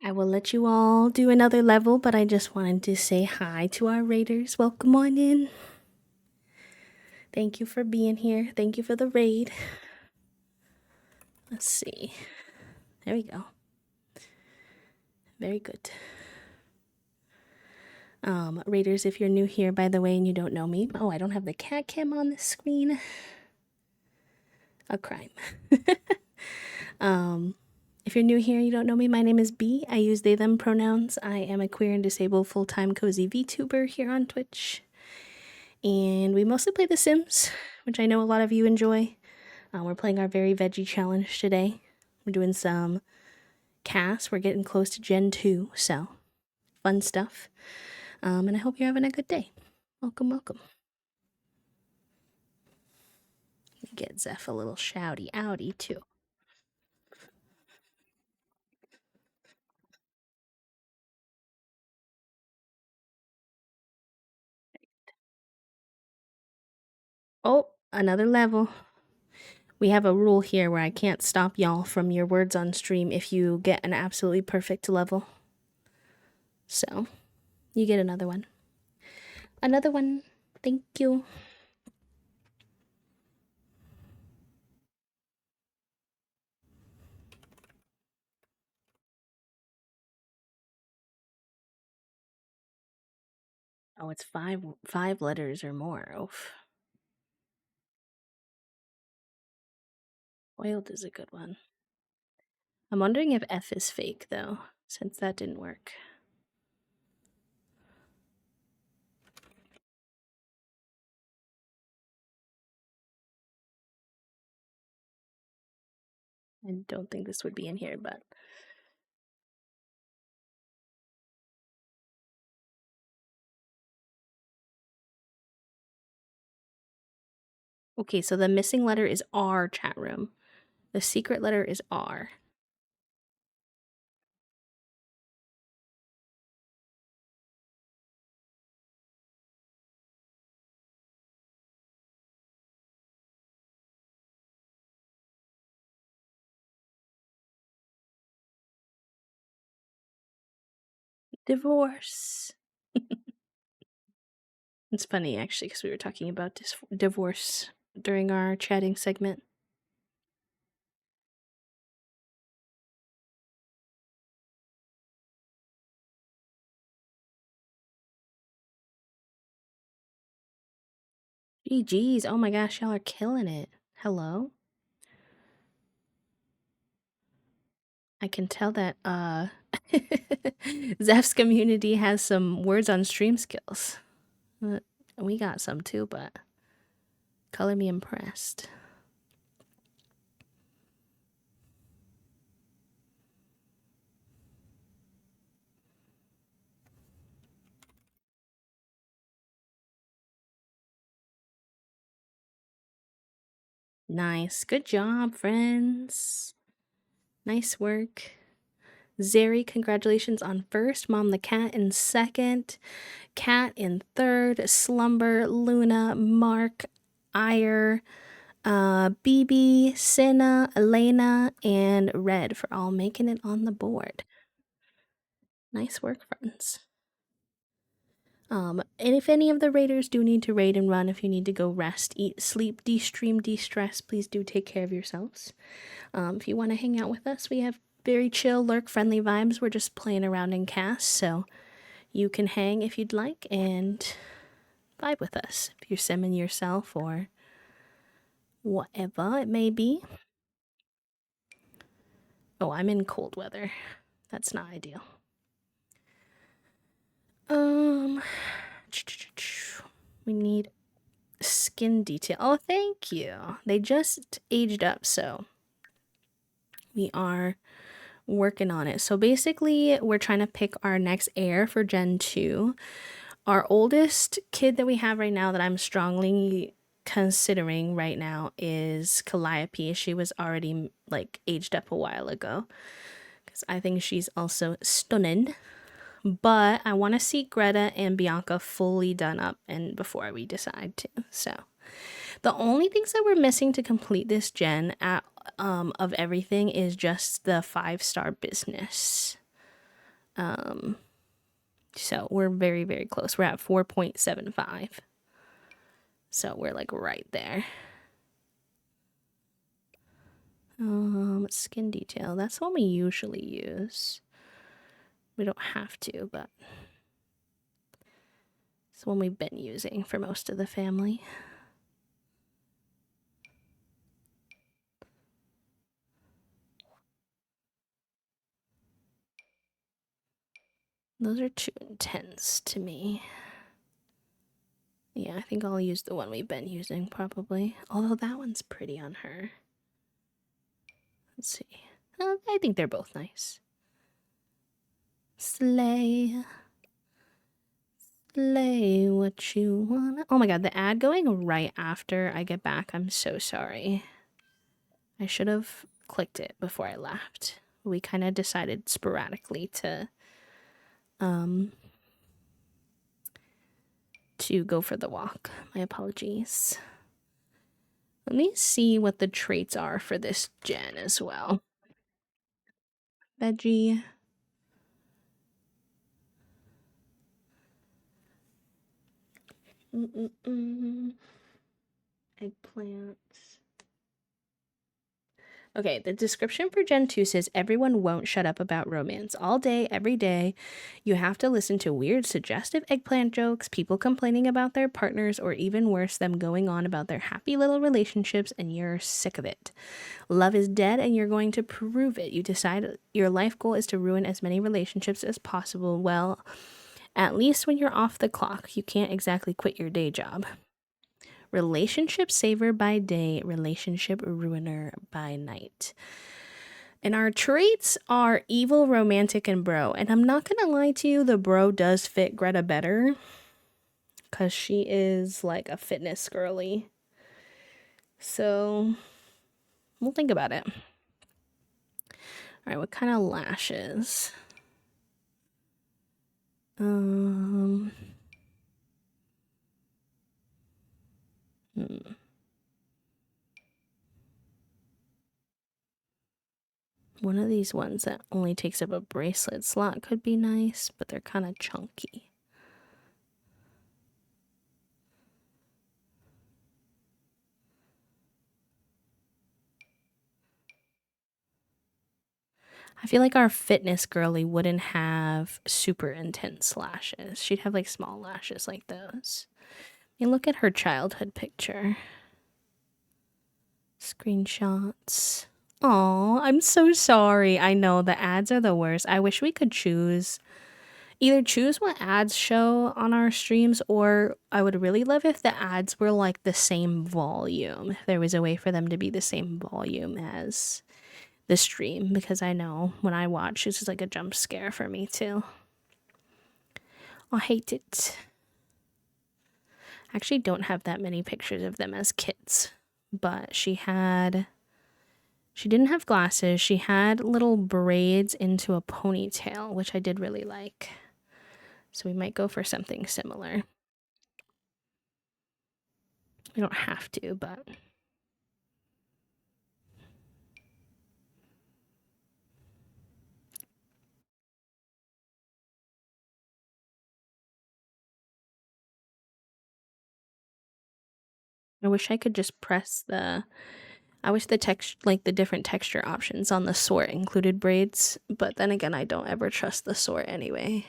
I will let you all do another level, but I just wanted to say hi to our raiders. Welcome on in. Thank you for being here. Thank you for the raid. Let's see. There we go. Very good. Raiders, if you're new here, by the way, and you don't know me. Oh, I don't have the cat cam on the screen. A crime. If you're new here and you don't know me, my name is B. I use they, them pronouns. I am a queer and disabled full-time cozy VTuber here on Twitch. and we mostly play The Sims, which I know a lot of you enjoy. We're playing our very veggie challenge today. We're doing some casts. We're getting close to Gen 2, so fun stuff. And I hope you're having a good day. Welcome, welcome. Get Zeph a little shouty outy too. Oh, another level. We have a rule here where I can't stop y'all from your words on stream if you get an absolutely perfect level. So, you get another one. Another one. Thank you. Oh, it's five letters or more. Oof. Oiled is a good one. I'm wondering if F is fake though, since that didn't work. I don't think this would be in here, but okay, so the missing letter is R, chat room. The secret letter is R. Divorce. It's funny actually because we were talking about divorce during our chatting segment. GG's. Oh my gosh, y'all are killing it. Hello? I can tell that Zeph's community has some words on stream skills. We got some too, but color me impressed. Nice. Good job, friends. Nice work. Zeri, congratulations on first. Mom the Cat in second. Cat in third. Slumber, Luna, Mark, Ire, BB, Cinna, Elena, and Red for all making it on the board. Nice work, friends. And if any of the raiders do need to raid and run, if you need to go rest, eat, sleep, de-stream, de-stress, please do take care of yourselves. If you want to hang out with us, we have very chill, lurk-friendly vibes. We're just playing around in cast, so you can hang if you'd like and vibe with us if you're simming yourself or whatever it may be. Oh, I'm in cold weather. That's not ideal. We need skin detail. Oh, thank you. They just aged up, so we are working on it. So basically, we're trying to pick our next heir for Gen 2. Our oldest kid that we have right now that I'm strongly considering right now is Calliope. She was already like aged up a while ago because I think she's also stunning. But I want to see Greta and Bianca fully done up and before we decide to. So the only things that we're missing to complete this gen of everything is just the 5-star business. So we're very, very close. We're at 4.75. So we're like right there. Skin detail. That's what we usually use. We don't have to, but it's one we've been using for most of the family. Those are too intense to me. Yeah, I think I'll use the one we've been using probably. Although that one's pretty on her. Let's see. I think they're both nice. Slay. Slay what you want. Oh my god, the ad going right after I get back. I'm so sorry. I should have clicked it before I left. We kind of decided sporadically to go for the walk. My apologies. Let me see what the traits are for this gen as well. Veggie. Eggplants. Okay, the description for Gen 2 says everyone won't shut up about romance. All day, every day, you have to listen to weird, suggestive eggplant jokes, people complaining about their partners, or even worse, them going on about their happy little relationships, and you're sick of it. Love is dead, and you're going to prove it. You decide your life goal is to ruin as many relationships as possible. Well, at least when you're off the clock, you can't exactly quit your day job. Relationship saver by day, relationship ruiner by night. And our traits are evil, romantic, and bro. And I'm not gonna lie to you, the bro does fit Greta better because she is like a fitness girly. So we'll think about it. All right, what kind of lashes? One of these ones that only takes up a bracelet slot could be nice, but they're kind of chunky. I feel like our fitness girly wouldn't have super intense lashes. She'd have like small lashes like those. I mean, look at her childhood picture. Screenshots. Aw, I'm so sorry. I know the ads are the worst. I wish we could either choose what ads show on our streams, or I would really love if the ads were like the same volume. If there was a way for them to be the same volume as the stream, because I know when I watch, this is like a jump scare for me too. I hate it. I actually don't have that many pictures of them as kids, but she didn't have glasses. She had little braids into a ponytail, which I did really like. So we might go for something similar. We don't have to, but I wish I could just press I wish the the different texture options on the sort included braids, but then again, I don't ever trust the sort anyway,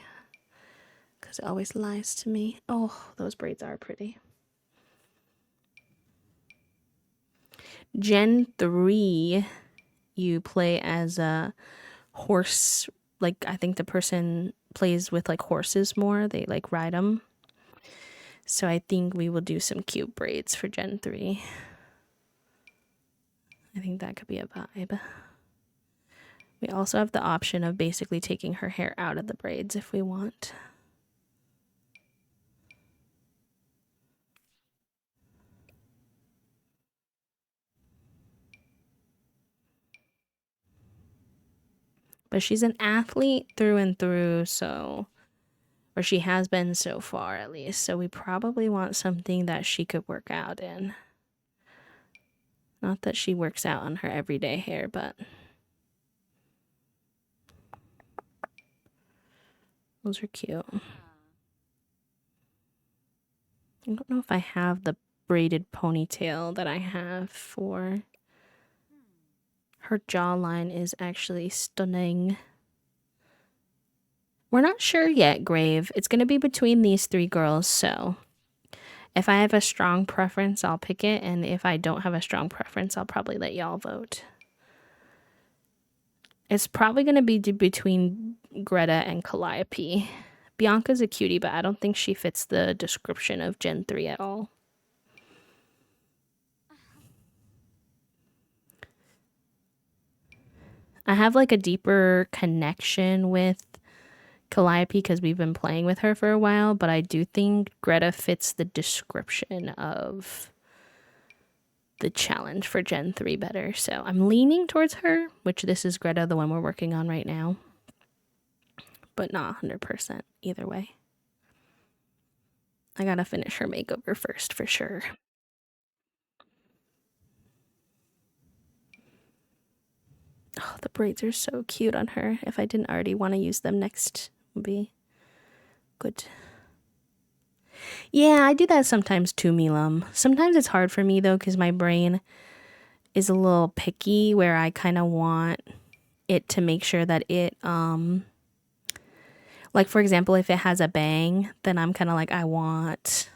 because it always lies to me. Oh, those braids are pretty. Gen 3, you play as a horse, like I think the person plays with like horses more, they like ride them. So I think we will do some cute braids for Gen 3. I think that could be a vibe. We also have the option of basically taking her hair out of the braids if we want. But she's an athlete through and through, so, or she has been so far at least, so we probably want something that she could work out in. Not that she works out on her everyday hair, but those are cute. I don't know if I have the braided ponytail that I have for her. Jawline is actually stunning. We're not sure yet, Grave. It's going to be between these three girls, so if I have a strong preference, I'll pick it, and if I don't have a strong preference, I'll probably let y'all vote. It's probably going to be between Greta and Calliope, Bianca's a cutie, but I don't think she fits the description of Gen 3 at all. I have like a deeper connection with Calliope because we've been playing with her for a while, but I do think Greta fits the description of the challenge for Gen 3 better. So I'm leaning towards her, which this is Greta, the one we're working on right now. But not 100% either way. I gotta finish her makeover first for sure. Oh, the braids are so cute on her. If I didn't already want to use them next, would be good. Yeah, I do that sometimes too, Milam. Sometimes it's hard for me though, because my brain is a little picky where I kind of want it to make sure that it, like for example, if it has a bang, then I'm kind of like, I want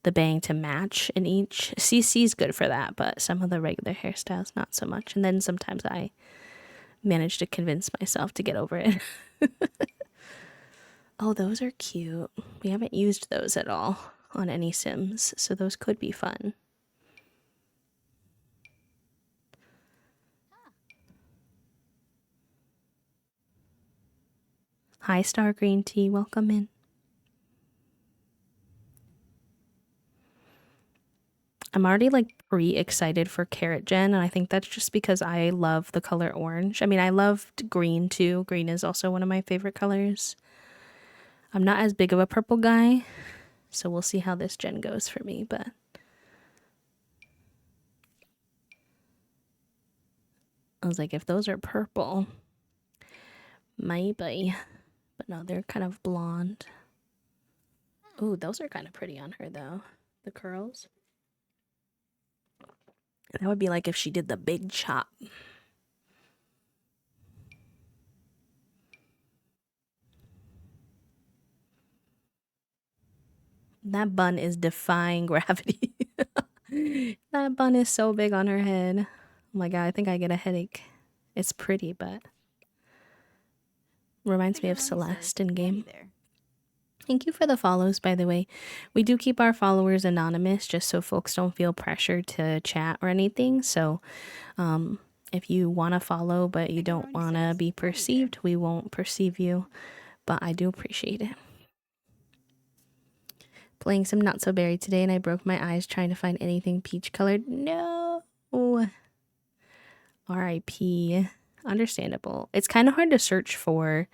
the bang to match in each. CC is good for that, but some of the regular hairstyles, not so much. And then sometimes I manage to convince myself to get over it. Oh, those are cute. We haven't used those at all on any Sims, so those could be fun. Hi, Star Green Tea. Welcome in. I'm already like pre-excited for Carrot Gen, and I think that's just because I love the color orange. I mean, I loved green too. Green is also one of my favorite colors. I'm not as big of a purple guy, so we'll see how this gen goes for me, but I was like, if those are purple, maybe. But no, they're kind of blonde. Ooh, those are kind of pretty on her though. The curls. That would be like if she did the big chop. That bun is defying gravity. That bun is so big on her head. Oh my god, I think I get a headache. It's pretty, but reminds me of Celeste in game. Thank you for the follows, by the way. We do keep our followers anonymous just so folks don't feel pressured to chat or anything. So if you want to follow but you don't want to be perceived, we won't perceive you. But I do appreciate it. Playing some Not So Berry today and I broke my eyes trying to find anything peach colored. No. R.I.P. Understandable. It's kind of hard to search for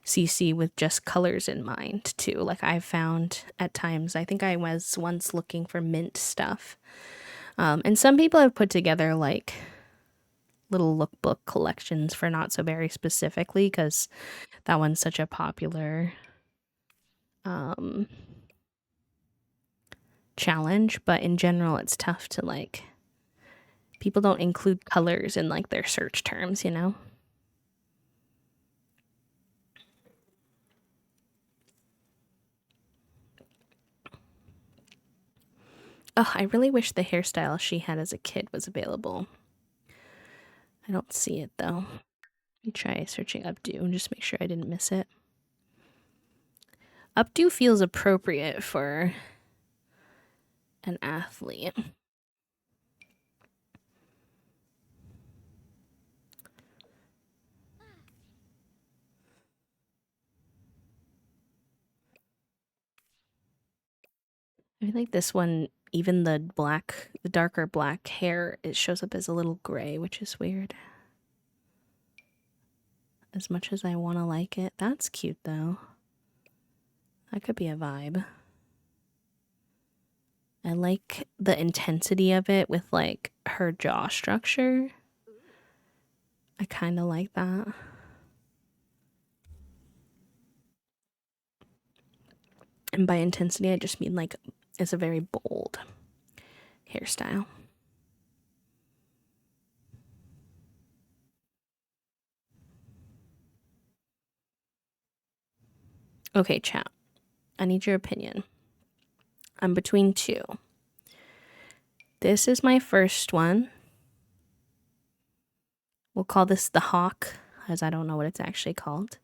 CC with just colors in mind too. Like I've found at times, I think I was once looking for mint stuff. And some people have put together like little lookbook collections for Not So Berry specifically because that one's such a popular challenge. But in general, it's tough to like, people don't include colors in like their search terms, you know? Oh, I really wish the hairstyle she had as a kid was available. I don't see it though. Let me try searching updo and just make sure I didn't miss it. Updo feels appropriate for an athlete. I feel like this one, even the darker black hair, it shows up as a little gray, which is weird. As much as I want to like it. That's cute though. That could be a vibe. I like the intensity of it with like her jaw structure. I kind of like that. And by intensity, I just mean like it's a very bold hairstyle. Okay, chat. I need your opinion. I'm between two. This is my first one. We'll call this the Hawk, as I don't know what it's actually called.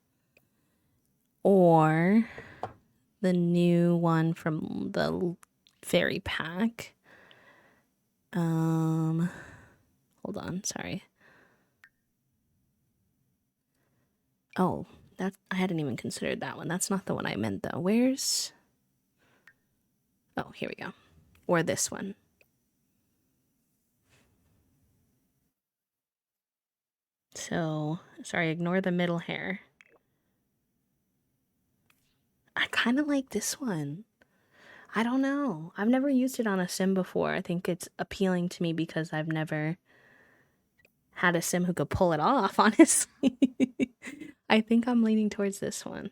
or the new one from the fairy pack. Hold on, sorry. Oh, that I hadn't even considered that one. That's not the one I meant though. Where's... Oh, here we go. Or this one. So, sorry, ignore the middle hair. I kind of like this one. I don't know. I've never used it on a sim before. I think it's appealing to me because I've never had a sim who could pull it off, honestly. I think I'm leaning towards this one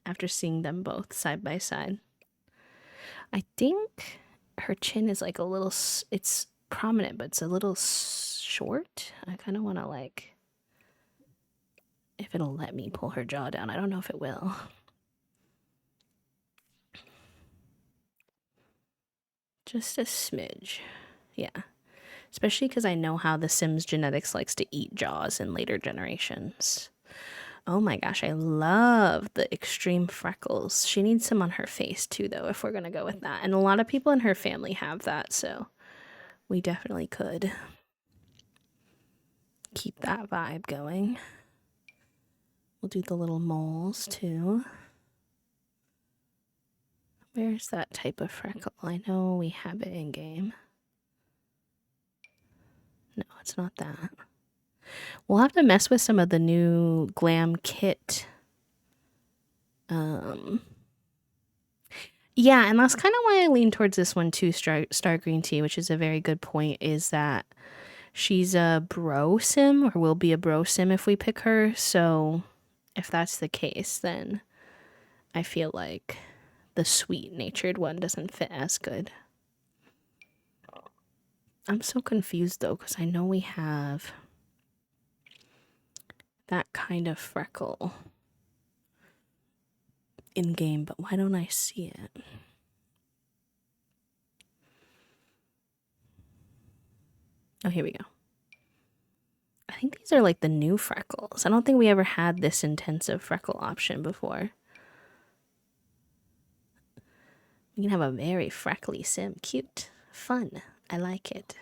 after seeing them both side by side. I think her chin is like a little, it's prominent, but it's a little short. I kind of want to like, if it'll let me pull her jaw down. I don't know if it will. Just a smidge. Yeah. Especially because I know how the Sims genetics likes to eat jaws in later generations. Oh my gosh, I love the extreme freckles. She needs some on her face too, though, if we're going to go with that. And a lot of people in her family have that, so we definitely could keep that vibe going. We'll do the little moles too. Where's that type of freckle? I know we have it in game. No, it's not that. We'll have to mess with some of the new glam kit. Yeah, and that's kind of why I lean towards this one too, Star Green Tea, which is a very good point, is that she's a bro sim, or will be a bro sim if we pick her. So if that's the case, then I feel like the sweet-natured one doesn't fit as good. I'm so confused though, because I know we have that kind of freckle in game, but why don't I see it? Oh, here we go. I think these are like the new freckles. I don't think we ever had this intensive freckle option before. We can have a very freckly sim. Cute. Fun. I like it.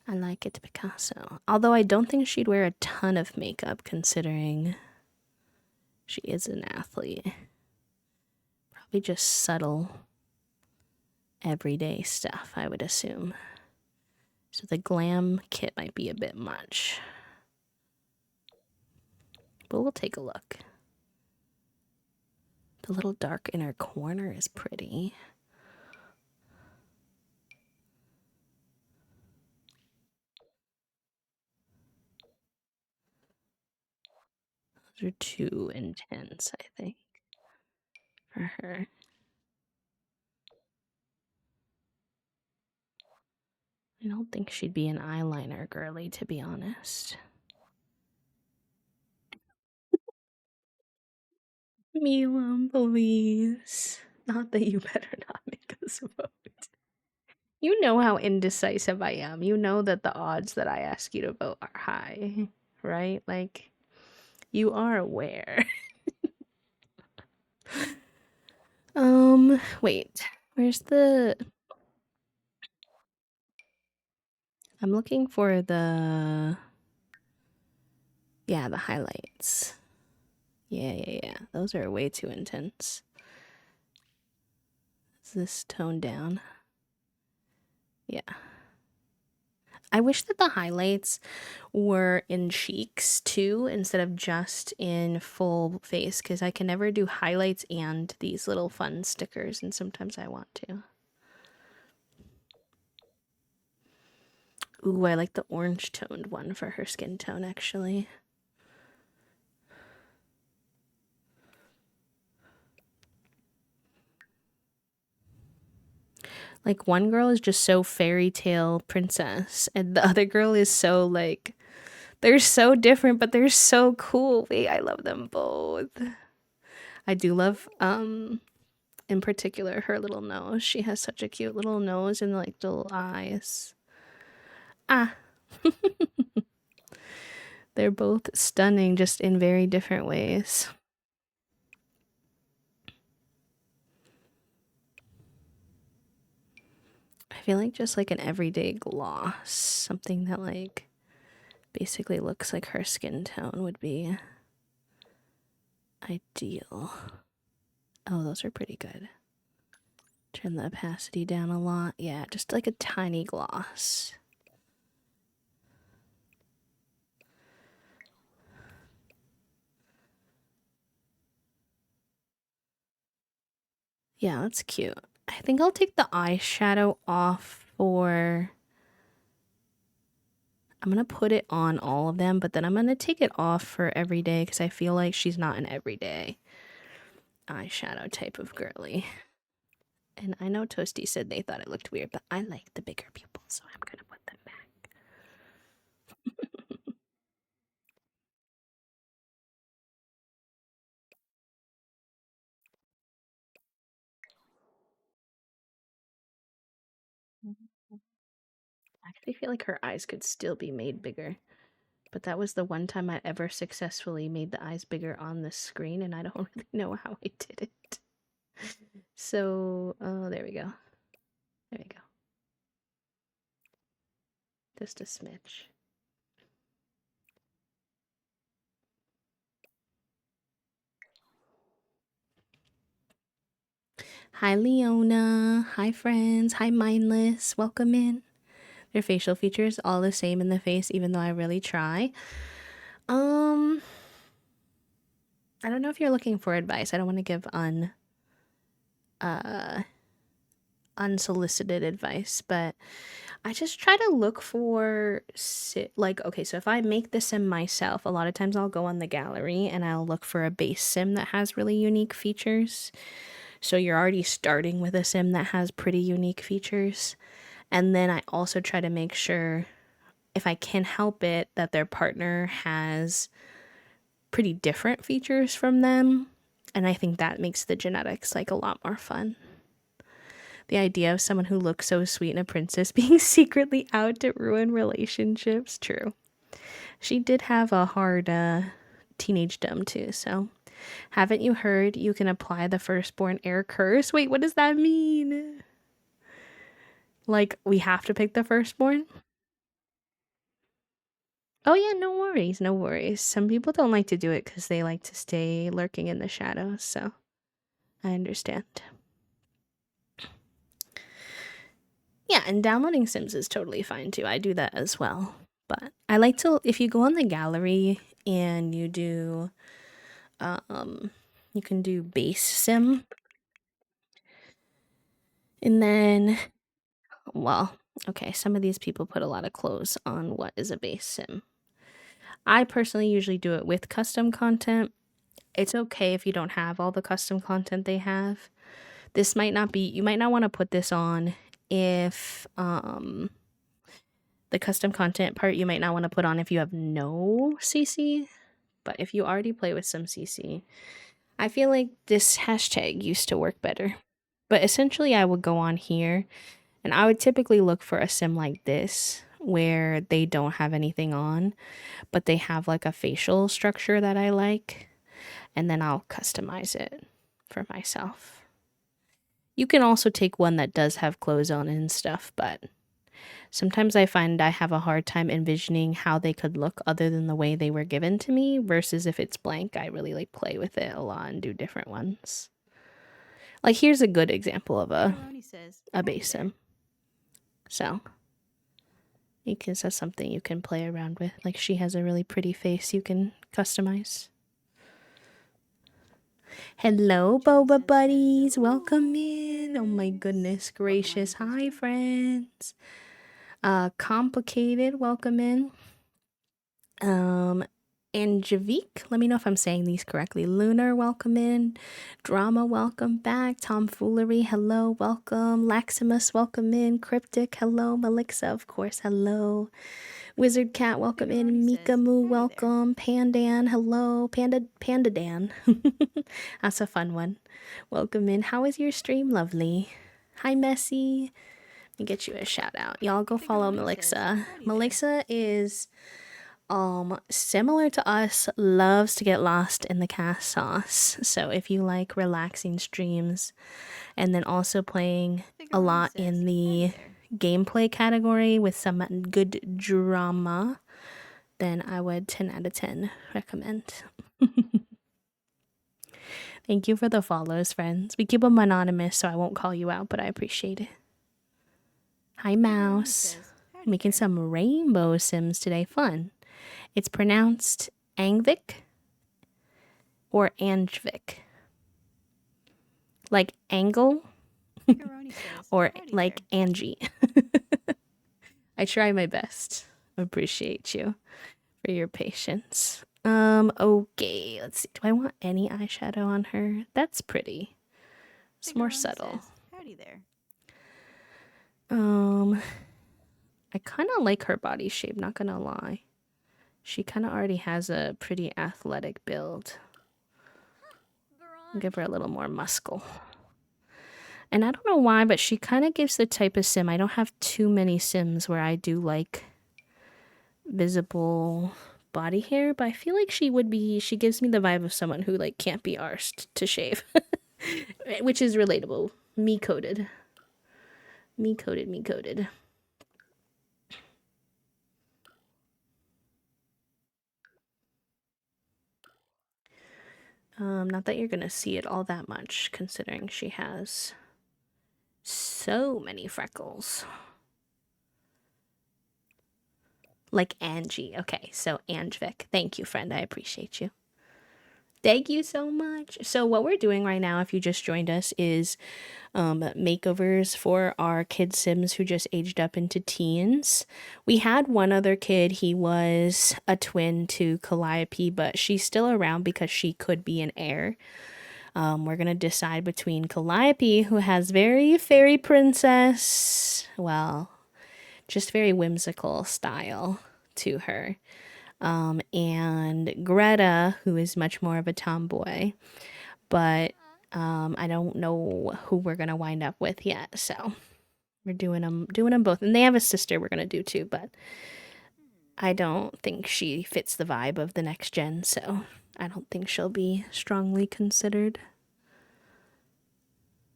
I like it, Picasso. Although I don't think she'd wear a ton of makeup considering she is an athlete. Probably just subtle, everyday stuff, I would assume. So the glam kit might be a bit much. But we'll take a look. The little dark inner corner is pretty. Those are too intense, I think, for her. I don't think she'd be an eyeliner girly, to be honest. Milam, please. Not that you better not make us vote. You know how indecisive I am. You know that the odds that I ask you to vote are high, right? Like, you are aware. Wait. Where's the... I'm looking for the... Yeah, the highlights. Yeah. Those are way too intense. Is this toned down? Yeah. I wish that the highlights were in cheeks too, instead of just in full face, because I can never do highlights and these little fun stickers, and sometimes I want to. Ooh, I like the orange toned one for her skin tone, actually. Like, one girl is just so fairy tale princess, and the other girl is so, like, they're so different, but they're so cool. Wait, I love them both. I do love, in particular, her little nose. She has such a cute little nose and, like, little eyes. Ah. They're both stunning, just in very different ways. I feel like just like an everyday gloss, something that like basically looks like her skin tone would be ideal. Oh, those are pretty good. Turn the opacity down a lot. Yeah, just like a tiny gloss. Yeah, that's cute. I think I'll take the eyeshadow off for... I'm going to put it on all of them, but then I'm going to take it off for every day because I feel like she's not an everyday eyeshadow type of girly. And I know Toasty said they thought it looked weird, but I like the bigger pupils, so I'm going to put them back. I actually feel like her eyes could still be made bigger. But that was the one time I ever successfully made the eyes bigger on the screen, and I don't really know how I did it. So, there we go. There we go. Just a smidge. Hi, Leona. Hi, friends. Hi, Mindless. Welcome in. Their facial features all the same in the face, even though I really try. I don't know if you're looking for advice. I don't want to give unsolicited advice, but I just try to look for like, okay, so if I make the sim myself, a lot of times I'll go on the gallery and I'll look for a base sim that has really unique features. So you're already starting with a sim that has pretty unique features. And then I also try to make sure, if I can help it, that their partner has pretty different features from them. And I think that makes the genetics like a lot more fun. The idea of someone who looks so sweet and a princess being secretly out to ruin relationships. True. She did have a hard teenagedom too, so... Haven't you heard you can apply the firstborn heir curse? Wait, what does that mean? Like, we have to pick the firstborn? Oh yeah, no worries, no worries. Some people don't like to do it because they like to stay lurking in the shadows, so I understand. Yeah, and downloading Sims is totally fine too. I do that as well. But I like to, if you go on the gallery and you do, you can do base sim. And then, well, okay, some of these people put a lot of clothes on what is a base sim. I personally usually do it with custom content. It's okay if you don't have all the custom content they have. This might not be, you might not want to put this on if the custom content part you might not want to put on if you have no CC. But if you already play with some CC, I feel like this hashtag used to work better. But essentially I would go on here and I would typically look for a sim like this where they don't have anything on, but they have like a facial structure that I like, and then I'll customize it for myself. You can also take one that does have clothes on and stuff, but sometimes I find I have a hard time envisioning how they could look other than the way they were given to me, versus if it's blank, I really like play with it a lot and do different ones. Like here's a good example of a base sim. So you can say something you can play around with. Like she has a really pretty face you can customize. Hello, boba buddies. Welcome in. Oh my goodness gracious. Hi, friends. Complicated, welcome in. Angelique, let me know if I'm saying these correctly. Lunar, welcome in. Drama, welcome back. Tomfoolery, hello, welcome. Laximus, welcome in. Cryptic, hello. Melixa, of course, hello. Wizard Cat, welcome in. Mika Moo, welcome. Pandan, hello. Panda Dan. That's a fun one. Welcome in. How is your stream? Lovely. Hi, Messy. Let me get you a shout out. Y'all go follow Melixa. Melixa is similar to us, loves to get lost in the cast sauce. So if you like relaxing streams and then also playing a lot in the gameplay category with some good drama, then I would 10 out of 10 recommend. Thank you for the follows, friends. We keep them anonymous, so I won't call you out, but I appreciate it. Hi, Mouse. Making some rainbow sims today. Fun. It's pronounced Angvik or Angvik. Like Angle or like Angie. I try my best. Appreciate you for your patience. Okay, let's see. Do I want any eyeshadow on her? That's pretty. It's more subtle. Howdy there. I kind of like her body shape, not gonna lie. She kind of already has a pretty athletic build. I'll give her a little more muscle. And I don't know why, but she kind of gives the type of sim. I don't have too many sims where I do like visible body hair, but I feel like she gives me the vibe of someone who like can't be arsed to shave. Which is relatable. Me coded. Not that you're gonna see it all that much, considering she has so many freckles. Like Angie. Okay, so Angvik. Thank you, friend. I appreciate you. Thank you so much. So what we're doing right now, if you just joined us, is makeovers for our kid sims who just aged up into teens. We had one other kid. He was a twin to Calliope, but she's still around because she could be an heir. We're going to decide between Calliope, who has very fairy princess, well, just very whimsical style to her, and Greta, who is much more of a tomboy, but I don't know who we're gonna wind up with yet. So we're doing them both, and they have a sister we're gonna do too, but I don't think she fits the vibe of the next gen, so I don't think she'll be strongly considered.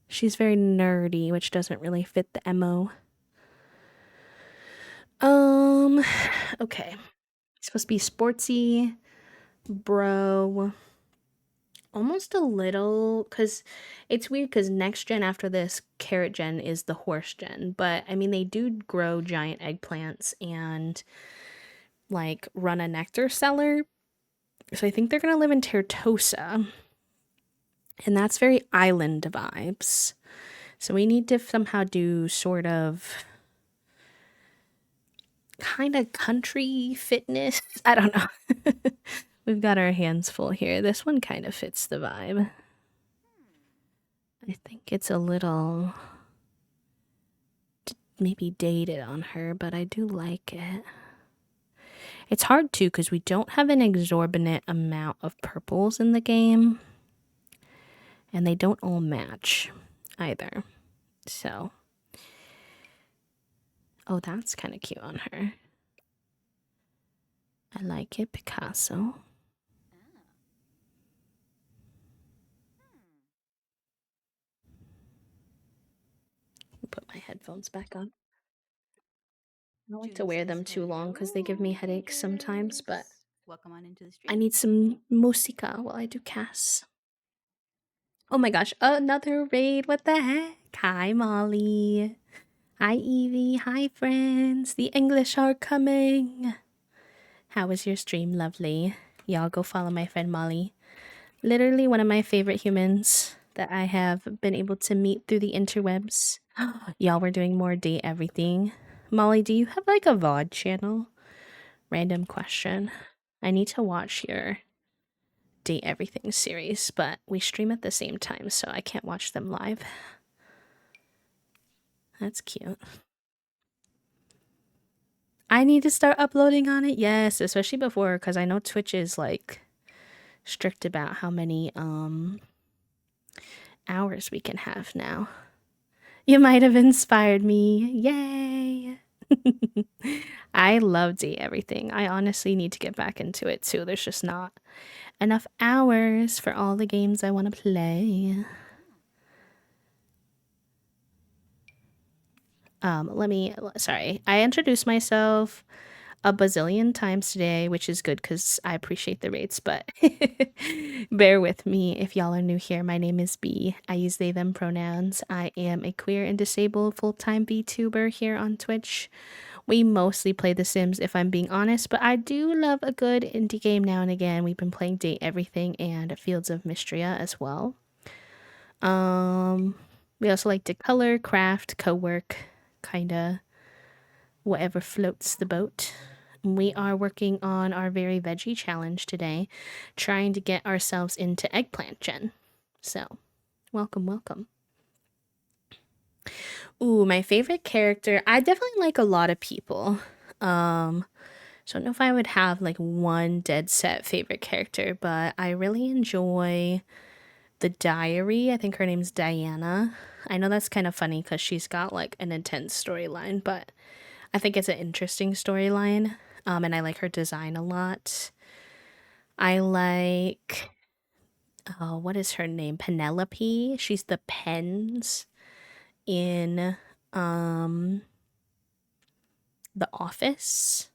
She's very nerdy, which doesn't really fit the MO. Okay. It's supposed to be sportsy, bro. Almost a little, because it's weird, because next gen after this, carrot gen, is the horse gen. But, I mean, they do grow giant eggplants and, like, run a nectar cellar. So I think they're going to live in Tertosa. And that's very island vibes. So we need to somehow do sort of kind of country fitness. I don't know. We've got our hands full here. This one kind of fits the vibe. I think it's a little maybe dated on her, but I do like it. It's hard too because we don't have an exorbitant amount of purples in the game, and they don't all match either. So, oh, that's kind of cute on her. I like it, Picasso. Put my headphones back on. I don't like to wear them too long because they give me headaches sometimes, but welcome on into the stream. I need some musica while I do Cass. Oh my gosh, another raid. What the heck? Hi, Molly. Hi, Evie. Hi, friends. The English are coming. How was your stream? Lovely. Y'all go follow my friend Molly. Literally one of my favorite humans that I have been able to meet through the interwebs. Y'all were doing more date everything. Molly, do you have like a VOD channel? Random question. I need to watch your date everything series, but we stream at the same time, so I can't watch them live. That's cute. I need to start uploading on it. Yes, especially before, because I know Twitch is like strict about how many hours we can have now. You might have inspired me. Yay! I love date everything. I honestly need to get back into it too. There's just not enough hours for all the games I want to play. Sorry, I introduced myself a bazillion times today, which is good because I appreciate the rates, but bear with me if y'all are new here. My name is B. I use they, them pronouns. I am a queer and disabled full-time VTuber here on Twitch. We mostly play The Sims, if I'm being honest, but I do love a good indie game now and again. We've been playing Date Everything and Fields of Mystria as well. We also like to color, craft, co-work, kinda whatever floats the boat. We are working on our very veggie challenge today, trying to get ourselves into eggplant gen. So, welcome, welcome. Ooh, my favorite character. I definitely like a lot of people. So I don't know if I would have like one dead set favorite character, but I really enjoy the diary. I think her name's Diana. I know that's kind of funny because she's got like an intense storyline, but I think it's an interesting storyline. And I like her design a lot. I like, what is her name? Penelope. She's the Pens in The Office.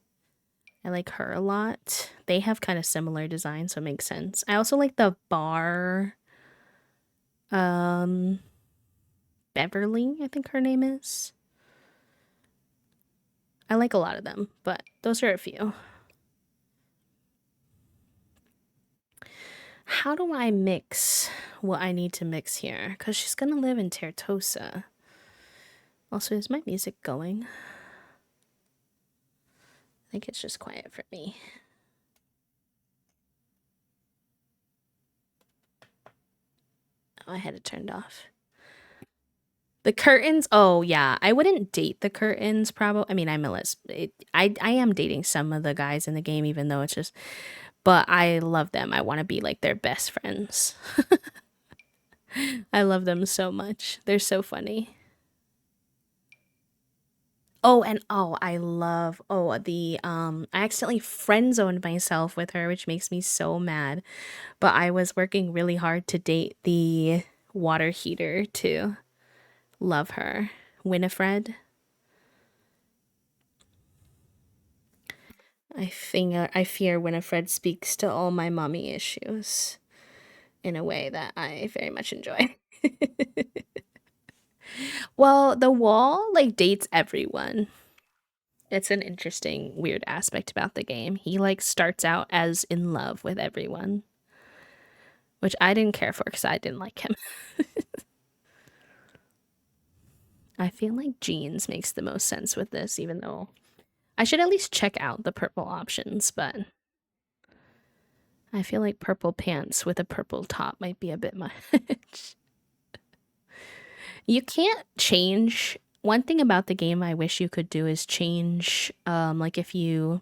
I like her a lot. They have kind of similar designs, so it makes sense. I also like the bar, Beverly, I think her name is. I like a lot of them, but those are a few. How do I mix what I need to mix here? Because she's gonna live in Tertosa. Also, is my music going? I think it's just quiet for me. Oh, I had it turned off. The curtains, oh yeah, I wouldn't date the curtains probably. I mean, I am dating some of the guys in the game, even though it's just, but I love them. I want to be like their best friends. I love them so much. They're so funny. Oh, and I accidentally friend zoned myself with her, which makes me so mad. But I was working really hard to date the water heater too. Love her. Winifred. I fear Winifred speaks to all my mommy issues in a way that I very much enjoy. Well, the wall like dates everyone. It's an interesting, weird aspect about the game. He like starts out as in love with everyone, which I didn't care for because I didn't like him. I feel like jeans makes the most sense with this, even though I should at least check out the purple options, but I feel like purple pants with a purple top might be a bit much. You can't change. One thing about the game I wish you could do is change, like if you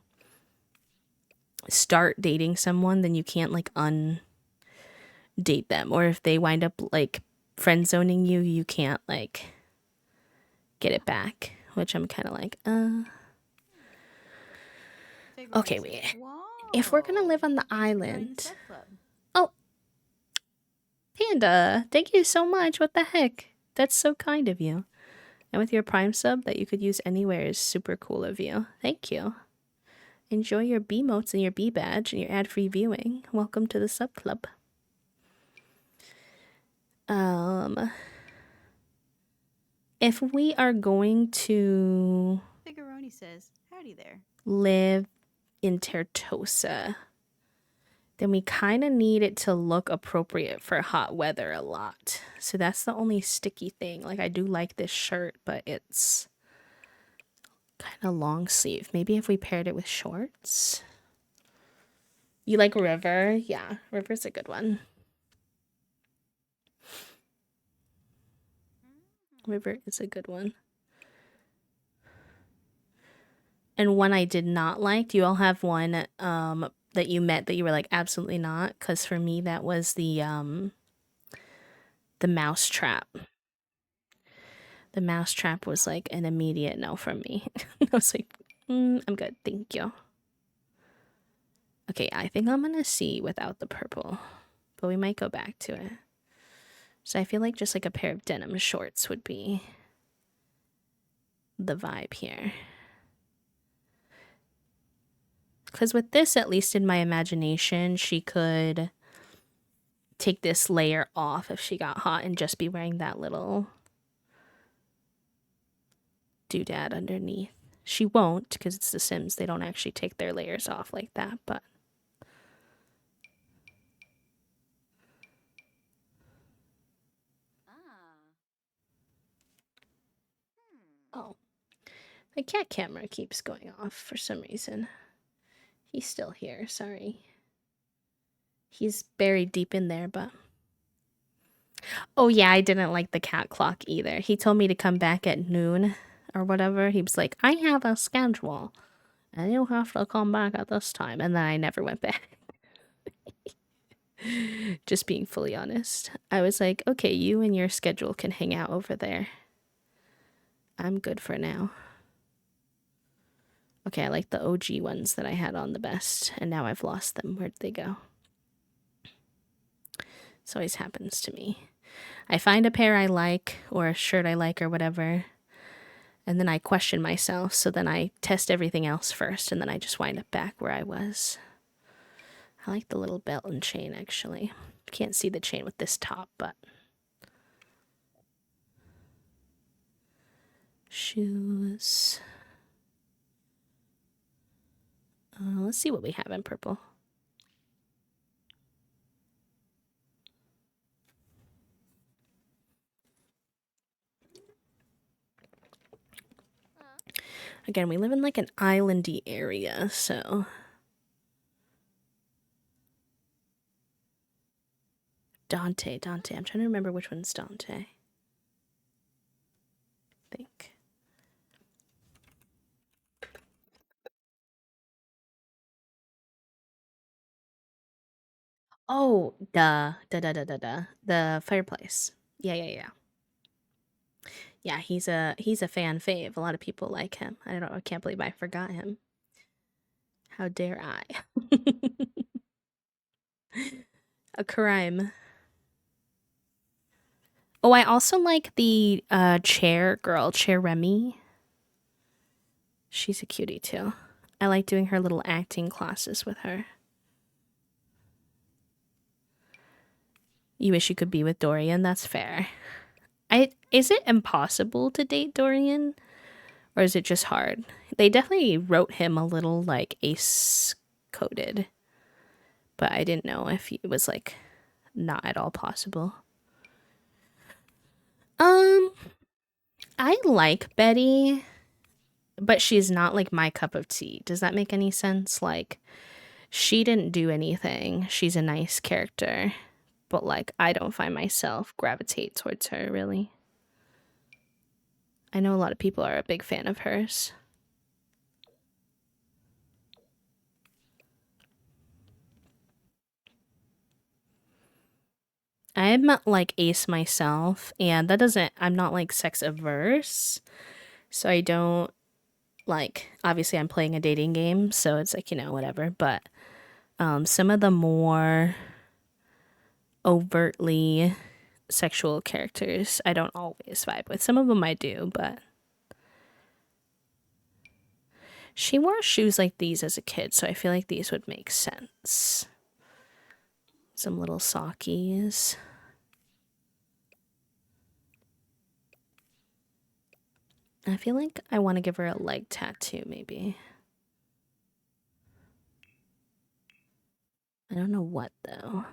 start dating someone, then you can't like undate them. Or if they wind up like friend zoning you, you can't like get it back, which I'm kind of like, Okay, wait. If we're gonna live on the island. Oh, Panda, thank you so much. What the heck? That's so kind of you. And with your Prime sub that you could use anywhere is super cool of you. Thank you. Enjoy your B motes and your B badge and your ad-free viewing. Welcome to the sub club. If we are going to Figuroni says, howdy there. Live in Tertosa, then we kind of need it to look appropriate for hot weather a lot. So that's the only sticky thing. Like, I do like this shirt, but it's kind of long sleeve. Maybe if we paired it with shorts. You like River? Yeah, River's a good one. River is a good one. And one I did not like. Do you all have one that you met that you were like absolutely not? Because for me that was the mouse trap. The mouse trap was like an immediate no from me. I was like, I'm good, thank you. Okay, I think I'm gonna see without the purple, but we might go back to it. So I feel like just like a pair of denim shorts would be the vibe here. Because with this, at least in my imagination, she could take this layer off if she got hot and just be wearing that little doodad underneath. She won't, because it's The Sims. They don't actually take their layers off like that, but... Oh. The cat camera keeps going off for some reason. He's still here, sorry. He's buried deep in there, but... Oh yeah, I didn't like the cat clock either. He told me to come back at noon or whatever. He was like, I have a schedule, and you'll have to come back at this time. And then I never went back. Just being fully honest. I was like, okay, you and your schedule can hang out over there. I'm good for now. Okay, I like the OG ones that I had on the best, and now I've lost them. Where'd they go? This always happens to me. I find a pair I like, or a shirt I like, or whatever, and then I question myself, so then I test everything else first, and then I just wind up back where I was. I like the little belt and chain, actually. Can't see the chain with this top, but... Shoes... let's see what we have in purple. Again, we live in like an islandy area, so... Dante. I'm trying to remember which one's Dante. I think. Oh, the fireplace. Yeah. Yeah, he's a fan fave. A lot of people like him. I can't believe I forgot him. How dare I? A crime. Oh, I also like the chair girl, Chair Remy. She's a cutie too. I like doing her little acting classes with her. You wish you could be with Dorian? That's fair. Is it impossible to date Dorian? Or is it just hard? They definitely wrote him a little like ace coded. But I didn't know if it was like not at all possible. I like Betty, but she's not like my cup of tea. Does that make any sense? Like, she didn't do anything. She's a nice character, but like, I don't find myself gravitate towards her really. I know a lot of people are a big fan of hers. I'm not like ace myself, and I'm not like sex averse, so I don't like, obviously I'm playing a dating game, so it's like, whatever, but some of the more overtly sexual characters I don't always vibe with. Some of them I do, but she wore shoes like these as a kid, so I feel like these would make sense. Some little sockies. I feel like I want to give her a leg tattoo, maybe. I don't know what, though.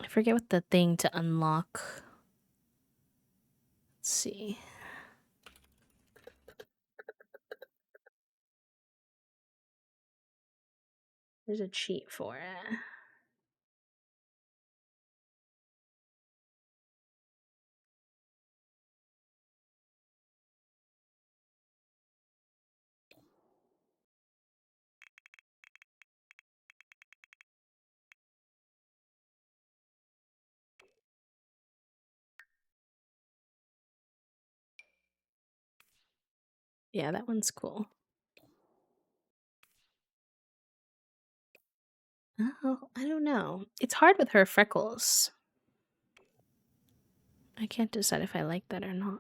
I forget what the thing to unlock. Let's see. There's a cheat for it. Yeah, that one's cool. Oh, I don't know. It's hard with her freckles. I can't decide if I like that or not.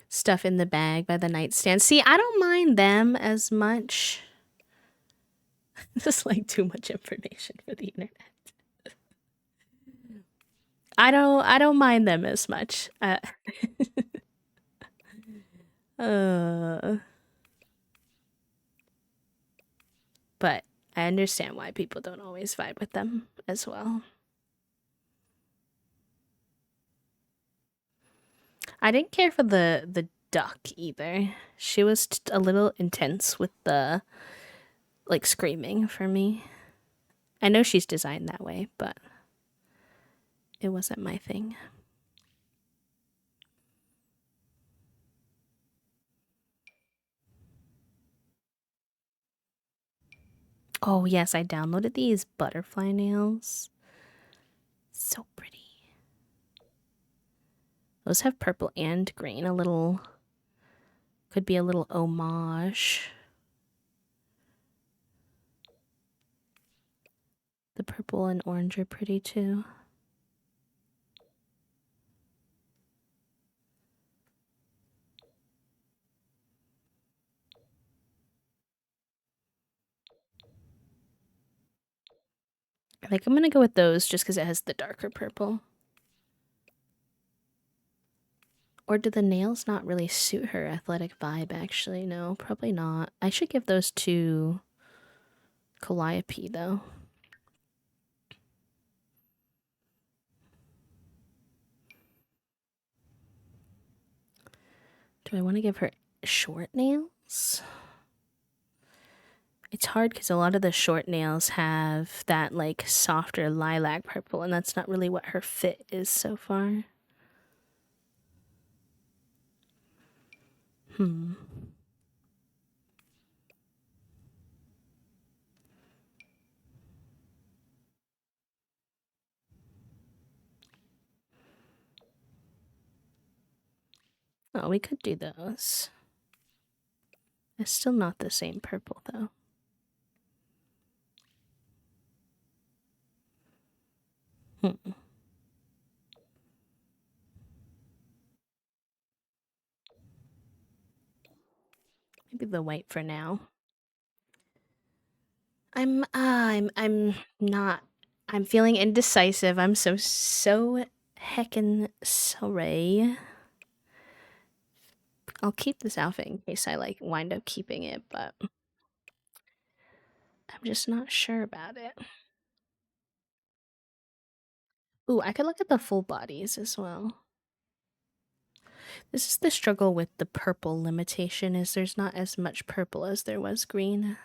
Stuff in the bag by the nightstand. See, I don't mind them as much. This is like too much information for the internet. I don't mind them as much. But I understand why people don't always vibe with them as well. I didn't care for the duck either. She was a little intense with the like screaming for me. I know she's designed that way, but it wasn't my thing. Oh, yes, I downloaded these butterfly nails. So pretty. Those have purple and green. A little. Could be a little homage. The purple and orange are pretty too. I think I'm gonna go with those just because it has the darker purple. Or do the nails not really suit her athletic vibe, actually? No, probably not. I should give those to Calliope, though. Do I want to give her short nails? It's hard because a lot of the short nails have that, like, softer lilac purple, and that's not really what her fit is so far. Oh, we could do those. It's still not the same purple, though. Maybe the white for now. I'm not. I'm feeling indecisive. I'm so heckin' sorry. I'll keep this outfit in case I like wind up keeping it, but I'm just not sure about it. Ooh, I could look at the full bodies as well. This is the struggle with the purple limitation, is there's not as much purple as there was green.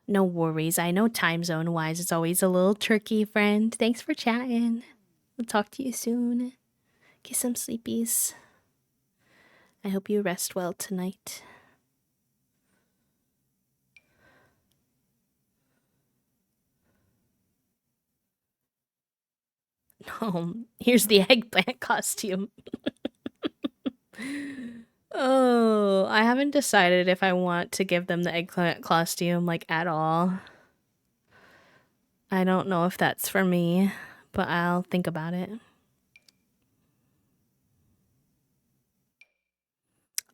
No worries. I know time zone wise it's always a little tricky, friend. Thanks for chatting. We'll talk to you soon. Get some sleepies. I hope you rest well tonight. Oh, here's the eggplant costume. Oh, I haven't decided if I want to give them the eggplant costume, like, at all. I don't know if that's for me, but I'll think about it.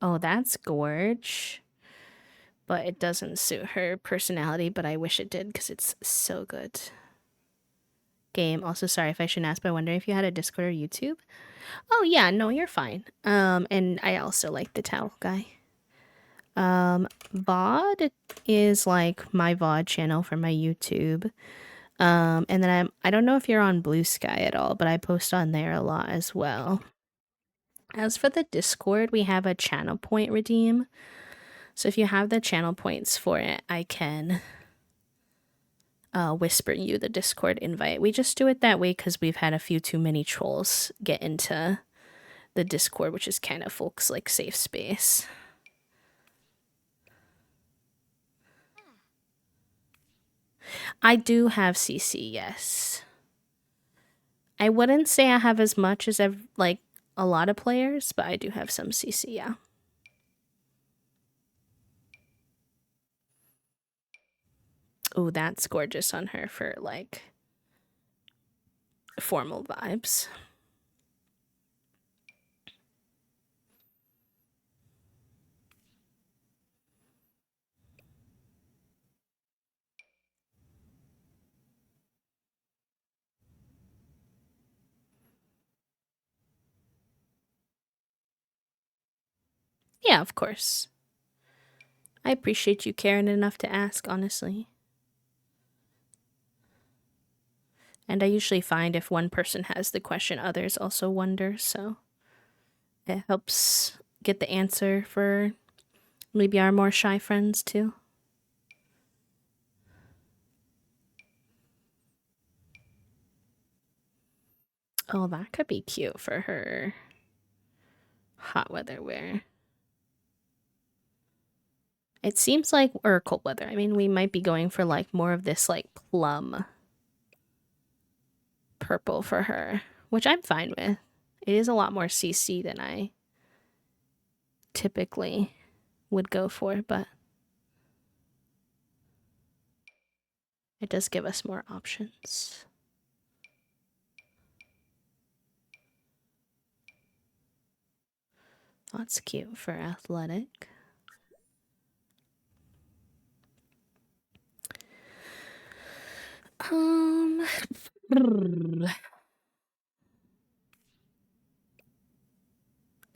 Oh, that's gorge. But it doesn't suit her personality, but I wish it did because it's so good. Game. Also, sorry if I shouldn't ask, but I wonder if you had a Discord or YouTube? Oh, yeah, no, you're fine. And I also like the towel guy. VOD is like my VOD channel for my YouTube. And then I don't know if you're on Blue Sky at all, but I post on there a lot as well. As for the Discord, we have a channel point redeem. So if you have the channel points for it, I can whisper you the Discord invite. We just do it that way because we've had a few too many trolls get into the Discord, which is kind of folks like safe space. I do have CC, yes. I wouldn't say I have as much as like a lot of players, but I do have some CC, yeah. Oh, that's gorgeous on her for like formal vibes. Yeah, of course. I appreciate you caring enough to ask, honestly. And I usually find if one person has the question, others also wonder, so it helps get the answer for maybe our more shy friends too. Oh, that could be cute for her hot weather wear. It seems like, or cold weather. I mean, we might be going for like more of this like plum purple for her, which I'm fine with. It is a lot more CC than I typically would go for, but it does give us more options. That's cute for athletic.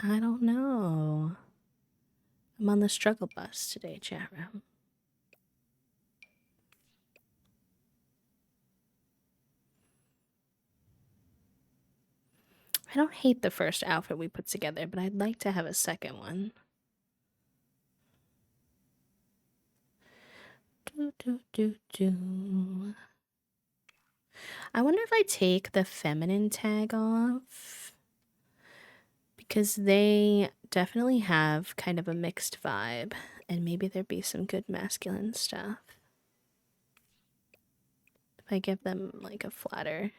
I don't know. I'm on the struggle bus today, chat room. I don't hate the first outfit we put together, but I'd like to have a second one. I wonder if I take the feminine tag off, because they definitely have kind of a mixed vibe, and maybe there'd be some good masculine stuff. If I give them like a flatter,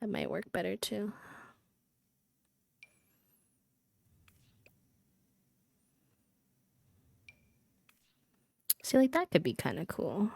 that might work better too. See, like that could be kind of cool.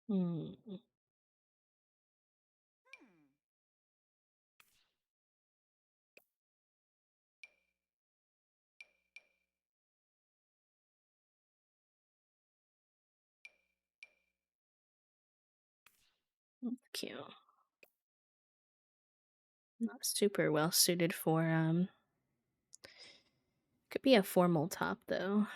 Hmm. Cute. Not super well suited for could be a formal top though.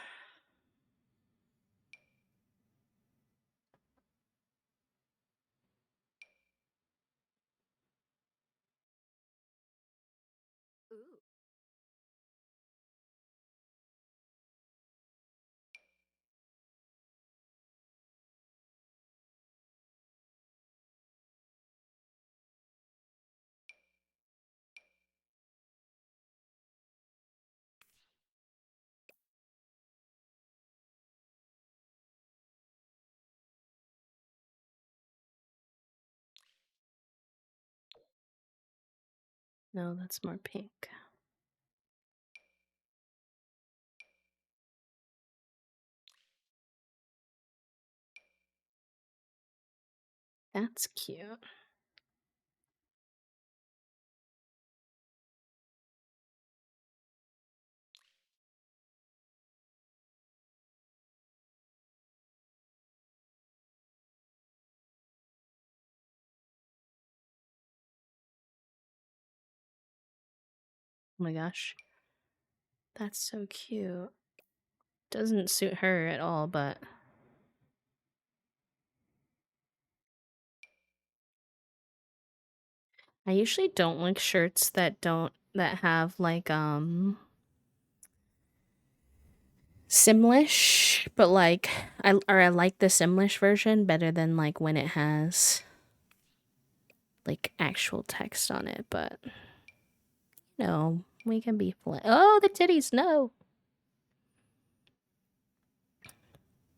No, that's more pink. That's cute. Oh my gosh. That's so cute. Doesn't suit her at all, but I usually don't like shirts that have like Simlish, but like I like the Simlish version better than like when it has like actual text on it, but no, we can be oh, the titties, no.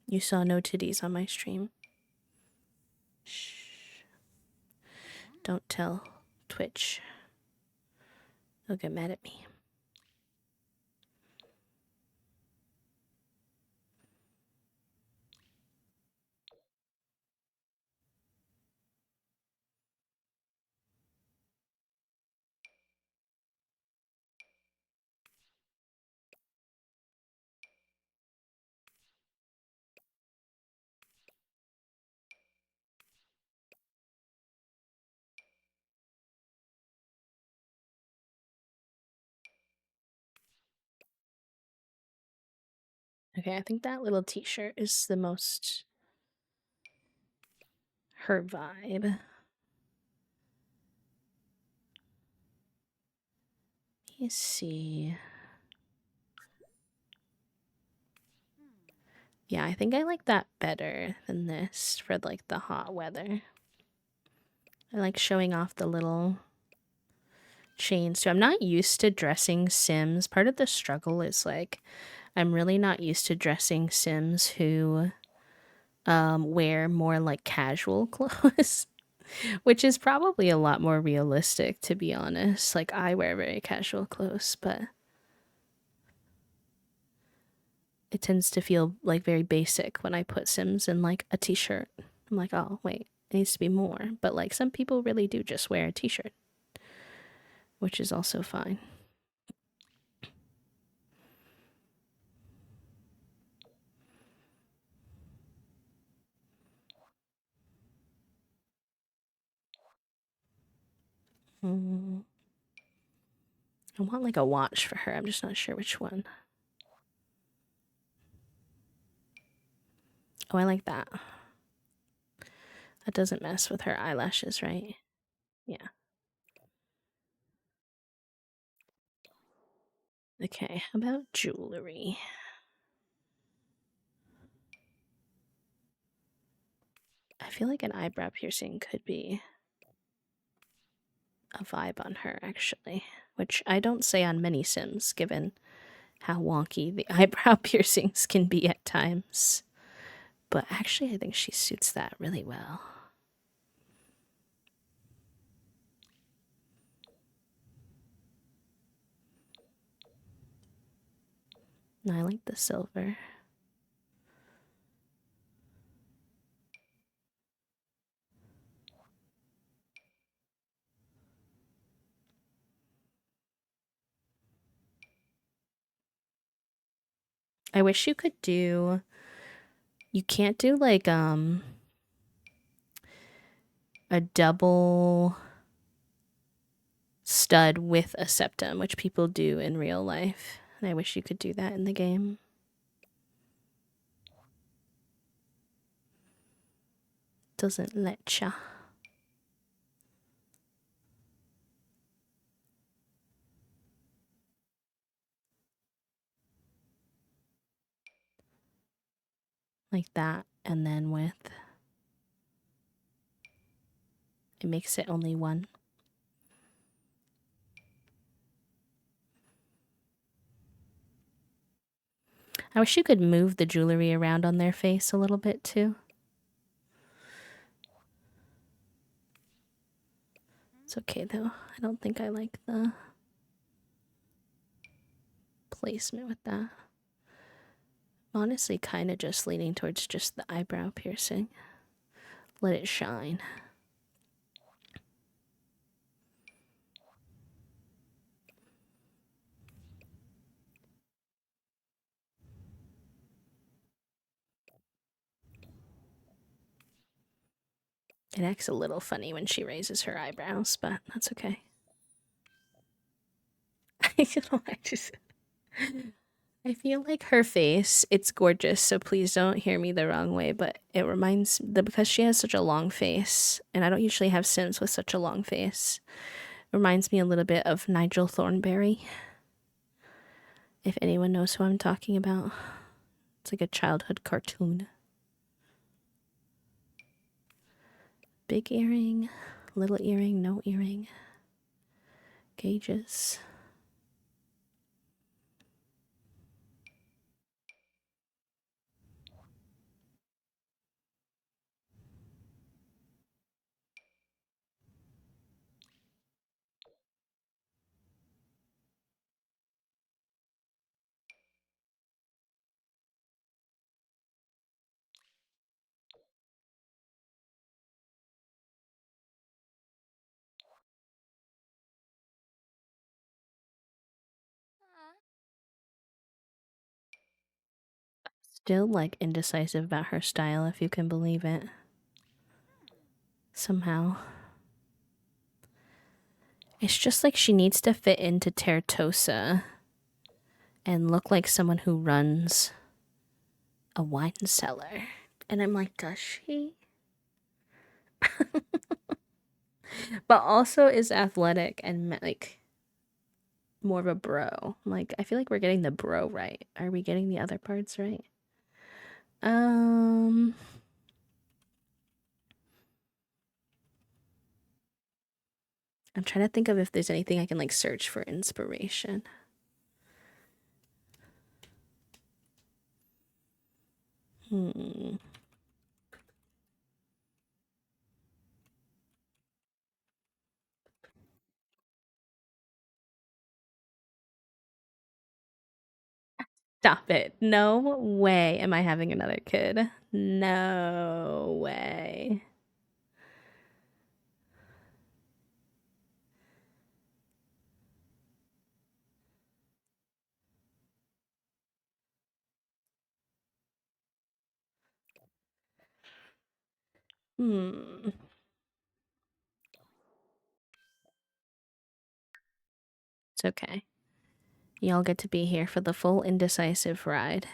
You saw no titties on my stream. Shh. Don't tell Twitch. They'll get mad at me. Okay, I think that little t-shirt is the most her vibe. Let me see. Yeah, I think I like that better than this for like the hot weather. I like showing off the little chains. So I'm not used to dressing Sims. Part of the struggle is like I'm really not used to dressing Sims who wear more like casual clothes, which is probably a lot more realistic to be honest. Like I wear very casual clothes, but it tends to feel like very basic when I put Sims in like a t-shirt. I'm like, oh wait, it needs to be more. But like some people really do just wear a t-shirt, which is also fine. I want like a watch for her. I'm just not sure which one. Oh, I like that. That doesn't mess with her eyelashes, right? Yeah. Okay, how about jewelry? I feel like an eyebrow piercing could be a vibe on her, actually. Which I don't say on many Sims, given how wonky the eyebrow piercings can be at times. But actually, I think she suits that really well. I like the silver. I wish you could do. You can't do like a double stud with a septum, which people do in real life. And I wish you could do that in the game. Doesn't let ya. Like that, and then with. It makes it only one. I wish you could move the jewelry around on their face a little bit too. It's okay though. I don't think I like the placement with that. Honestly, kind of just leaning towards just the eyebrow piercing. Let it shine. It acts a little funny when she raises her eyebrows, but that's okay. I feel like her face, it's gorgeous, so please don't hear me the wrong way, but it reminds because she has such a long face, and I don't usually have Sims with such a long face, it reminds me a little bit of Nigel Thornberry. If anyone knows who I'm talking about. It's like a childhood cartoon. Big earring, little earring, no earring. Gauges. Still like indecisive about her style, if you can believe it. Somehow. It's just like she needs to fit into Tertosa and look like someone who runs a wine cellar. And I'm like, does she? But also is athletic and like more of a bro. Like, I feel like we're getting the bro right. Are we getting the other parts right? I'm trying to think of if there's anything I can like search for inspiration. Stop it. No way am I having another kid. No way. Hmm. It's okay. Y'all get to be here for the full indecisive ride.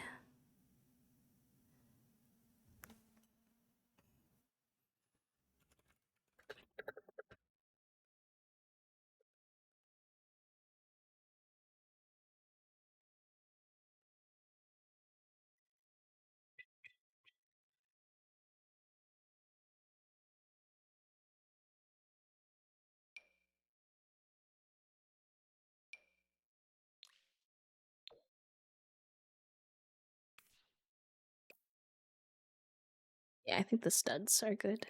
Yeah, I think the studs are good.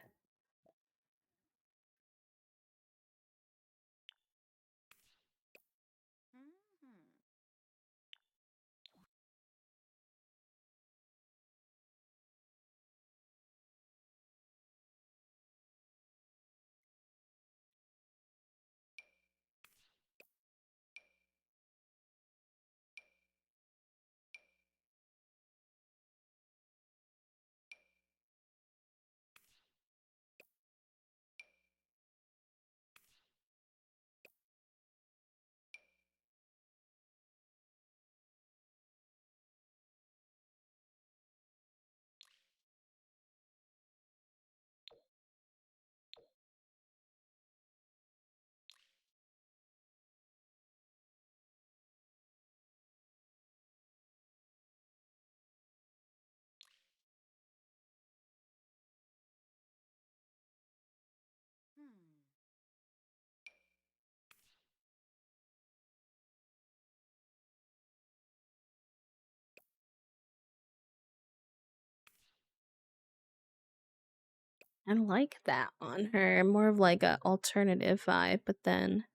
I like that on her. More of like a alternative vibe, but then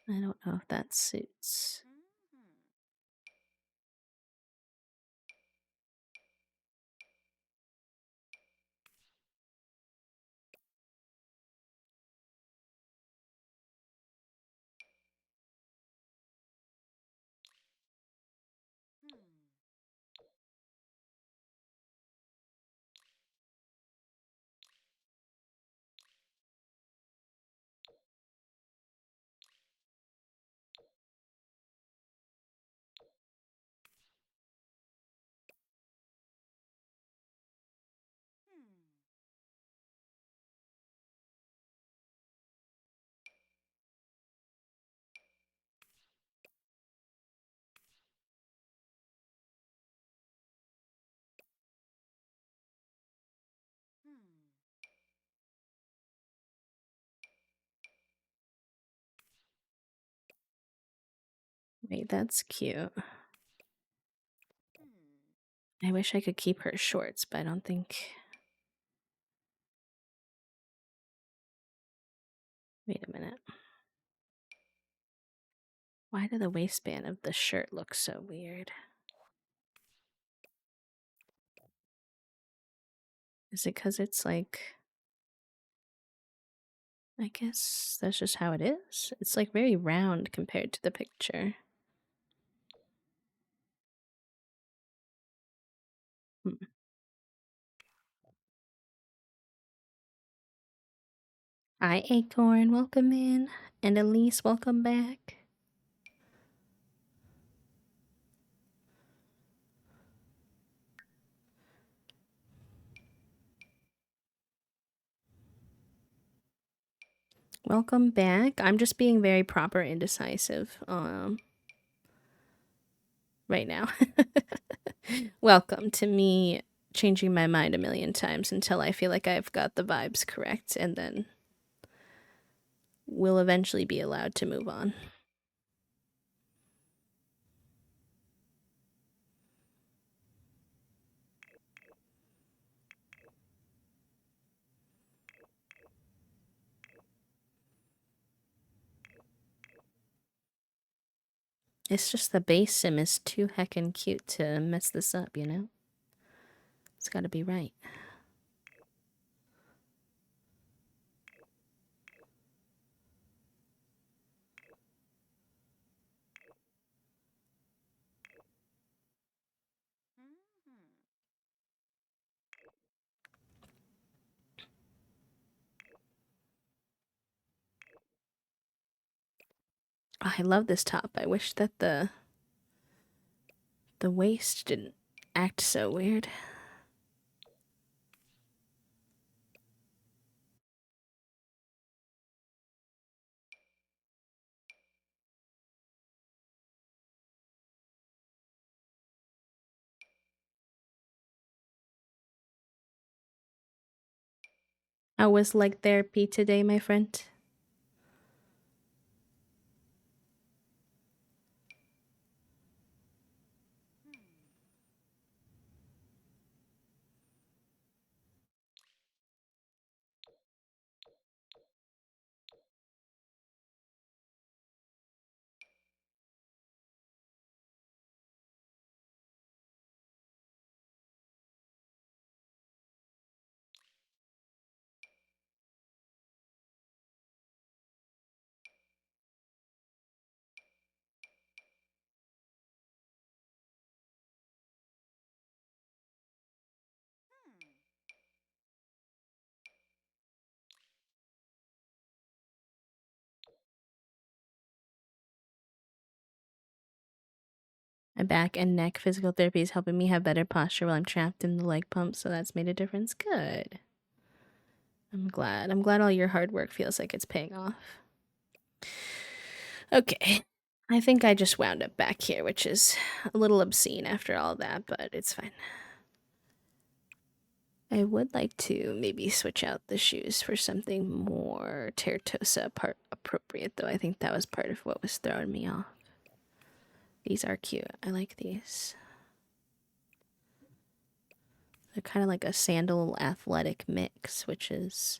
I don't know if that suits. Wait, that's cute. I wish I could keep her shorts, but I don't think... Wait a minute. Why do the waistband of the shirt look so weird? Is it because it's like... I guess that's just how it is. It's like very round compared to the picture. Hi, Acorn. Welcome in. And Elise, welcome back. Welcome back. I'm just being very proper indecisive right now. Welcome to me changing my mind a million times until I feel like I've got the vibes correct, and then we'll eventually be allowed to move on. It's just the base sim is too heckin' cute to mess this up, you know? It's gotta be right. Oh, I love this top. I wish that the waist didn't act so weird. How was leg therapy today, my friend? My back and neck physical therapy is helping me have better posture while I'm trapped in the leg pump, so that's made a difference. Good. I'm glad. I'm glad all your hard work feels like it's paying off. Okay. I think I just wound up back here, which is a little obscene after all that, but it's fine. I would like to maybe switch out the shoes for something more Tertosa appropriate, though. I think that was part of what was throwing me off. These are cute. I like these. They're kind of like a sandal athletic mix, which is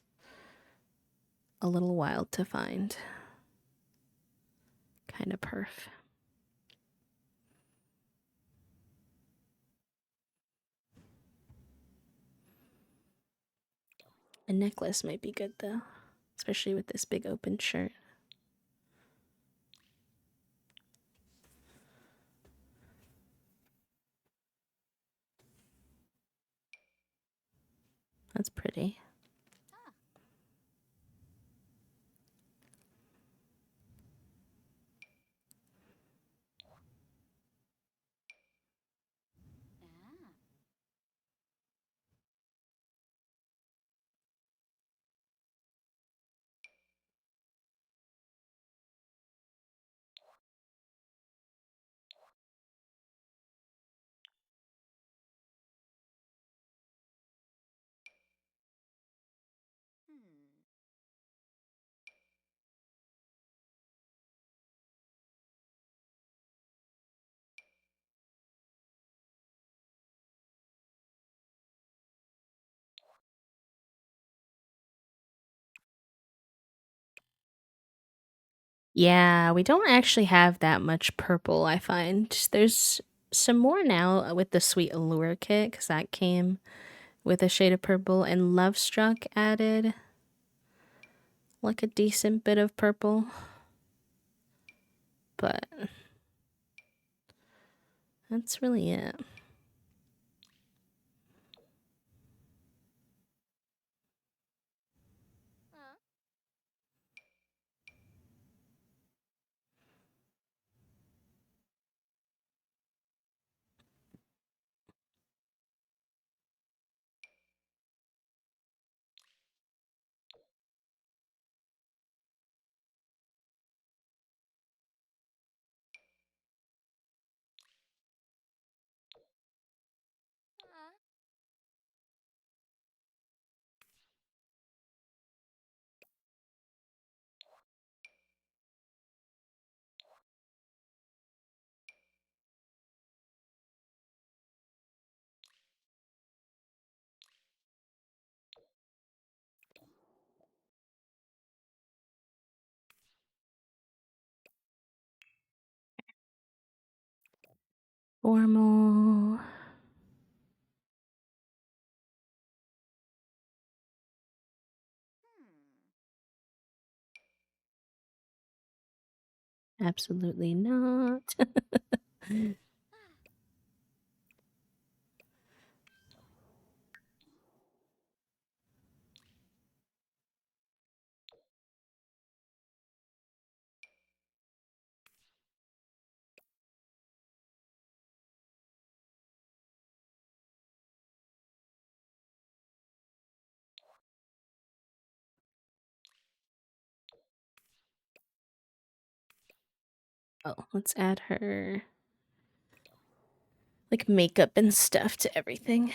a little wild to find. Kind of perf. A necklace might be good though, especially with this big open shirt. That's pretty. Yeah, we don't actually have that much purple, I find. There's some more now with the Sweet Allure kit, because that came with a shade of purple, and Love Struck added like a decent bit of purple. But that's really it. Formal. Absolutely not. Oh, let's add her like makeup and stuff to everything.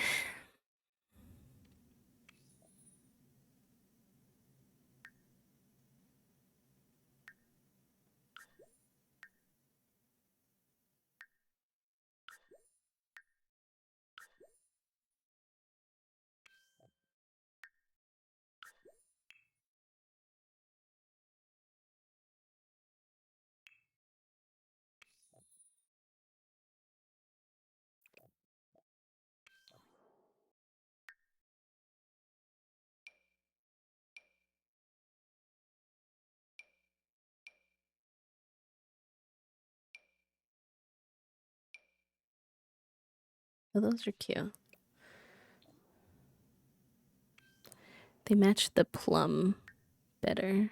Oh, those are cute. They match the plum better.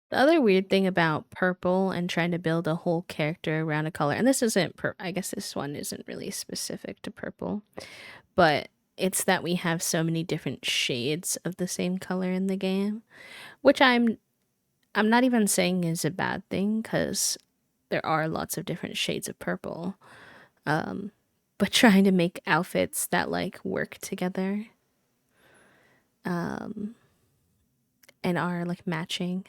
The other weird thing about purple and trying to build a whole character around a color, and this isn't, I guess this one isn't really specific to purple, but it's that we have so many different shades of the same color in the game, which I'm not even saying is a bad thing because there are lots of different shades of purple. But trying to make outfits that like work together and are like matching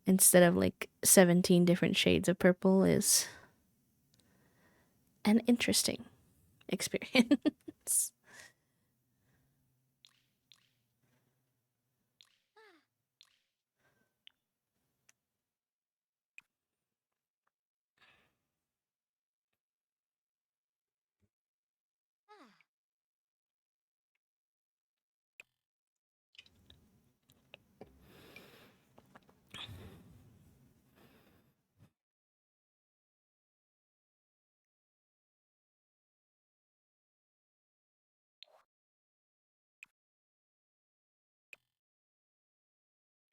instead of like 17 different shades of purple is an interesting experience.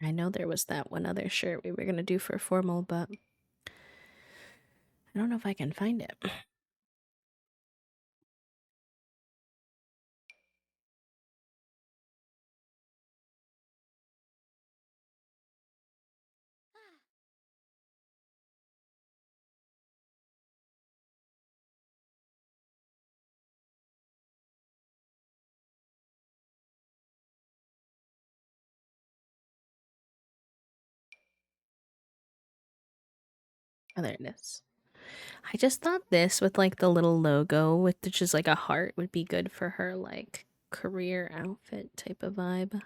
I know there was that one other shirt we were going to do for formal, but I don't know if I can find it. Oh, there it is. I just thought this with like the little logo with which is like a heart would be good for her like career outfit type of vibe.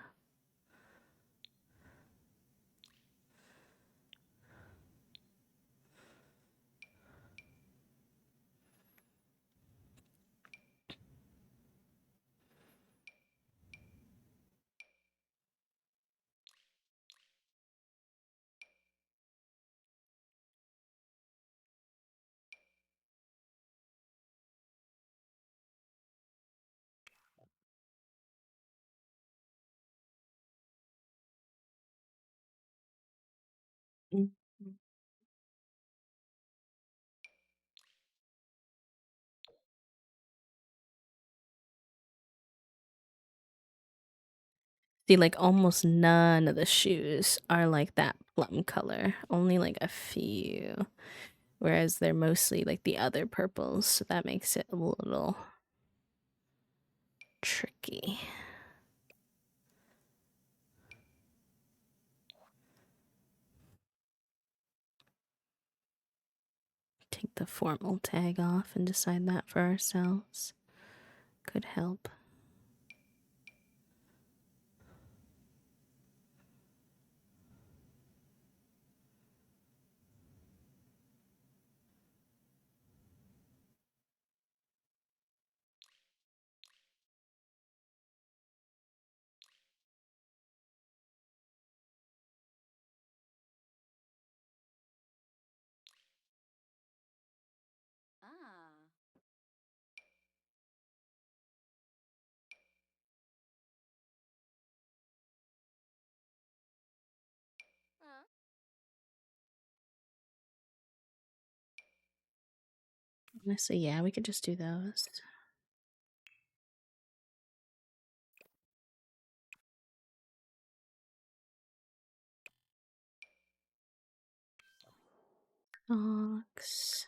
Mhm. See, like almost none of the shoes are like that plum color. Only like a few. Whereas they're mostly like the other purples, so that makes it a little tricky. Take the formal tag off and decide that for ourselves. Could help. Ah. Huh? Honestly, yeah, we could just do those. Socks.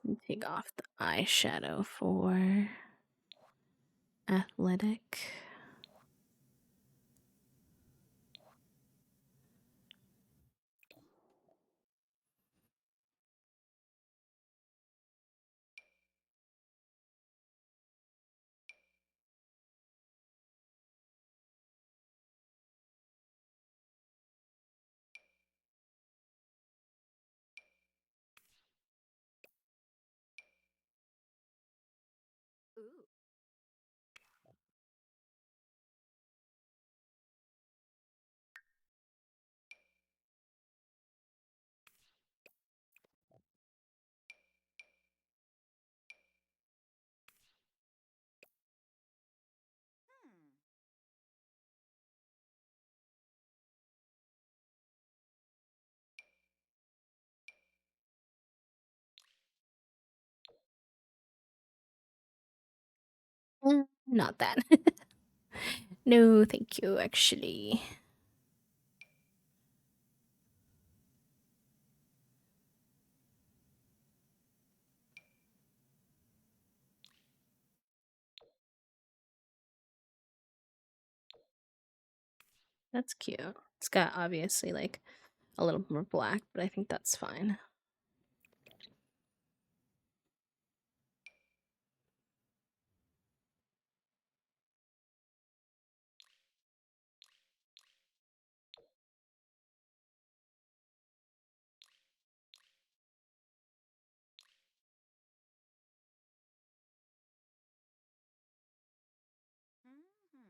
And take off the eyeshadow for athletic. Ooh. Hmm. Not that. No, thank you, actually. That's cute. It's got obviously like a little more black, but I think that's fine. Hmm.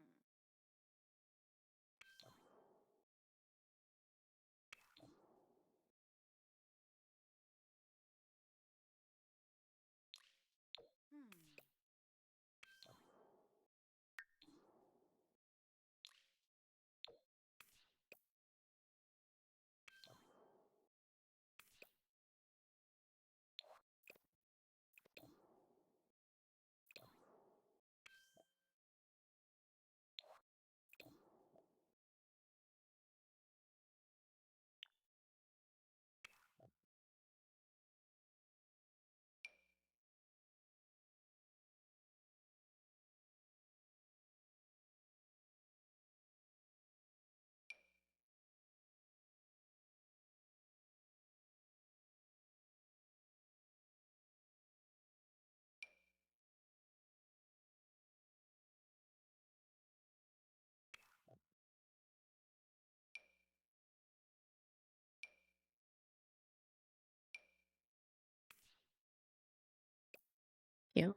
Yeah.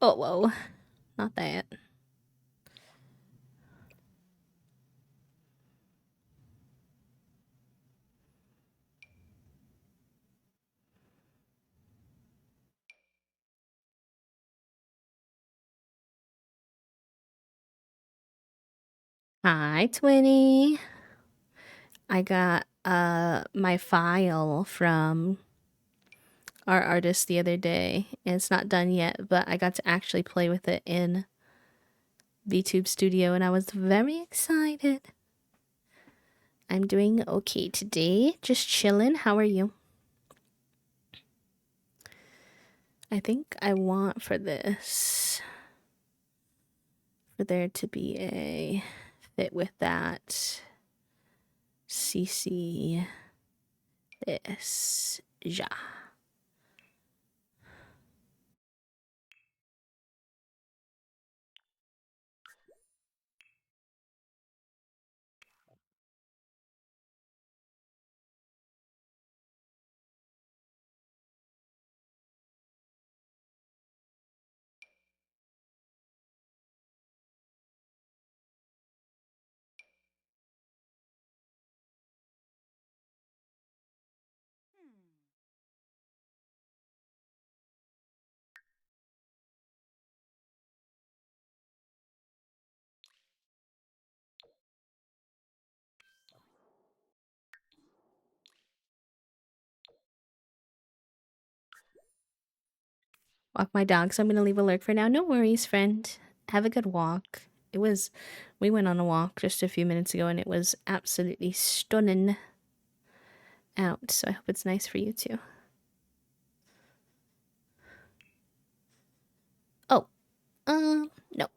Oh, whoa. Not that. Hi, Twinny. I got my file from our artist the other day. And it's not done yet, but I got to actually play with it in VTube Studio and I was very excited. I'm doing okay today. Just chilling. How are you? I think I want for this for there to be a fit with that. CC this. Ja. Walk my dog, so I'm gonna leave a lurk for now. No worries, friend. Have a good walk. We went on a walk just a few minutes ago and it was absolutely stunning out, so I hope it's nice for you too. Oh, no.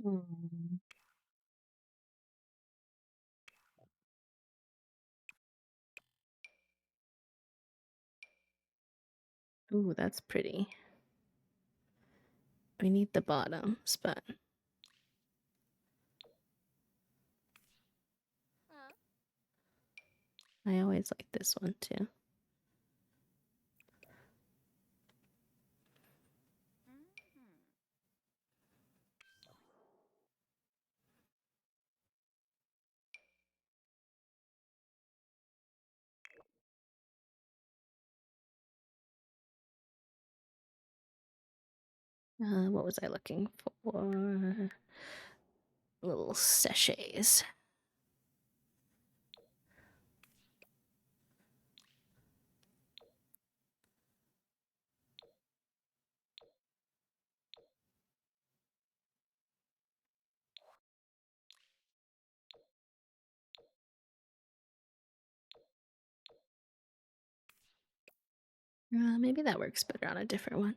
Hmm. Ooh, that's pretty. We need the bottoms, but I always like this one too. What was I looking for? Little sachets. Maybe that works better on a different one.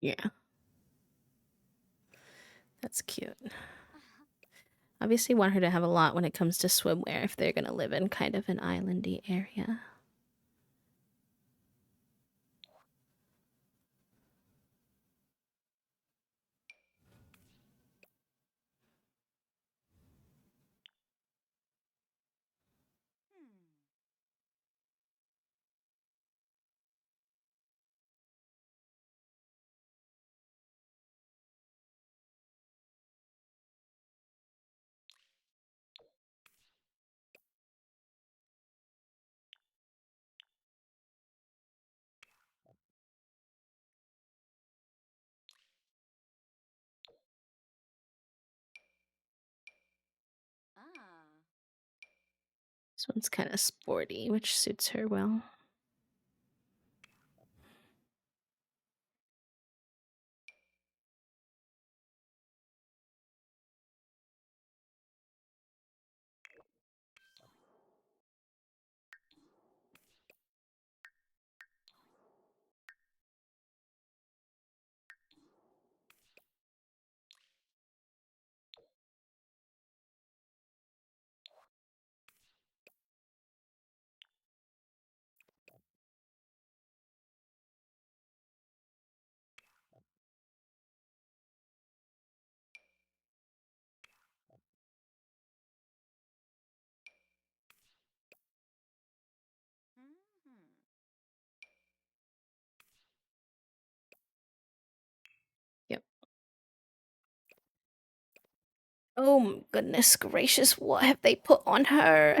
Yeah. That's cute. Obviously want her to have a lot when it comes to swimwear if they're gonna live in kind of an islandy area. Ah. This one's kind of sporty, which suits her well. Yep. Oh, goodness gracious, what have they put on her?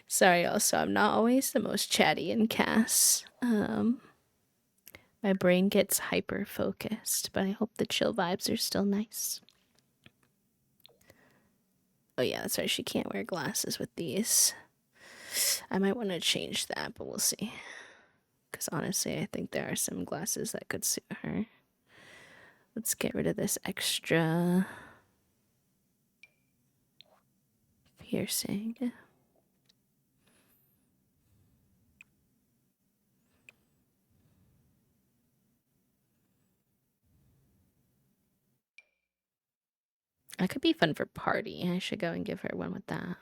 Sorry, also, I'm not always the most chatty in Cass. My brain gets hyper focused, but I hope the chill vibes are still nice. Oh, yeah, that's right, she can't wear glasses with these. I might want to change that, but we'll see. Because honestly, I think there are some glasses that could suit her. Let's get rid of this extra piercing. That could be fun for party. I should go and give her one with that.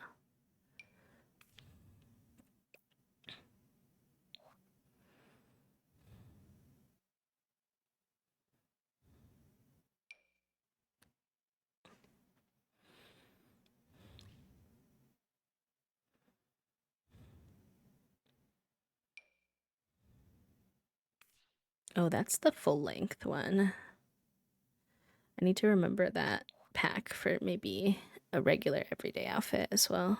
Oh, that's the full length one. I need to remember that pack for maybe a regular everyday outfit as well.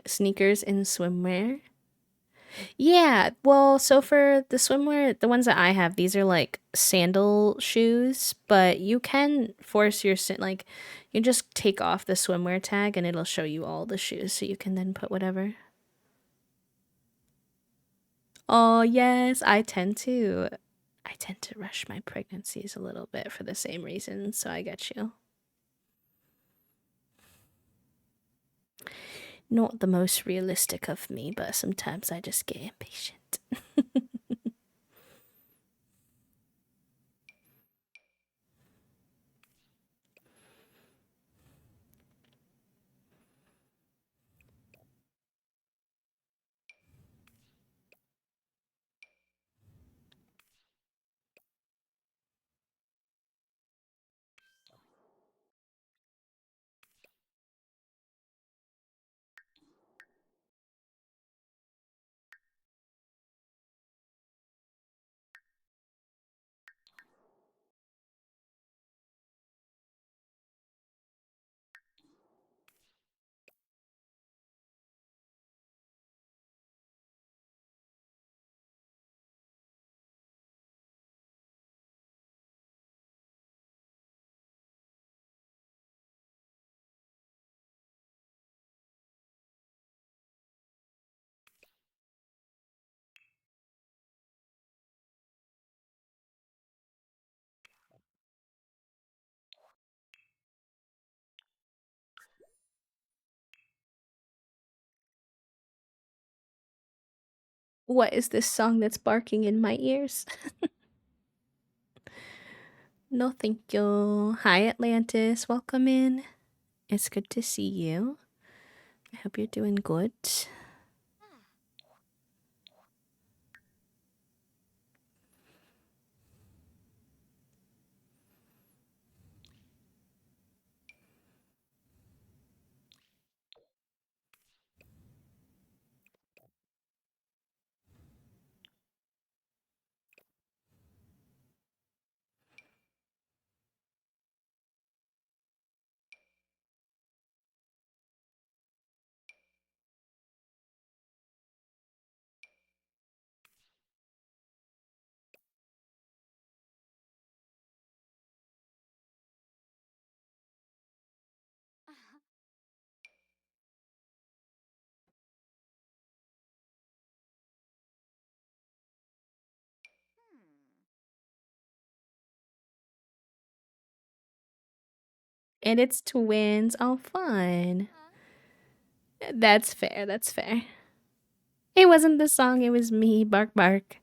Sneakers and swimwear. Yeah, well, so for the swimwear, the ones that I have, these are like sandal shoes, but you can force your like you just take off the swimwear tag and it'll show you all the shoes so you can then put whatever. Oh, yes, I tend to rush my pregnancies a little bit for the same reason, so I get you. Not the most realistic of me, but sometimes I just get impatient. What is this song that's barking in my ears? No, thank you. Hi, Atlantis. Welcome in. It's good to see you. I hope you're doing good. And it's twins. Oh, fun. That's fair. That's fair. It wasn't the song, it was me. Bark, bark.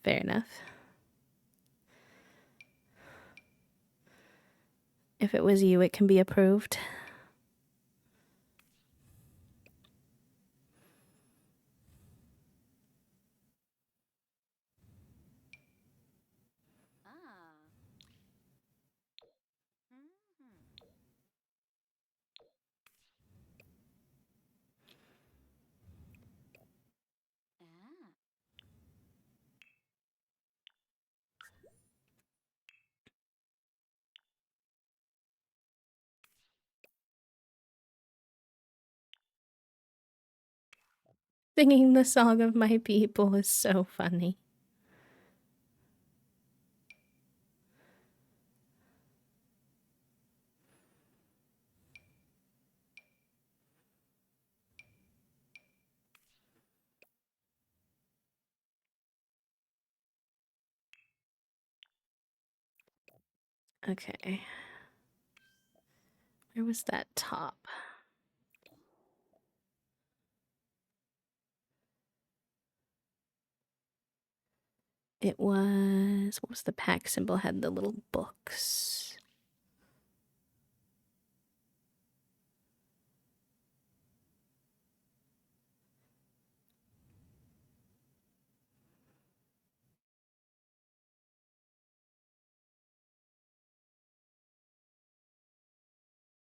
Fair enough. If it was you, it can be approved. Singing the song of my people is so funny. Okay. Where was that top? It was, what was the pack symbol? Had the little books.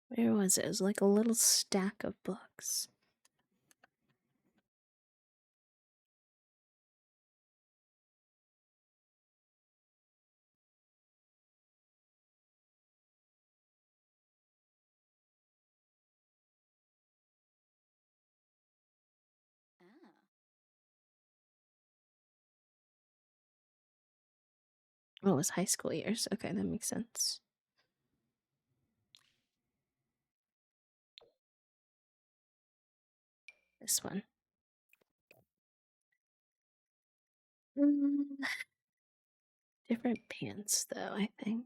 Where was it? It was like a little stack of books. Oh, it was high school years. Okay, that makes sense. This one. Mm, different pants, though, I think.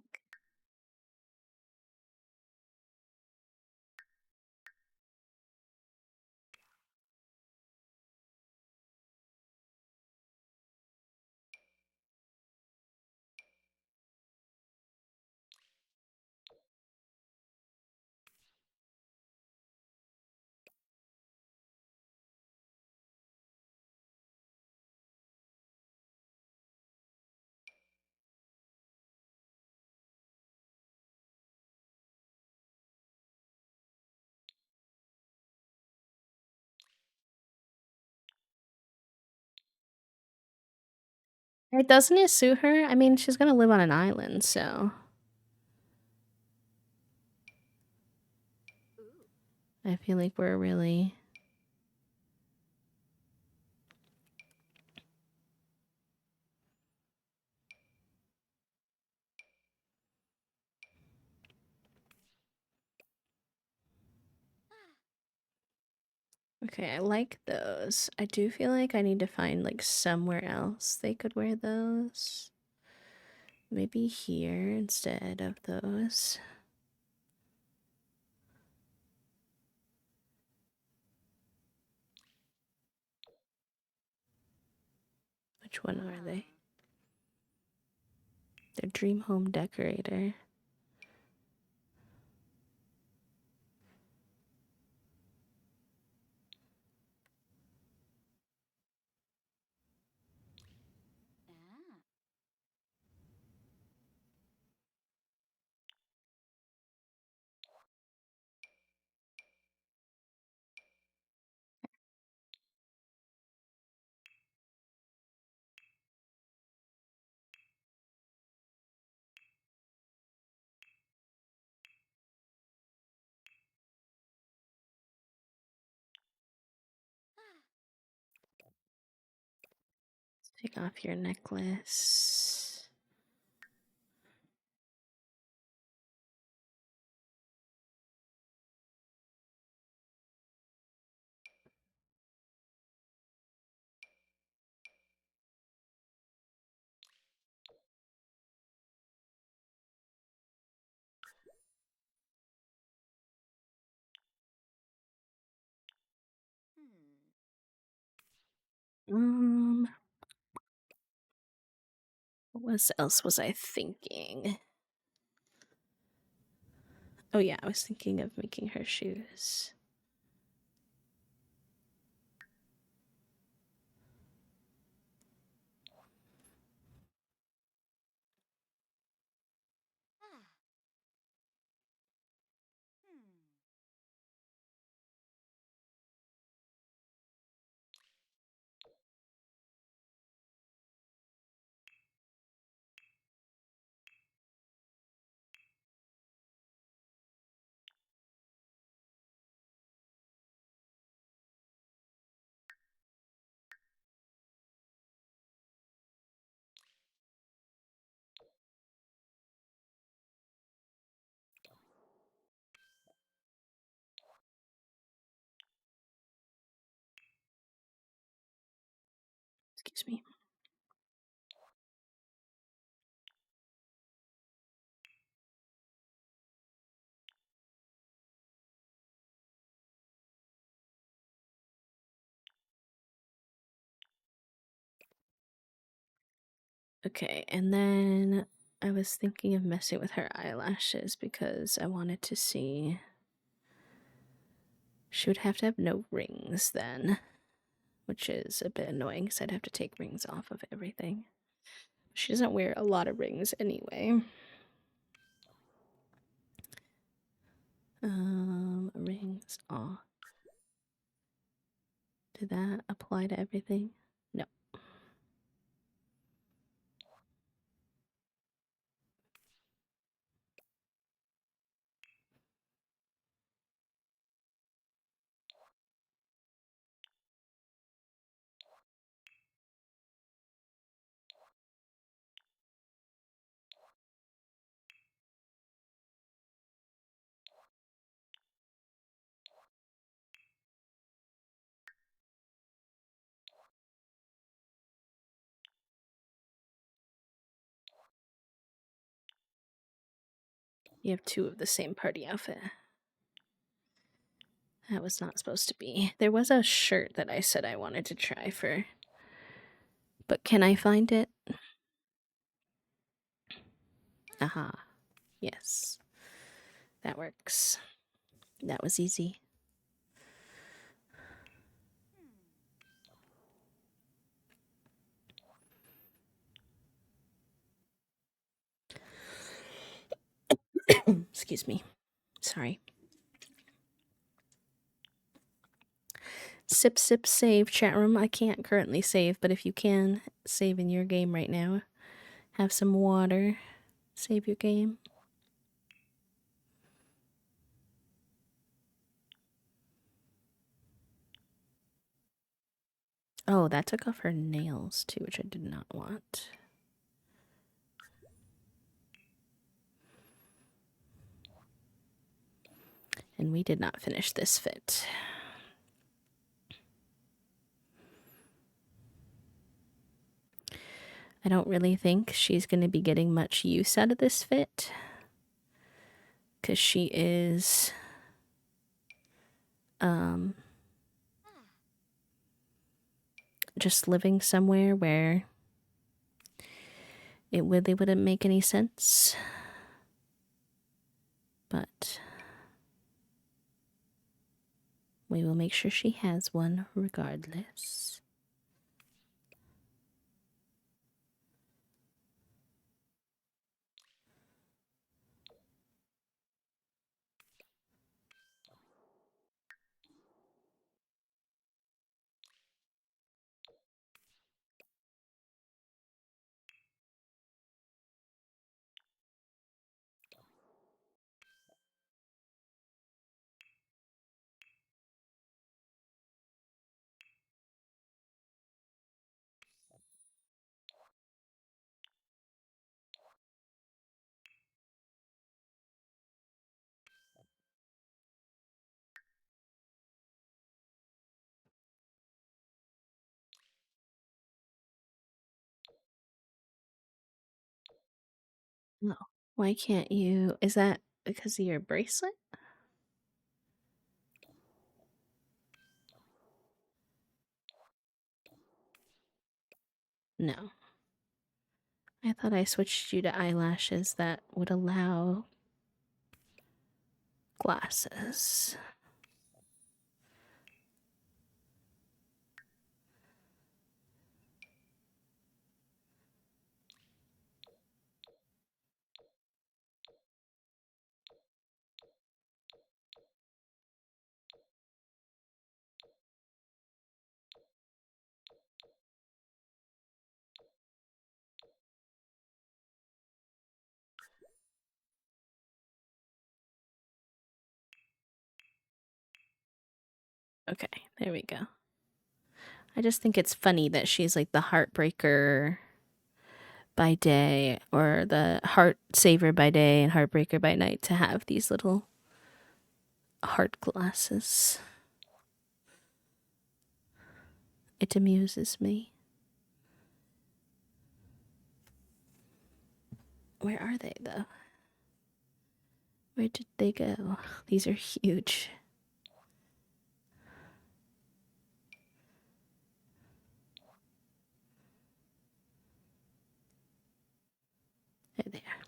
Doesn't it suit her? I mean, she's gonna live on an island, so I feel like we're really... Okay, I like those. I do feel like I need to find like somewhere else they could wear those. Maybe here instead of those. Which one are they? They're Dream Home Decorator. Take off your necklace. What else was I thinking? Oh yeah, I was thinking of making her shoes. Excuse me. Okay, and then I was thinking of messing with her eyelashes because I wanted to see. She would have to have no rings then, which is a bit annoying because I'd have to take rings off of everything. She doesn't wear a lot of rings anyway. Rings off. Did that apply to everything? No. You have two of the same party outfit. That was not supposed to be. There was a shirt that I said I wanted to try for. But can I find it? Aha. Yes. That works. That was easy. Excuse me. Sorry. Sip, sip, save, chat room. I can't currently save, but if you can, save in your game right now. Have some water. Save your game. Oh, that took off her nails too, which I did not want. And we did not finish this fit. I don't really think she's going to be getting much use out of this fit. Because she is... just living somewhere where It really wouldn't make any sense. But we will make sure she has one regardless. No. Why can't you? Is that because of your bracelet? No. I thought I switched you to eyelashes that would allow glasses. Okay, there we go. I just think it's funny that she's like the heartbreaker by day or the heart saver by day and heartbreaker by night to have these little heart glasses. It amuses me. Where are they though? Where did they go? These are huge. There they are.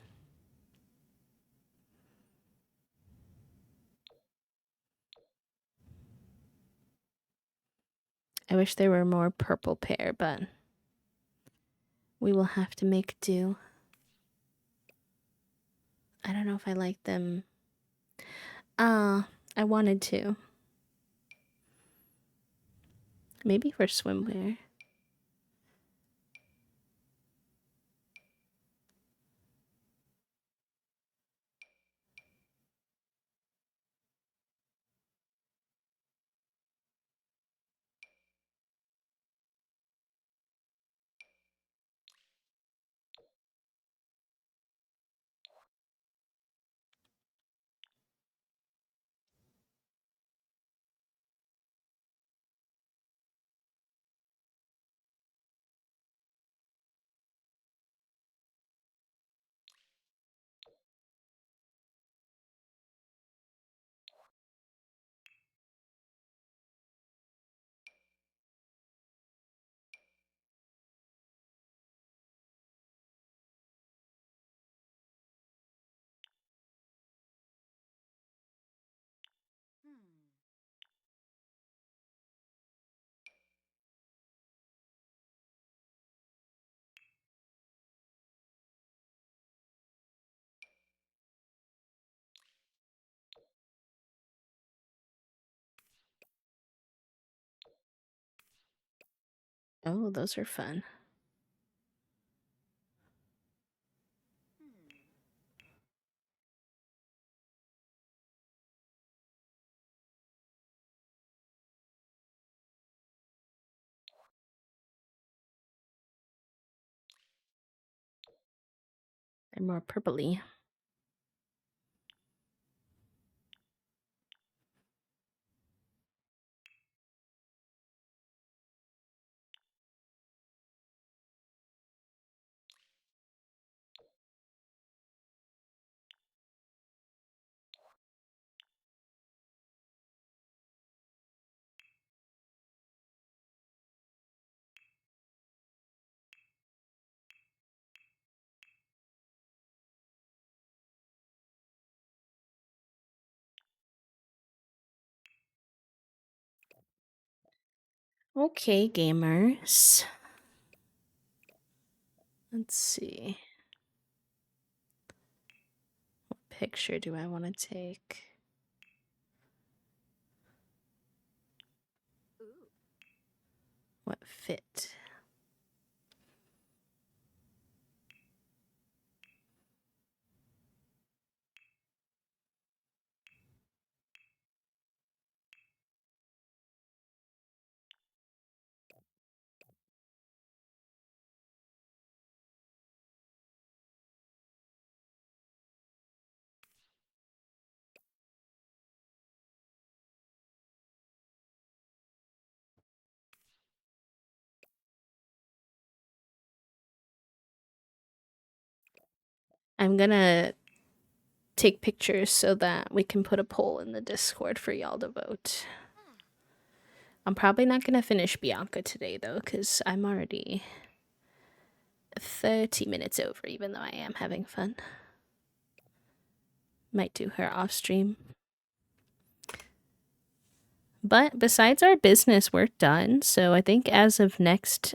I wish there were more purple pair, but we will have to make do. I don't know if I like them. I wanted to. Maybe for swimwear. Oh, those are fun. They're more purpley. Okay, gamers. Let's see. What picture do I want to take? What fit? I'm gonna take pictures so that we can put a poll in the Discord for y'all to vote. I'm probably not gonna finish Bianca today though, because I'm already 30 minutes over, even though I am having fun. Might do her off stream. But besides our business, we're done. So I think as of next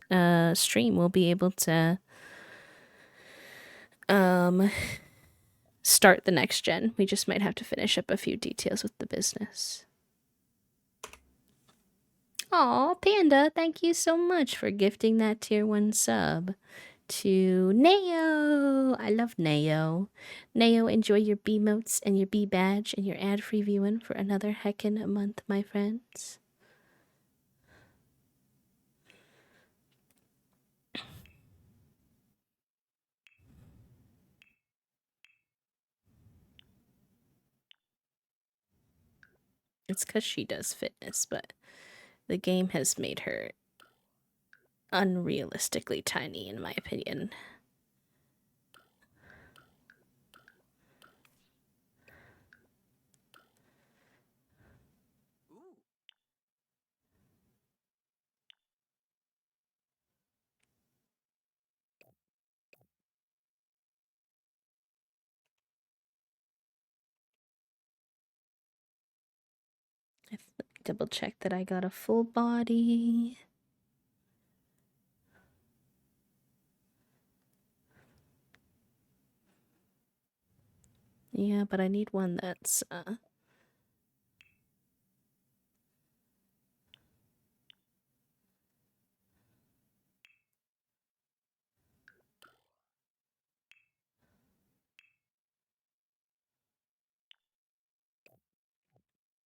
stream, we'll be able to start the next gen. We just might have to finish up a few details with the business. Aw, Panda, thank you so much for gifting that tier 1 sub to Neo. I love Neo. Neo, enjoy your B motes and your B badge and your ad-free viewing for another heckin' month, my friends. It's because she does fitness, but the game has made her unrealistically tiny, in my opinion. Double check that I got a full body. Yeah, but I need one that's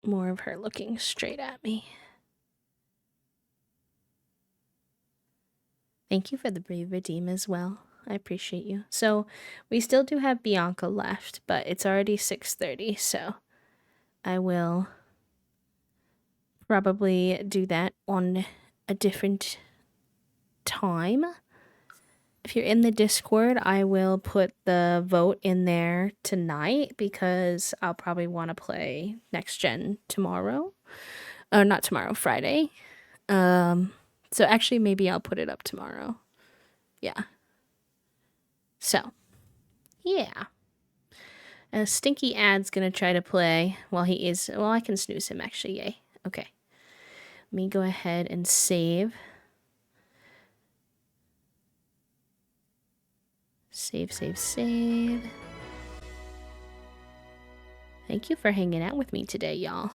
more of her looking straight at me. Thank you for the brave redeem as well. I appreciate you. So we still do have Bianca left, but it's already 6:30, so I will probably do that on a different time. If you're in the Discord, I will put the vote in there tonight because I'll probably want to play next gen tomorrow. Or not tomorrow, Friday. So actually maybe I'll put it up tomorrow. Yeah. So, yeah. Stinky Ad's gonna try to play while he is... Well, I can snooze him, actually. Yay. Okay. Let me go ahead and save. Save, save, save. Thank you for hanging out with me today, y'all.